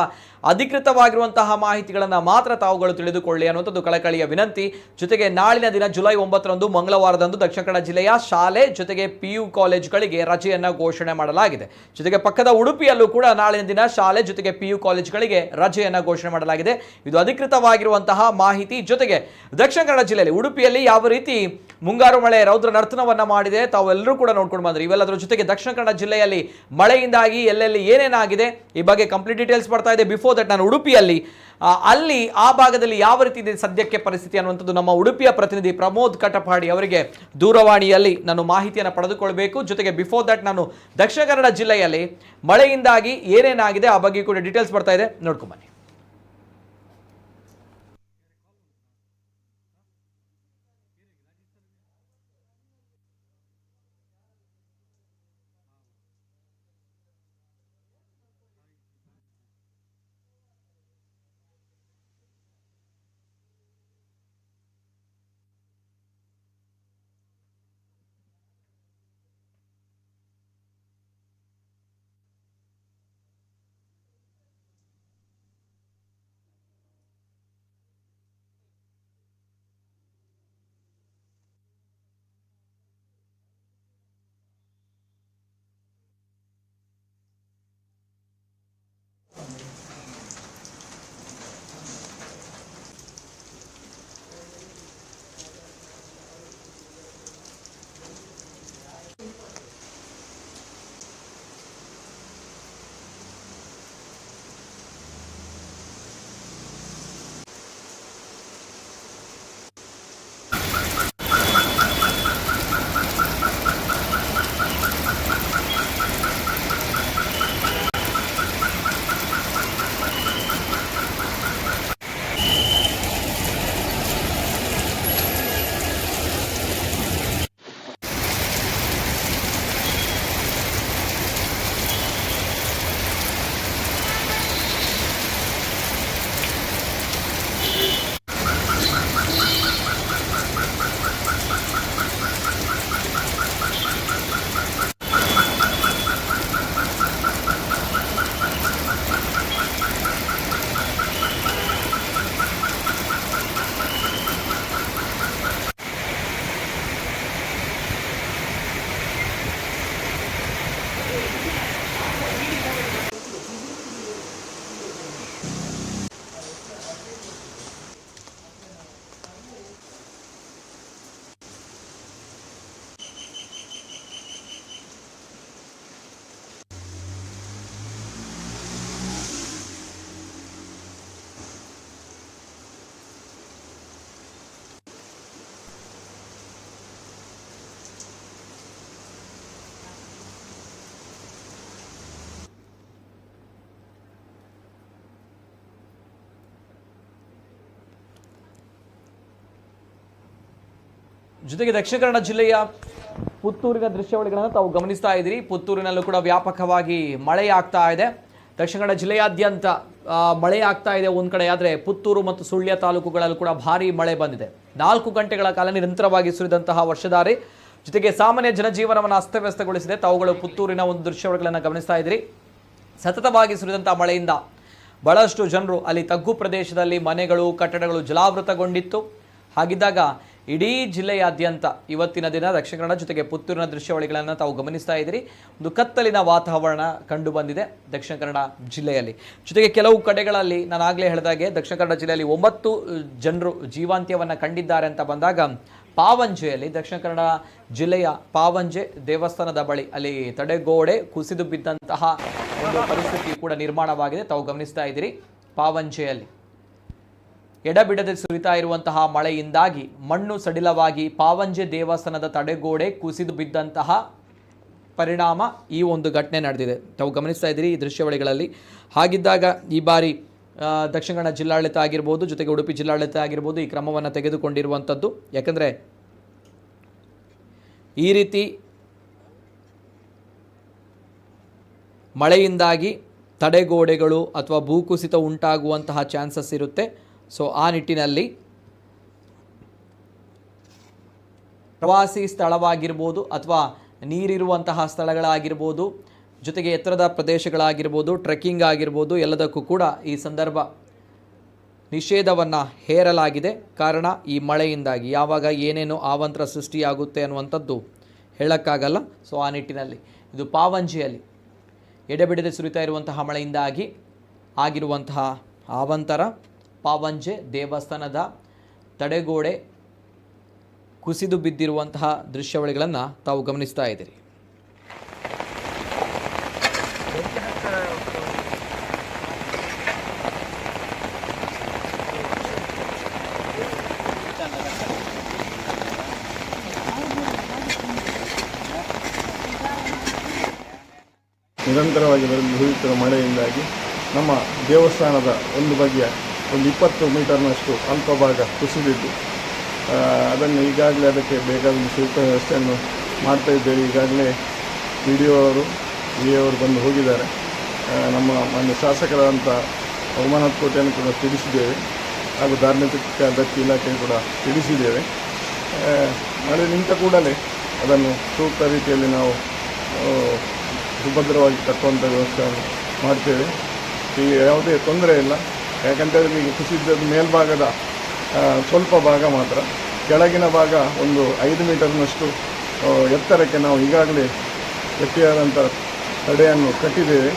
ಅಧಿಕೃತವಾಗಿರುವಂತಹ ಮಾಹಿತಿಗಳನ್ನು ಮಾತ್ರ ತಾವುಗಳು ತಿಳಿದುಕೊಳ್ಳಿ ಅನ್ನುವಂಥದ್ದು ಕಳಕಳಿಯ ವಿನಂತಿ. ಜೊತೆಗೆ ನಾಳಿನ ದಿನ ಜುಲೈ 9ರಂದು ಮಂಗಳವಾರದಂದು ದಕ್ಷಿಣ ಕನ್ನಡ ಜಿಲ್ಲೆಯ ಶಾಲೆ ಜೊತೆಗೆ PU ಕಾಲೇಜುಗಳಿಗೆ ರಜೆಯನ್ನ ಘೋಷಣೆ ಮಾಡಲಾಗಿದೆ. ಜೊತೆಗೆ ಪಕ್ಕದ ಉಡುಪಿಯಲ್ಲೂ ಕೂಡ ನಾಳಿನ ದಿನ ಶಾಲೆ ಜೊತೆಗೆ PU ಕಾಲೇಜುಗಳಿಗೆ ರಜೆಯನ್ನ ಘೋಷಣೆ ಮಾಡಲಾಗಿದೆ. ಇದು ಅಧಿಕೃತವಾಗಿರುವಂತಹ ಮಾಹಿತಿ. ಜೊತೆಗೆ ದಕ್ಷಿಣ ಕನ್ನಡ ಜಿಲ್ಲೆಯಲ್ಲಿ ಉಡುಪಿಯಲ್ಲಿ ಯಾವ ರೀತಿ ಮುಂಗಾರು ಮಳೆ ರೌದ್ರ ನರ್ತನವನ್ನ ಮಾಡಿದೆ ತಾವೆಲ್ಲರೂ ಕೂಡ ನೋಡ್ಕೊಂಡು ಬಂದ್ರಿ. ಇವೆಲ್ಲದರ ಜೊತೆಗೆ ದಕ್ಷಿಣ ಕನ್ನಡ ಜಿಲ್ಲೆಯಲ್ಲಿ ಮಳೆಯಿಂದಾಗಿ ಎಲ್ಲೆಲ್ಲಿ ಏನೇನಾಗಿದೆ ಈ ಬಗ್ಗೆ ಕಂಪ್ಲೀಟ್ ಡೀಟೇಲ್ಸ್ ಬರ್ತಾ ಇದೆ. ಬಿಫೋರ್ ದಟ್ ನಾನು ಉಡುಪಿಯಲ್ಲಿ ಅಲ್ಲಿ ಆ ಭಾಗದಲ್ಲಿ ಯಾವ ರೀತಿ ಇದೆ ಸದ್ಯಕ್ಕೆ ಪರಿಸ್ಥಿತಿ ಅನ್ನುವಂಥದ್ದು ನಮ್ಮ ಉಡುಪಿಯ ಪ್ರತಿನಿಧಿ ಪ್ರಮೋದ್ ಕಟಪಾಡಿ ಅವರಿಗೆ ದೂರವಾಣಿಯಲ್ಲಿ ನಾನು ಮಾಹಿತಿಯನ್ನು ಪಡೆದುಕೊಳ್ಬೇಕು. ಜೊತೆಗೆ ಬಿಫೋರ್ ದಟ್ ನಾನು ದಕ್ಷಿಣ ಕನ್ನಡ ಜಿಲ್ಲೆಯಲ್ಲಿ ಮಳೆಯಿಂದಾಗಿ ಏನೇನಾಗಿದೆ ಆ ಬಗ್ಗೆ ಕೂಡ ಡೀಟೇಲ್ಸ್ ಬರ್ತಾ ಇದೆ, ನೋಡ್ಕೊಂಬನ್ನಿ. ಜೊತೆಗೆ ದಕ್ಷಿಣ ಕನ್ನಡ ಜಿಲ್ಲೆಯ ಪುತ್ತೂರಿನ ದೃಶ್ಯಾವಳಿಗಳನ್ನು ತಾವು ಗಮನಿಸ್ತಾ ಇದ್ದೀರಿ. ಪುತ್ತೂರಿನಲ್ಲೂ ಕೂಡ ವ್ಯಾಪಕವಾಗಿ ಮಳೆಯಾಗ್ತಾ ಇದೆ. ದಕ್ಷಿಣ ಕನ್ನಡ ಜಿಲ್ಲೆಯಾದ್ಯಂತ ಮಳೆಯಾಗ್ತಾ ಇದೆ ಒಂದು ಕಡೆ, ಆದರೆ ಪುತ್ತೂರು ಮತ್ತು ಸುಳ್ಯ ತಾಲೂಕುಗಳಲ್ಲೂ ಕೂಡ ಭಾರೀ ಮಳೆ ಬಂದಿದೆ. 4 ಗಂಟೆಗಳ ಕಾಲ ನಿರಂತರವಾಗಿ ಸುರಿದಂತಹ ವರ್ಷಧಾರೆ ಜೊತೆಗೆ ಸಾಮಾನ್ಯ ಜನಜೀವನವನ್ನು ಅಸ್ತವ್ಯಸ್ತಗೊಳಿಸಿದೆ. ತಾವುಗಳು ಪುತ್ತೂರಿನ ಒಂದು ದೃಶ್ಯಾವಳಿಗಳನ್ನು ಗಮನಿಸ್ತಾ ಇದ್ದೀರಿ. ಸತತವಾಗಿ ಸುರಿದಂತಹ ಮಳೆಯಿಂದ ಬಹಳಷ್ಟು ಜನರು ಅಲ್ಲಿ ತಗ್ಗು ಪ್ರದೇಶದಲ್ಲಿ ಮನೆಗಳು ಕಟ್ಟಡಗಳು ಜಲಾವೃತಗೊಂಡಿತ್ತು. ಹಾಗಿದ್ದಾಗ ಇಡೀ ಜಿಲ್ಲೆಯಾದ್ಯಂತ ಇವತ್ತಿನ ದಿನ ದಕ್ಷಿಣ ಕನ್ನಡ ಜೊತೆಗೆ ಪುತ್ತೂರಿನ ದೃಶ್ಯಾವಳಿಗಳನ್ನು ತಾವು ಗಮನಿಸ್ತಾ ಇದ್ದೀರಿ. ಒಂದು ಕತ್ತಲಿನ ವಾತಾವರಣ ಕಂಡು ಬಂದಿದೆ ದಕ್ಷಿಣ ಕನ್ನಡ ಜಿಲ್ಲೆಯಲ್ಲಿ. ಜೊತೆಗೆ ಕೆಲವು ಕಡೆಗಳಲ್ಲಿ ನಾನು ಆಗಲೇ ಹೇಳಿದಾಗೆ ದಕ್ಷಿಣ ಕನ್ನಡ ಜಿಲ್ಲೆಯಲ್ಲಿ 9 ಜನರು ಜೀವಾಂತ್ಯವನ್ನು ಕಂಡಿದ್ದಾರೆ ಅಂತ ಬಂದಾಗ ಪಾವಂಜೆಯಲ್ಲಿ ದಕ್ಷಿಣ ಕನ್ನಡ ಜಿಲ್ಲೆಯ ಪಾವಂಜೆ ದೇವಸ್ಥಾನದ ಬಳಿ ಅಲ್ಲಿ ತಡೆಗೋಡೆ ಕುಸಿದು ಬಿದ್ದಂತಹ ಒಂದು ಪರಿಸ್ಥಿತಿ ಕೂಡ ನಿರ್ಮಾಣವಾಗಿದೆ. ತಾವು ಗಮನಿಸ್ತಾ ಇದ್ದೀರಿ. ಪಾವಂಜೆಯಲ್ಲಿ ಎಡಬಿಡದೆ ಸುರಿತಾ ಇರುವಂತಹ ಮಳೆಯಿಂದಾಗಿ ಮಣ್ಣು ಸಡಿಲವಾಗಿ ಪಾವಂಜೆ ದೇವಸ್ಥಾನದ ತಡೆಗೋಡೆ ಕುಸಿದು ಬಿದ್ದಂತಹ ಪರಿಣಾಮ ಈ ಒಂದು ಘಟನೆ ನಡೆದಿದೆ. ತಾವು ಗಮನಿಸ್ತಾ ಇದ್ದೀರಿ ಈ ದೃಶ್ಯಾವಳಿಗಳಲ್ಲಿ. ಹಾಗಿದ್ದಾಗ ಈ ಬಾರಿ ದಕ್ಷಿಣ ಕನ್ನಡ ಜಿಲ್ಲಾಡಳಿತ ಆಗಿರ್ಬೋದು ಜೊತೆಗೆ ಉಡುಪಿ ಜಿಲ್ಲಾಡಳಿತ ಆಗಿರ್ಬೋದು ಈ ಕ್ರಮವನ್ನು ತೆಗೆದುಕೊಂಡಿರುವಂಥದ್ದು. ಯಾಕಂದರೆ ಈ ರೀತಿ ಮಳೆಯಿಂದಾಗಿ ತಡೆಗೋಡೆಗಳು ಅಥವಾ ಭೂಕುಸಿತ ಉಂಟಾಗುವಂತಹ ಚಾನ್ಸಸ್ ಇರುತ್ತೆ. ಸೊ ಆ ನಿಟ್ಟಿನಲ್ಲಿ ಪ್ರವಾಸಿ ಸ್ಥಳವಾಗಿರ್ಬೋದು ಅಥವಾ ನೀರಿರುವಂತಹ ಸ್ಥಳಗಳಾಗಿರ್ಬೋದು, ಜೊತೆಗೆ ಎತ್ತರದ ಪ್ರದೇಶಗಳಾಗಿರ್ಬೋದು, ಟ್ರೆಕ್ಕಿಂಗ್ ಆಗಿರ್ಬೋದು, ಎಲ್ಲದಕ್ಕೂ ಕೂಡ ಈ ಸಂದರ್ಭ ನಿಷೇಧವನ್ನು ಹೇರಲಾಗಿದೆ. ಕಾರಣ ಈ ಮಳೆಯಿಂದಾಗಿ ಯಾವಾಗ ಏನೇನು ಅವಾಂತರ ಸೃಷ್ಟಿಯಾಗುತ್ತೆ ಅನ್ನುವಂಥದ್ದು ಹೇಳೋಕ್ಕಾಗಲ್ಲ. ಸೊ ಆ ನಿಟ್ಟಿನಲ್ಲಿ ಇದು ಪಾವಂಜೆಯಲ್ಲಿ ಎಡೆಬಿಡದೆ ಸುರಿತಾ ಇರುವಂತಹ ಮಳೆಯಿಂದಾಗಿ ಆಗಿರುವಂತಹ ಅವಾಂತರ. ಪಾವಂಜೆ ದೇವಸ್ಥಾನದ ತಡೆಗೋಡೆ ಕುಸಿದು ಬಿದ್ದಿರುವಂತಹ ದೃಶ್ಯಾವಳಿಗಳನ್ನು ತಾವು ಗಮನಿಸ್ತಾ ಇದ್ದೀರಿ. ನಿರಂತರವಾಗಿ ಹುರಿಯುತ್ತಿರುವ ಮಳೆಯಿಂದಾಗಿ ನಮ್ಮ ದೇವಸ್ಥಾನದ ಒಂದು ಬಗೆಯ ಒಂದು 20 ಮೀಟರ್ನಷ್ಟು ಅಲ್ಪ ಭಾಗ ಕುಸಿದಿದ್ದು, ಅದನ್ನು ಈಗಾಗಲೇ ಅದಕ್ಕೆ ಬೇಕಾದ ಸೂಕ್ತ ವ್ಯವಸ್ಥೆಯನ್ನು ಮಾಡ್ತಾ ಇದ್ದೇವೆ. ಈಗಾಗಲೇ ಪಿ ಡಿ ಒ ಅವರು ಅವರು ಬಂದು ಹೋಗಿದ್ದಾರೆ. ನಮ್ಮ ಮಾನ್ಯ ಶಾಸಕರಾದಂಥ ರಘುನಾಥ್ ಕೋಟೆಯನ್ನು ಕೂಡ ತಿಳಿಸಿದ್ದೇವೆ, ಹಾಗೂ ಧಾರ್ಮಿಕ ದತ್ತಿ ಇಲಾಖೆ ಕೂಡ ತಿಳಿಸಿದ್ದೇವೆ. ಮಳೆ ನಿಂತ ಕೂಡಲೇ ಅದನ್ನು ಸೂಕ್ತ ರೀತಿಯಲ್ಲಿ ನಾವು ಸುಭದ್ರವಾಗಿ ಕಟ್ಟುವಂಥ ವ್ಯವಸ್ಥೆಯನ್ನು ಮಾಡ್ತೇವೆ. ಈಗ ಯಾವುದೇ ತೊಂದರೆ ಇಲ್ಲ. ಯಾಕಂತೇಳಿದ್ರೆ ಈಗ ಕುಸಿದ ಮೇಲ್ಭಾಗದ ಸ್ವಲ್ಪ ಭಾಗ ಮಾತ್ರ, ಕೆಳಗಿನ ಭಾಗ ಒಂದು 5 ಮೀಟರ್ನಷ್ಟು ಎತ್ತರಕ್ಕೆ ನಾವು ಈಗಾಗಲೇ ಗಟ್ಟಿಯಾದಂಥ ತಡೆಯನ್ನು ಕಟ್ಟಿದ್ದೇವೆ.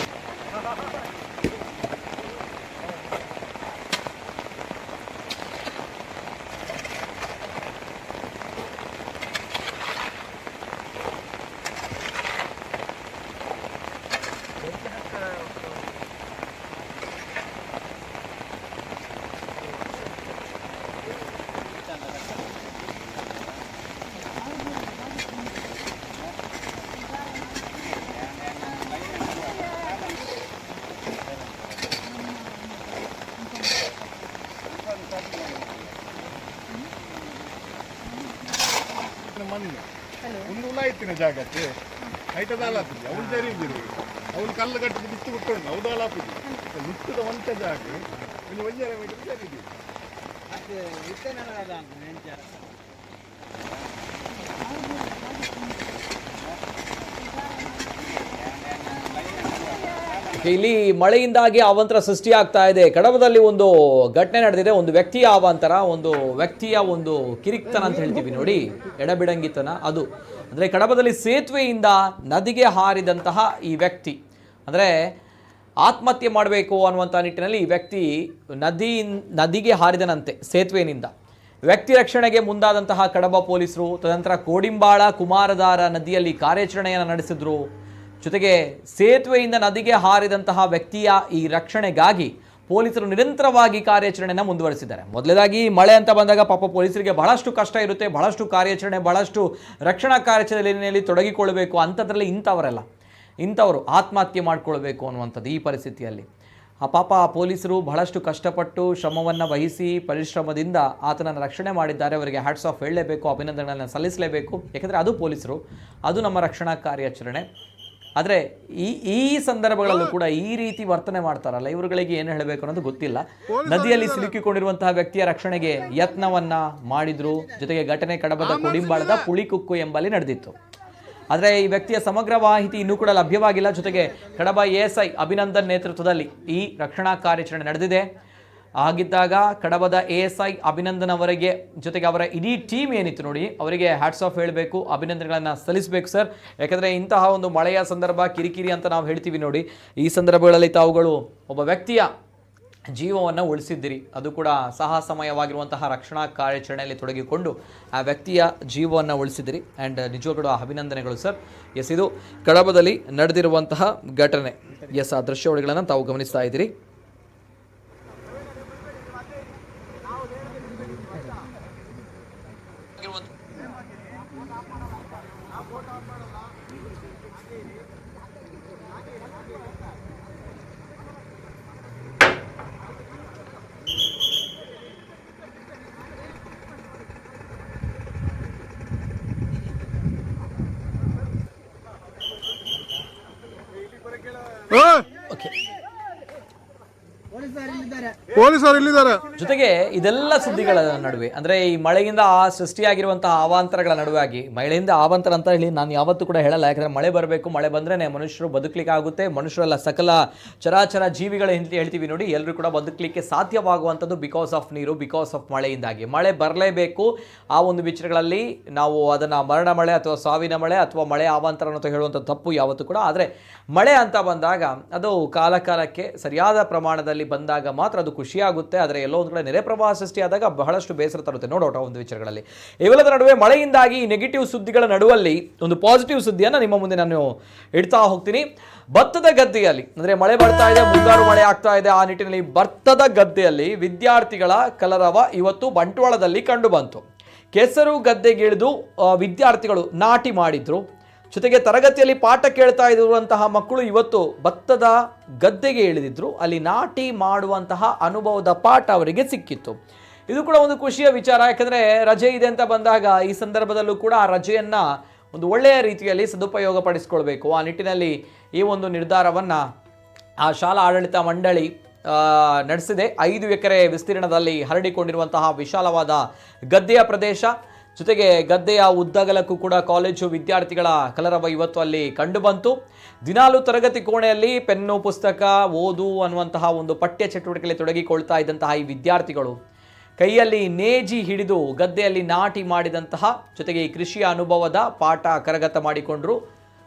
ಒಂದು ಉಲಾಯ್ತಿನ ಜಾಗಕ್ಕೆ ಐಟದಾಲಾಪಿಲ್ಲ ಅವನು ಜರಿದಿರು ಅವನು ಕಲ್ಲು ಕಟ್ಟಿದ್ದು ಬಿತ್ತು ಬಿಟ್ಟು ಹೌದಾಲಾಪಿದ್ದು ನಿತ್ತದ ಒಂಟ ಜಾಗ ಒಂದು ಒಂಜರ ಮೀಟರ್ ಜರಿದಿ ಇಲ್ಲಿ ಮಳೆಯಿಂದಾಗಿ ಅವಾಂತರ ಸೃಷ್ಟಿಯಾಗ್ತಾ ಇದೆ. ಕಡಬದಲ್ಲಿ ಒಂದು ಘಟನೆ ನಡೆದಿದೆ. ಒಂದು ವ್ಯಕ್ತಿಯ ಅವಾಂತರ, ಒಂದು ವ್ಯಕ್ತಿಯ ಒಂದು ಕಿರಿಕ್ತನ ಅಂತ ಹೇಳ್ತೀವಿ ನೋಡಿ, ಎಡಬಿಡಂಗಿತನ. ಅದು ಅಂದರೆ ಕಡಬದಲ್ಲಿ ಸೇತುವೆಯಿಂದ ನದಿಗೆ ಹಾರಿದಂತಹ ಈ ವ್ಯಕ್ತಿ, ಅಂದರೆ ಆತ್ಮಹತ್ಯೆ ಮಾಡಬೇಕು ಅನ್ನುವಂಥ ನಿಟ್ಟಿನಲ್ಲಿ ಈ ವ್ಯಕ್ತಿ ನದಿಗೆ ಹಾರಿದನಂತೆ ಸೇತುವೆಯಿಂದ. ವ್ಯಕ್ತಿ ರಕ್ಷಣೆಗೆ ಮುಂದಾದಂತಹ ಕಡಬ ಪೊಲೀಸರು ತದನಂತರ ಕೋಡಿಂಬಾಳ ಕುಮಾರಧಾರ ನದಿಯಲ್ಲಿ ಕಾರ್ಯಾಚರಣೆಯನ್ನು ನಡೆಸಿದ್ರು. ಜೊತೆಗೆ ಸೇತುವೆಯಿಂದ ನದಿಗೆ ಹಾರಿದಂತಹ ವ್ಯಕ್ತಿಯ ಈ ರಕ್ಷಣೆಗಾಗಿ ಪೊಲೀಸರು ನಿರಂತರವಾಗಿ ಕಾರ್ಯಾಚರಣೆಯನ್ನು ಮುಂದುವರಿಸಿದ್ದಾರೆ. ಮೊದಲನೇದಾಗಿ ಮಳೆ ಅಂತ ಬಂದಾಗ ಪಾಪ ಪೊಲೀಸರಿಗೆ ಬಹಳಷ್ಟು ಕಷ್ಟ ಇರುತ್ತೆ, ಬಹಳಷ್ಟು ಕಾರ್ಯಾಚರಣೆ, ಬಹಳಷ್ಟು ರಕ್ಷಣಾ ಕಾರ್ಯಾಚರಣೆಯಲ್ಲಿ ತೊಡಗಿಕೊಳ್ಳಬೇಕು. ಅಂಥದ್ರಲ್ಲಿ ಇಂಥವರು ಆತ್ಮಹತ್ಯೆ ಮಾಡಿಕೊಳ್ಬೇಕು ಅನ್ನುವಂಥದ್ದು ಈ ಪರಿಸ್ಥಿತಿಯಲ್ಲಿ. ಆ ಪಾಪ ಪೊಲೀಸರು ಬಹಳಷ್ಟು ಕಷ್ಟಪಟ್ಟು ಶ್ರಮವನ್ನು ವಹಿಸಿ ಪರಿಶ್ರಮದಿಂದ ಆತನನ್ನು ರಕ್ಷಣೆ ಮಾಡಿದ್ದಾರೆ. ಅವರಿಗೆ ಹ್ಯಾಟ್ಸ್ ಆಫ್ ಹೇಳಲೇಬೇಕು, ಅಭಿನಂದನೆಗಳನ್ನು ಸಲ್ಲಿಸಲೇಬೇಕು. ಯಾಕಂದರೆ ಅದು ಪೊಲೀಸರು, ಅದು ನಮ್ಮ ರಕ್ಷಣಾ ಕಾರ್ಯಾಚರಣೆ. ಆದರೆ ಈ ಸಂದರ್ಭಗಳಲ್ಲೂ ಕೂಡ ಈ ರೀತಿ ವರ್ತನೆ ಮಾಡ್ತಾರಲ್ಲ, ಇವರುಗಳಿಗೆ ಏನು ಹೇಳಬೇಕು ಅನ್ನೋದು ಗೊತ್ತಿಲ್ಲ. ನದಿಯಲ್ಲಿ ಸಿಲುಕಿಕೊಂಡಿರುವಂತಹ ವ್ಯಕ್ತಿಯ ರಕ್ಷಣೆಗೆ ಯತ್ನವನ್ನ ಮಾಡಿದ್ರು. ಜೊತೆಗೆ ಘಟನೆ ಕಡಬದ ಕೋಡಿಂಬಾಳದ ಪುಳಿಕುಕ್ಕು ಎಂಬಲ್ಲಿ ನಡೆದಿತ್ತು. ಆದರೆ ಈ ವ್ಯಕ್ತಿಯ ಸಮಗ್ರ ಮಾಹಿತಿ ಇನ್ನೂ ಕೂಡ ಲಭ್ಯವಾಗಿಲ್ಲ. ಜೊತೆಗೆ ಕಡಬ ASI ಅಭಿನಂದನ್ ನೇತೃತ್ವದಲ್ಲಿ ಈ ರಕ್ಷಣಾ ಕಾರ್ಯಾಚರಣೆ ನಡೆದಿದೆ. ಹಾಗಿದ್ದಾಗ ಕಡಬದ ASI ಅಭಿನಂದನ್ ಅವರಿಗೆ, ಜೊತೆಗೆ ಅವರ ಇಡೀ ಟೀಮ್ ಏನಿತ್ತು ನೋಡಿ, ಅವರಿಗೆ ಹ್ಯಾಟ್ಸ್ ಆಫ್ ಹೇಳಬೇಕು, ಅಭಿನಂದನೆಗಳನ್ನು ಸಲ್ಲಿಸಬೇಕು ಸರ್. ಯಾಕಂದರೆ ಇಂತಹ ಒಂದು ಮಳೆಯ ಸಂದರ್ಭ, ಕಿರಿಕಿರಿ ಅಂತ ನಾವು ಹೇಳ್ತೀವಿ ನೋಡಿ, ಈ ಸಂದರ್ಭಗಳಲ್ಲಿ ತಾವುಗಳು ಒಬ್ಬ ವ್ಯಕ್ತಿಯ ಜೀವವನ್ನು ಉಳಿಸಿದ್ದೀರಿ. ಅದು ಕೂಡ ಸಾಹಸಮಯವಾಗಿರುವಂತಹ ರಕ್ಷಣಾ ಕಾರ್ಯಾಚರಣೆಯಲ್ಲಿ ತೊಡಗಿಕೊಂಡು ಆ ವ್ಯಕ್ತಿಯ ಜೀವವನ್ನು ಉಳಿಸಿದಿರಿ. ಆ್ಯಂಡ್ ನಿಜವಾಗ್ಲೂ ಅಭಿನಂದನೆಗಳು ಸರ್. ಎಸ್, ಇದು ಕಡಬದಲ್ಲಿ ನಡೆದಿರುವಂತಹ ಘಟನೆ. ಎಸ್, ಆ ದೃಶ್ಯಾವಳಿಗಳನ್ನು ತಾವು ಗಮನಿಸ್ತಾ ಇದ್ದೀರಿ. ಪೊಲೀಸರು ಇಲ್ಲಿದ್ದಾರೆ. ಜೊತೆಗೆ ಇದೆಲ್ಲ ಸುದ್ದಿಗಳ ನಡುವೆ ಅಂದರೆ ಈ ಮಳೆಯಿಂದ ಸೃಷ್ಟಿಯಾಗಿರುವಂತಹ ಅವಾಂತರಗಳ ನಡುವಾಗಿ, ಮಳೆಯಿಂದ ಅವಾಂತರ ಅಂತ ಹೇಳಿ ನಾನು ಯಾವತ್ತೂ ಕೂಡ ಹೇಳಲ್ಲ, ಯಾಕಂದರೆ ಮಳೆ ಬರಬೇಕು, ಮಳೆ ಬಂದ್ರೇ ಮನುಷ್ಯರು ಬದುಕಲಿಕ್ಕೆ ಆಗುತ್ತೆ. ಮನುಷ್ಯರೆಲ್ಲ ಸಕಲ ಚರಾಚರ ಜೀವಿಗಳು ಹೇಳ್ತೀವಿ ನೋಡಿ, ಎಲ್ಲರೂ ಕೂಡ ಬದುಕಲಿಕ್ಕೆ ಸಾಧ್ಯವಾಗುವಂಥದ್ದು ಬಿಕಾಸ್ ಆಫ್ ನೀರು, ಬಿಕಾಸ್ ಆಫ್ ಮಳೆಯಿಂದಾಗಿ. ಮಳೆ ಬರಲೇಬೇಕು. ಆ ಒಂದು ವಿಚಾರಗಳಲ್ಲಿ ನಾವು ಅದನ್ನು ಮರಣ ಮಳೆ ಅಥವಾ ಸಾವಿನ ಮಳೆ ಅಥವಾ ಮಳೆ ಅವಾಂತರ ಅಂತ ಹೇಳುವಂಥ ತಪ್ಪು ಯಾವತ್ತೂ ಕೂಡ. ಆದರೆ ಮಳೆ ಅಂತ ಬಂದಾಗ ಅದು ಕಾಲಕ್ಕೆ ಸರಿಯಾದ ಪ್ರಮಾಣದಲ್ಲಿ ಬಂದಾಗ ಮಾತ್ರ ಅದು ಖುಷಿಯಾಗುತ್ತೆ. ಆದರೆ ಎಲ್ಲೋ ಒಂದು ಕಡೆ ನೆರೆ ಪ್ರವಾಹ ಸೃಷ್ಟಿಯಾದಾಗ ಬಹಳಷ್ಟು ಬೇಸರ ತರುತ್ತೆ ನೋಡೋಟ ಒಂದು ವಿಚಾರಗಳಲ್ಲಿ. ಇವೆಲ್ಲದರ ನಡುವೆ ಮಳೆಯಿಂದಾಗಿ ನೆಗೆಟಿವ್ ಸುದ್ದಿಗಳ ನಡುವಲ್ಲಿ ಒಂದು ಪಾಸಿಟಿವ್ ಸುದ್ದಿಯನ್ನು ನಿಮ್ಮ ಮುಂದೆ ನಾನು ಇಡ್ತಾ ಹೋಗ್ತೀನಿ. ಭತ್ತದ ಗದ್ದೆಯಲ್ಲಿ ಅಂದರೆ ಮಳೆ ಬರ್ತಾ ಇದೆ, ಮುಂಗಾರು ಮಳೆ ಆಗ್ತಾ ಇದೆ, ಆ ನಿಟ್ಟಿನಲ್ಲಿ ಭತ್ತದ ಗದ್ದೆಯಲ್ಲಿ ವಿದ್ಯಾರ್ಥಿಗಳ ಕಲರವ ಇವತ್ತು ಬಂಟ್ವಾಳದಲ್ಲಿ ಕಂಡು ಬಂತು. ಕೆಸರು ಗದ್ದೆಗಿಳಿದು ವಿದ್ಯಾರ್ಥಿಗಳು ನಾಟಿ ಮಾಡಿದ್ರು. ಜೊತೆಗೆ ತರಗತಿಯಲ್ಲಿ ಪಾಠ ಕೇಳ್ತಾ ಇರುವಂತಹ ಮಕ್ಕಳು ಇವತ್ತು ಭತ್ತದ ಗದ್ದೆಗೆ ಇಳಿದಿದ್ರು. ಅಲ್ಲಿ ನಾಟಿ ಮಾಡುವಂತಹ ಅನುಭವದ ಪಾಠ ಅವರಿಗೆ ಸಿಕ್ಕಿತ್ತು. ಇದು ಕೂಡ ಒಂದು ಖುಷಿಯ ವಿಚಾರ. ಯಾಕಂದರೆ ರಜೆ ಇದೆ ಅಂತ ಬಂದಾಗ ಈ ಸಂದರ್ಭದಲ್ಲೂ ಕೂಡ ಆ ರಜೆಯನ್ನು ಒಂದು ಒಳ್ಳೆಯ ರೀತಿಯಲ್ಲಿ ಸದುಪಯೋಗ ಪಡಿಸ್ಕೊಳ್ಬೇಕು. ಆ ನಿಟ್ಟಿನಲ್ಲಿ ಈ ಒಂದು ನಿರ್ಧಾರವನ್ನು ಆ ಶಾಲಾ ಆಡಳಿತ ಮಂಡಳಿ ನಡೆಸಿದೆ. 5 ಎಕರೆ ವಿಸ್ತೀರ್ಣದಲ್ಲಿ ಹರಡಿಕೊಂಡಿರುವಂತಹ ವಿಶಾಲವಾದ ಗದ್ದೆಯ ಪ್ರದೇಶ, ಜೊತೆಗೆ ಗದ್ದೆಯ ಉದ್ದಗಲಕ್ಕೂ ಕೂಡ ಕಾಲೇಜು ವಿದ್ಯಾರ್ಥಿಗಳ ಕಲರವ ಇವತ್ತು ಅಲ್ಲಿ ಕಂಡುಬಂತು. ದಿನಾಲು ತರಗತಿ ಕೋಣೆಯಲ್ಲಿ ಪೆನ್ನು, ಪುಸ್ತಕ, ಓದು ಅನ್ನುವಂತಹ ಒಂದು ಪಠ್ಯ ಚಟುವಟಿಕೆಯಲ್ಲಿ ತೊಡಗಿಕೊಳ್ತಾ ಇದ್ದಂತಹ ಈ ವಿದ್ಯಾರ್ಥಿಗಳು ಕೈಯಲ್ಲಿ ನೇಜಿ ಹಿಡಿದು ಗದ್ದೆಯಲ್ಲಿ ನಾಟಿ ಮಾಡಿದಂತಹ, ಜೊತೆಗೆ ಈ ಕೃಷಿಯ ಅನುಭವದ ಪಾಠ ಕರಗತ ಮಾಡಿಕೊಂಡ್ರು.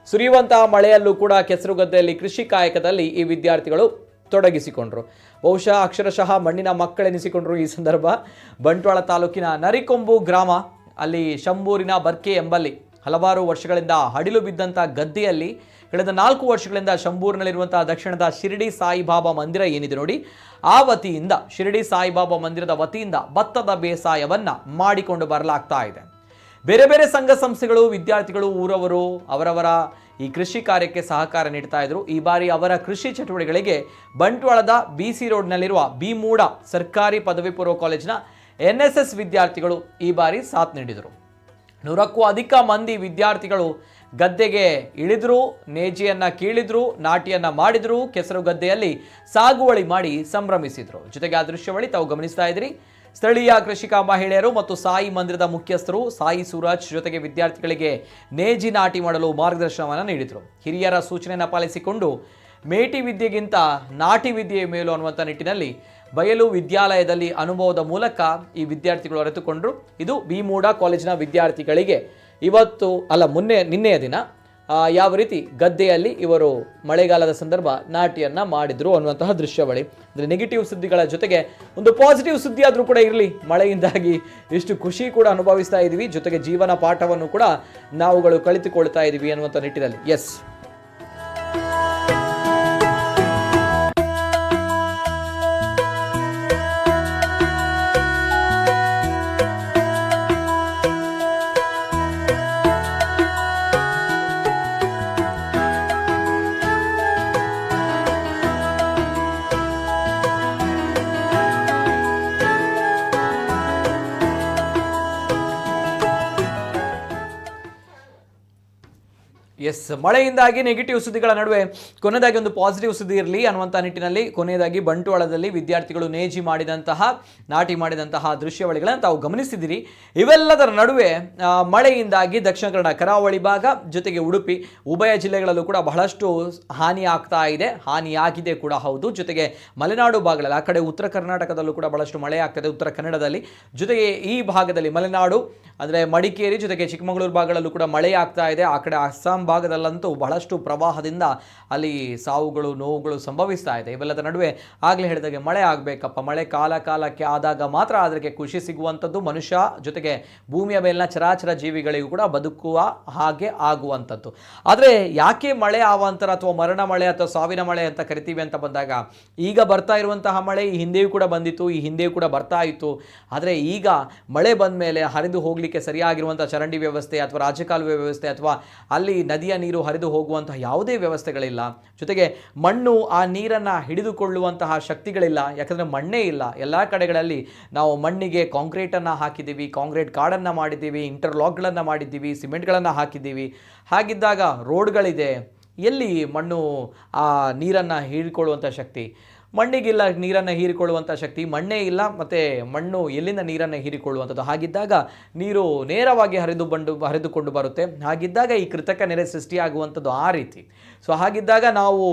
ಸುರಿಯುವಂತಹ ಮಳೆಯಲ್ಲೂ ಕೂಡ ಕೆಸರು ಗದ್ದೆಯಲ್ಲಿ ಕೃಷಿ ಕಾಯಕದಲ್ಲಿ ಈ ವಿದ್ಯಾರ್ಥಿಗಳು ತೊಡಗಿಸಿಕೊಂಡ್ರು. ಬಹುಶಃ ಅಕ್ಷರಶಃ ಮಣ್ಣಿನ ಮಕ್ಕಳೆನಿಸಿಕೊಂಡ್ರು. ಈ ಸಂದರ್ಭ ಬಂಟ್ವಾಳ ತಾಲೂಕಿನ ನರಿಕೊಂಬು ಗ್ರಾಮ, ಅಲ್ಲಿ ಶಂಭೂರಿನ ಬರ್ಕೆ ಎಂಬಲ್ಲಿ ಹಲವಾರು ವರ್ಷಗಳಿಂದ ಹಡಿಲು ಬಿದ್ದಂಥ ಗದ್ದೆಯಲ್ಲಿ ಕಳೆದ 4 ವರ್ಷಗಳಿಂದ ಶಂಭೂರಿನಲ್ಲಿರುವಂತಹ ದಕ್ಷಿಣದ ಶಿರಡಿ ಸಾಯಿಬಾಬಾ ಮಂದಿರ ಏನಿದೆ ನೋಡಿ, ಆ ವತಿಯಿಂದ ಶಿರಡಿ ಸಾಯಿಬಾಬಾ ಮಂದಿರದ ವತಿಯಿಂದ ಭತ್ತದ ಬೇಸಾಯವನ್ನು ಮಾಡಿಕೊಂಡು ಬರಲಾಗ್ತಾ ಇದೆ. ಬೇರೆ ಬೇರೆ ಸಂಘ ಸಂಸ್ಥೆಗಳು, ವಿದ್ಯಾರ್ಥಿಗಳು, ಊರವರು ಅವರವರ ಈ ಕೃಷಿ ಕಾರ್ಯಕ್ಕೆ ಸಹಕಾರ ನೀಡ್ತಾ ಇದ್ರು. ಈ ಬಾರಿ ಅವರ ಕೃಷಿ ಚಟುವಟಿಕೆಗಳಿಗೆ ಬಂಟ್ವಾಳದ BC ರೋಡ್ನಲ್ಲಿರುವ ಬಿ-ಮೂಡ ಸರ್ಕಾರಿ ಪದವಿ ಪೂರ್ವ ಕಾಲೇಜಿನ NSS ವಿದ್ಯಾರ್ಥಿಗಳು ಈ ಬಾರಿ ಸಾಥ್ ನೀಡಿದರು. 100ಕ್ಕೂ ಅಧಿಕ ಮಂದಿ ವಿದ್ಯಾರ್ಥಿಗಳು ಗದ್ದೆಗೆ ಇಳಿದ್ರು, ನೇಜಿಯನ್ನು ಕೀಳಿದ್ರು, ನಾಟಿಯನ್ನು ಮಾಡಿದ್ರು, ಕೆಸರು ಗದ್ದೆಯಲ್ಲಿ ಸಾಗುವಳಿ ಮಾಡಿ ಸಂಭ್ರಮಿಸಿದ್ರು. ಜೊತೆಗೆ ಆ ದೃಶ್ಯವಳಿ ತಾವು ಗಮನಿಸ್ತಾ ಇದ್ದೀರಿ. ಸ್ಥಳೀಯ ಕೃಷಿಕ ಮಹಿಳೆಯರು ಮತ್ತು ಸಾಯಿ ಮಂದಿರದ ಮುಖ್ಯಸ್ಥರು ಸಾಯಿ ಸೂರಜ್ ಜೊತೆಗೆ ವಿದ್ಯಾರ್ಥಿಗಳಿಗೆ ನೇಜಿ ನಾಟಿ ಮಾಡಲು ಮಾರ್ಗದರ್ಶನವನ್ನು ನೀಡಿದರು. ಹಿರಿಯರ ಸೂಚನೆಯನ್ನು ಪಾಲಿಸಿಕೊಂಡು ಮೇಟಿ ವಿದ್ಯೆಗಿಂತ ನಾಟಿ ವಿದ್ಯೆಯ ಮೇಲು ಅನ್ನುವಂಥ ನಿಟ್ಟಿನಲ್ಲಿ ಬಯಲು ವಿದ್ಯಾಲಯದಲ್ಲಿ ಅನುಭವದ ಮೂಲಕ ಈ ವಿದ್ಯಾರ್ಥಿಗಳು ಅರಿತುಕೊಂಡರು. ಇದು ಬಿ-ಮೂಡ ಕಾಲೇಜಿನ ವಿದ್ಯಾರ್ಥಿಗಳಿಗೆ ಇವತ್ತು ನಿನ್ನೆಯ ದಿನ ಯಾವ ರೀತಿ ಗದ್ದೆಯಲ್ಲಿ ಇವರು ಮಳೆಗಾಲದ ಸಂದರ್ಭ ನಾಟಿಯನ್ನು ಮಾಡಿದ್ರು ಅನ್ನುವಂತಹ ದೃಶ್ಯಾವಳಿ. ಅಂದರೆ ನೆಗೆಟಿವ್ ಸುದ್ದಿಗಳ ಜೊತೆಗೆ ಒಂದು ಪಾಸಿಟಿವ್ ಸುದ್ದಿ ಆದರೂ ಕೂಡ ಇರಲಿ, ಮಳೆಯಿಂದಾಗಿ ಇಷ್ಟು ಖುಷಿ ಕೂಡ ಅನುಭವಿಸ್ತಾ ಇದ್ದೀವಿ, ಜೊತೆಗೆ ಜೀವನ ಪಾಠವನ್ನು ಕೂಡ ನಾವುಗಳು ಕಲಿತುಕೊಳ್ತಾ ಇದ್ದೀವಿ ಅನ್ನುವಂಥ ನಿಟ್ಟಿನಲ್ಲಿ. ಎಸ್, ಮಳೆಯಿಂದಾಗಿ ನೆಗೆಟಿವ್ ಸುದ್ದಿಗಳ ನಡುವೆ ಕೊನೆಯದಾಗಿ ಒಂದು ಪಾಸಿಟಿವ್ ಸುದ್ದಿ ಇರಲಿ ಅನ್ನುವಂಥ ನಿಟ್ಟಿನಲ್ಲಿ ಕೊನೆಯದಾಗಿ ಬಂಟ್ವಾಳದಲ್ಲಿ ವಿದ್ಯಾರ್ಥಿಗಳು ನೇಜಿ ಮಾಡಿದಂತಹ, ನಾಟಿ ಮಾಡಿದಂತಹ ದೃಶ್ಯಾವಳಿಗಳನ್ನು ತಾವು ಗಮನಿಸಿದ್ದೀರಿ. ಇವೆಲ್ಲದರ ನಡುವೆ ಮಳೆಯಿಂದಾಗಿ ದಕ್ಷಿಣ ಕನ್ನಡ ಕರಾವಳಿ ಭಾಗ ಜೊತೆಗೆ ಉಡುಪಿ ಉಭಯ ಜಿಲ್ಲೆಗಳಲ್ಲೂ ಕೂಡ ಬಹಳಷ್ಟು ಹಾನಿ ಆಗ್ತಾ ಇದೆ, ಹಾನಿಯಾಗಿದೆ ಕೂಡ ಹೌದು. ಜೊತೆಗೆ ಮಲೆನಾಡು ಭಾಗಗಳಲ್ಲಿ, ಆ ಕಡೆ ಉತ್ತರ ಕರ್ನಾಟಕದಲ್ಲೂ ಕೂಡ ಬಹಳಷ್ಟು ಮಳೆ ಆಗ್ತದೆ, ಉತ್ತರ ಕನ್ನಡದಲ್ಲಿ. ಜೊತೆಗೆ ಈ ಭಾಗದಲ್ಲಿ ಮಲೆನಾಡು ಅಂದರೆ ಮಡಿಕೇರಿ ಜೊತೆಗೆ ಚಿಕ್ಕಮಗಳೂರು ಭಾಗಗಳಲ್ಲೂ ಕೂಡ ಮಳೆ ಆಗ್ತಾ ಇದೆ. ಆ ಕಡೆ ಅಸ್ಸಾಂ ಭಾಗದಲ್ಲಂತೂ ಬಹಳಷ್ಟು ಪ್ರವಾಹದಿಂದ ಅಲ್ಲಿ ಸಾವುಗಳು, ನೋವುಗಳು ಸಂಭವಿಸ್ತಾ ಇದೆ. ಇವೆಲ್ಲದ ನಡುವೆ ಆಗಲೇ ಹೇಳಿದಾಗೆ ಮಳೆ ಆಗಬೇಕಪ್ಪ, ಮಳೆ ಕಾಲಕ್ಕೆ ಆದಾಗ ಮಾತ್ರ ಅದಕ್ಕೆ ಖುಷಿ ಸಿಗುವಂಥದ್ದು, ಮನುಷ್ಯ ಜೊತೆಗೆ ಭೂಮಿಯ ಮೇಲಿನ ಚರಾಚರ ಜೀವಿಗಳಿಗೂ ಕೂಡ ಬದುಕುವ ಹಾಗೆ ಆಗುವಂಥದ್ದು. ಆದರೆ ಯಾಕೆ ಮಳೆ ಅವಾಂತರ ಅಥವಾ ಮರಣ ಮಳೆ ಅಥವಾ ಸಾವಿನ ಮಳೆ ಅಂತ ಕರಿತೀವಿ ಅಂತ ಬಂದಾಗ, ಈಗ ಬರ್ತಾ ಇರುವಂತಹ ಮಳೆ ಈ ಹಿಂದೆಯೂ ಕೂಡ ಬಂದಿತ್ತು, ಈ ಹಿಂದೆಯೂ ಕೂಡ ಬರ್ತಾ ಇತ್ತು. ಆದರೆ ಈಗ ಮಳೆ ಬಂದ ಮೇಲೆ ಹರಿದು ಹೋಗ್ಲಿಕ್ಕೆ ಸರಿಯಾಗಿರುವಂಥ ಚರಂಡಿ ವ್ಯವಸ್ಥೆ ಅಥವಾ ರಾಜಕಾಲುವೆ ವ್ಯವಸ್ಥೆ ಅಥವಾ ಅಲ್ಲಿ ನದಿಯ ನೀರು ಹರಿದು ಹೋಗುವಂತಹ ಯಾವುದೇ ವ್ಯವಸ್ಥೆಗಳಿಲ್ಲ. ಜೊತೆಗೆ ಮಣ್ಣು ಆ ನೀರನ್ನು ಹಿಡಿದುಕೊಳ್ಳುವಂತಹ ಶಕ್ತಿಗಳಿಲ್ಲ, ಯಾಕಂದರೆ ಮಣ್ಣೇ ಇಲ್ಲ. ಎಲ್ಲ ಕಡೆಗಳಲ್ಲಿ ನಾವು ಮಣ್ಣಿಗೆ ಕಾಂಕ್ರೀಟನ್ನು ಹಾಕಿದ್ದೀವಿ, ಕಾಂಕ್ರೀಟ್ ಕಾಡನ್ನು ಮಾಡಿದ್ದೀವಿ, ಇಂಟರ್ಲಾಕ್ಗಳನ್ನು ಮಾಡಿದ್ದೀವಿ, ಸಿಮೆಂಟ್ಗಳನ್ನು ಹಾಕಿದ್ದೀವಿ. ಹಾಗಿದ್ದಾಗ ರೋಡ್ಗಳಿದೆ, ಎಲ್ಲಿ ಮಣ್ಣು ಆ ನೀರನ್ನು ಹೀರಿಕೊಳ್ಳುವಂಥ ಶಕ್ತಿ? ಮಣ್ಣಿಗಿಲ್ಲ ನೀರನ್ನು ಹೀರಿಕೊಳ್ಳುವಂಥ ಶಕ್ತಿ, ಮಣ್ಣೇ ಇಲ್ಲ, ಮತ್ತು ಮಣ್ಣು ಎಲ್ಲಿಂದ ನೀರನ್ನು ಹೀರಿಕೊಳ್ಳುವಂಥದ್ದು. ಹಾಗಿದ್ದಾಗ ನೀರು ನೇರವಾಗಿ ಹರಿದುಕೊಂಡು ಬರುತ್ತೆ. ಹಾಗಿದ್ದಾಗ ಈ ಕೃತಕ ನೆರೆ ಸೃಷ್ಟಿಯಾಗುವಂಥದ್ದು ಆ ರೀತಿ. ಸೊ ಹಾಗಿದ್ದಾಗ ನಾವು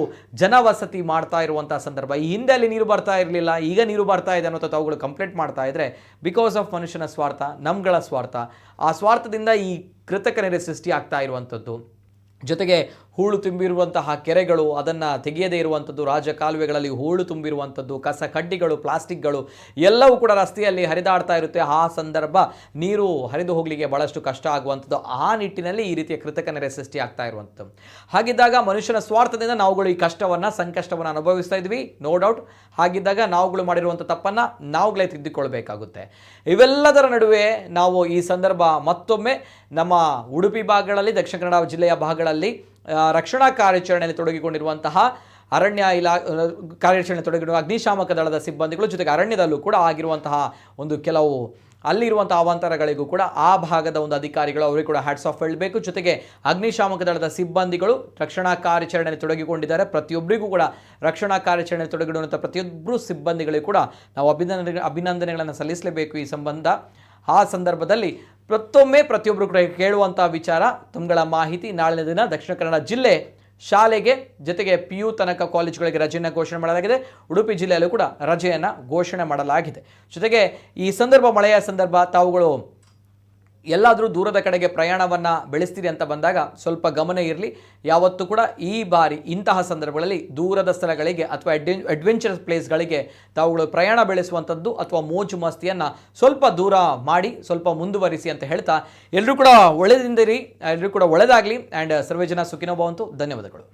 ಜನವಸತಿ ಮಾಡ್ತಾ ಇರುವಂಥ ಸಂದರ್ಭ, ಈ ಹಿಂದೆ ಅಲ್ಲಿ ನೀರು ಬರ್ತಾ ಇರಲಿಲ್ಲ, ಈಗ ನೀರು ಬರ್ತಾ ಇದೆ ಅನ್ನೋಂಥ ಅವುಗಳು ಕಂಪ್ಲೇಂಟ್ ಮಾಡ್ತಾ ಇದ್ರೆ ಬಿಕಾಸ್ ಆಫ್ ಮನುಷ್ಯನ ಸ್ವಾರ್ಥ, ನಮ್ಗಳ ಸ್ವಾರ್ಥ. ಆ ಸ್ವಾರ್ಥದಿಂದ ಈ ಕೃತಕ ನೆರೆ ಸೃಷ್ಟಿ ಆಗ್ತಾ ಇರುವಂಥದ್ದು. ಜೊತೆಗೆ ಹೂಳು ತುಂಬಿರುವಂತಹ ಕೆರೆಗಳು, ಅದನ್ನು ತೆಗೆಯದೇ ಇರುವಂಥದ್ದು, ರಾಜಕಾಲುವೆಗಳಲ್ಲಿ ಹೂಳು ತುಂಬಿರುವಂಥದ್ದು, ಕಸ ಕಡ್ಡಿಗಳು, ಪ್ಲಾಸ್ಟಿಕ್ಗಳು ಎಲ್ಲವೂ ಕೂಡ ರಸ್ತೆಯಲ್ಲಿ ಹರಿದಾಡ್ತಾ ಇರುತ್ತೆ. ಆ ಸಂದರ್ಭ ನೀರು ಹರಿದು ಹೋಗಲಿಕ್ಕೆ ಭಾಳಷ್ಟು ಕಷ್ಟ ಆಗುವಂಥದ್ದು. ಆ ನಿಟ್ಟಿನಲ್ಲಿ ಈ ರೀತಿಯ ಕೃತಕ ನೆರೆ ಸೃಷ್ಟಿ ಆಗ್ತಾ ಇರುವಂಥದ್ದು. ಹಾಗಿದ್ದಾಗ ಮನುಷ್ಯನ ಸ್ವಾರ್ಥದಿಂದ ನಾವುಗಳು ಈ ಕಷ್ಟವನ್ನು, ಸಂಕಷ್ಟವನ್ನು ಅನುಭವಿಸ್ತಾ ಇದ್ವಿ, ನೋ ಡೌಟ್. ಹಾಗಿದ್ದಾಗ ನಾವುಗಳು ಮಾಡಿರುವಂಥ ತಪ್ಪನ್ನು ನಾವುಗಳೇ ತಿದ್ದುಕೊಳ್ಬೇಕಾಗುತ್ತೆ. ಇವೆಲ್ಲದರ ನಡುವೆ ನಾವು ಈ ಸಂದರ್ಭ ಮತ್ತೊಮ್ಮೆ ನಮ್ಮ ಉಡುಪಿ ಭಾಗಗಳಲ್ಲಿ, ದಕ್ಷಿಣ ಕನ್ನಡ ಜಿಲ್ಲೆಯ ಭಾಗಗಳಲ್ಲಿ ರಕ್ಷಣಾ ಕಾರ್ಯಾಚರಣೆಯಲ್ಲಿ ತೊಡಗಿಕೊಂಡಿರುವಂತಹ ಅರಣ್ಯ ಕಾರ್ಯಾಚರಣೆ ತೊಡಗಿರುವ ಅಗ್ನಿಶಾಮಕ ದಳದ ಸಿಬ್ಬಂದಿಗಳು, ಜೊತೆಗೆ ಅರಣ್ಯದಲ್ಲೂ ಕೂಡ ಆಗಿರುವಂತಹ ಒಂದು ಕೆಲವು ಅಲ್ಲಿರುವಂಥ ಅವಾಂತರಗಳಿಗೂ ಕೂಡ ಆ ಭಾಗದ ಒಂದು ಅಧಿಕಾರಿಗಳು, ಅವರಿಗೆ ಕೂಡ ಹ್ಯಾಟ್ಸ್ ಆಫ್ ಹೇಳಬೇಕು. ಜೊತೆಗೆ ಅಗ್ನಿಶಾಮಕ ದಳದ ಸಿಬ್ಬಂದಿಗಳು ರಕ್ಷಣಾ ಕಾರ್ಯಾಚರಣೆಯಲ್ಲಿ ತೊಡಗಿಕೊಂಡಿದ್ದಾರೆ. ಪ್ರತಿಯೊಬ್ಬರಿಗೂ ಕೂಡ ರಕ್ಷಣಾ ಕಾರ್ಯಾಚರಣೆಯಲ್ಲಿ ತೊಡಗಿರುವಂಥ ಪ್ರತಿಯೊಬ್ಬರು ಸಿಬ್ಬಂದಿಗಳಿಗೂ ಕೂಡ ನಾವು ಅಭಿನಂದನೆಗಳನ್ನು ಸಲ್ಲಿಸಲೇಬೇಕು ಈ ಸಂಬಂಧ. ಆ ಸಂದರ್ಭದಲ್ಲಿ ಮತ್ತೊಮ್ಮೆ ಪ್ರತಿಯೊಬ್ಬರು ಕೂಡ ಕೇಳುವಂಥ ವಿಚಾರ, ತಮ್ಮಗಳ ಮಾಹಿತಿ, ನಾಳಿನ ದಿನ ದಕ್ಷಿಣ ಕನ್ನಡ ಜಿಲ್ಲೆ ಶಾಲೆಗೆ, ಜೊತೆಗೆ PU ತನಕ ಕಾಲೇಜುಗಳಿಗೆ ರಜೆಯನ್ನು ಘೋಷಣೆ ಮಾಡಲಾಗಿದೆ. ಉಡುಪಿ ಜಿಲ್ಲೆಯಲ್ಲೂ ಕೂಡ ರಜೆಯನ್ನು ಘೋಷಣೆ ಮಾಡಲಾಗಿದೆ. ಜೊತೆಗೆ ಈ ಸಂದರ್ಭ, ಮಳೆಯ ಸಂದರ್ಭ, ತಾವುಗಳು ಎಲ್ಲಾದರೂ ದೂರದ ಕಡೆಗೆ ಪ್ರಯಾಣವನ್ನು ಬೆಳೆಸ್ತೀರಿ ಅಂತ ಬಂದಾಗ ಸ್ವಲ್ಪ ಗಮನ ಇರಲಿ. ಯಾವತ್ತೂ ಕೂಡ ಈ ಬಾರಿ ಇಂತಹ ಸಂದರ್ಭಗಳಲ್ಲಿ ದೂರದ ಸ್ಥಳಗಳಿಗೆ ಅಥವಾ ಅಡ್ವೆಂಚರಸ್ ಪ್ಲೇಸ್ಗಳಿಗೆ ತಾವುಗಳು ಪ್ರಯಾಣ ಬೆಳೆಸುವಂಥದ್ದು ಅಥವಾ ಮೋಜು ಮಸ್ತಿಯನ್ನು ಸ್ವಲ್ಪ ದೂರ ಮಾಡಿ, ಸ್ವಲ್ಪ ಮುಂದುವರಿಸಿ ಅಂತ ಹೇಳ್ತಾ, ಎಲ್ಲರೂ ಕೂಡ ಒಳ್ಳೆದಿಂದಿರಿ, ಎಲ್ಲರೂ ಕೂಡ ಒಳ್ಳೆಯದಾಗಲಿ. ಆ್ಯಂಡ್ ಸರ್ವೇ ಜನ ಸುಖಿನೋ ಭವಂತು. ಧನ್ಯವಾದಗಳು.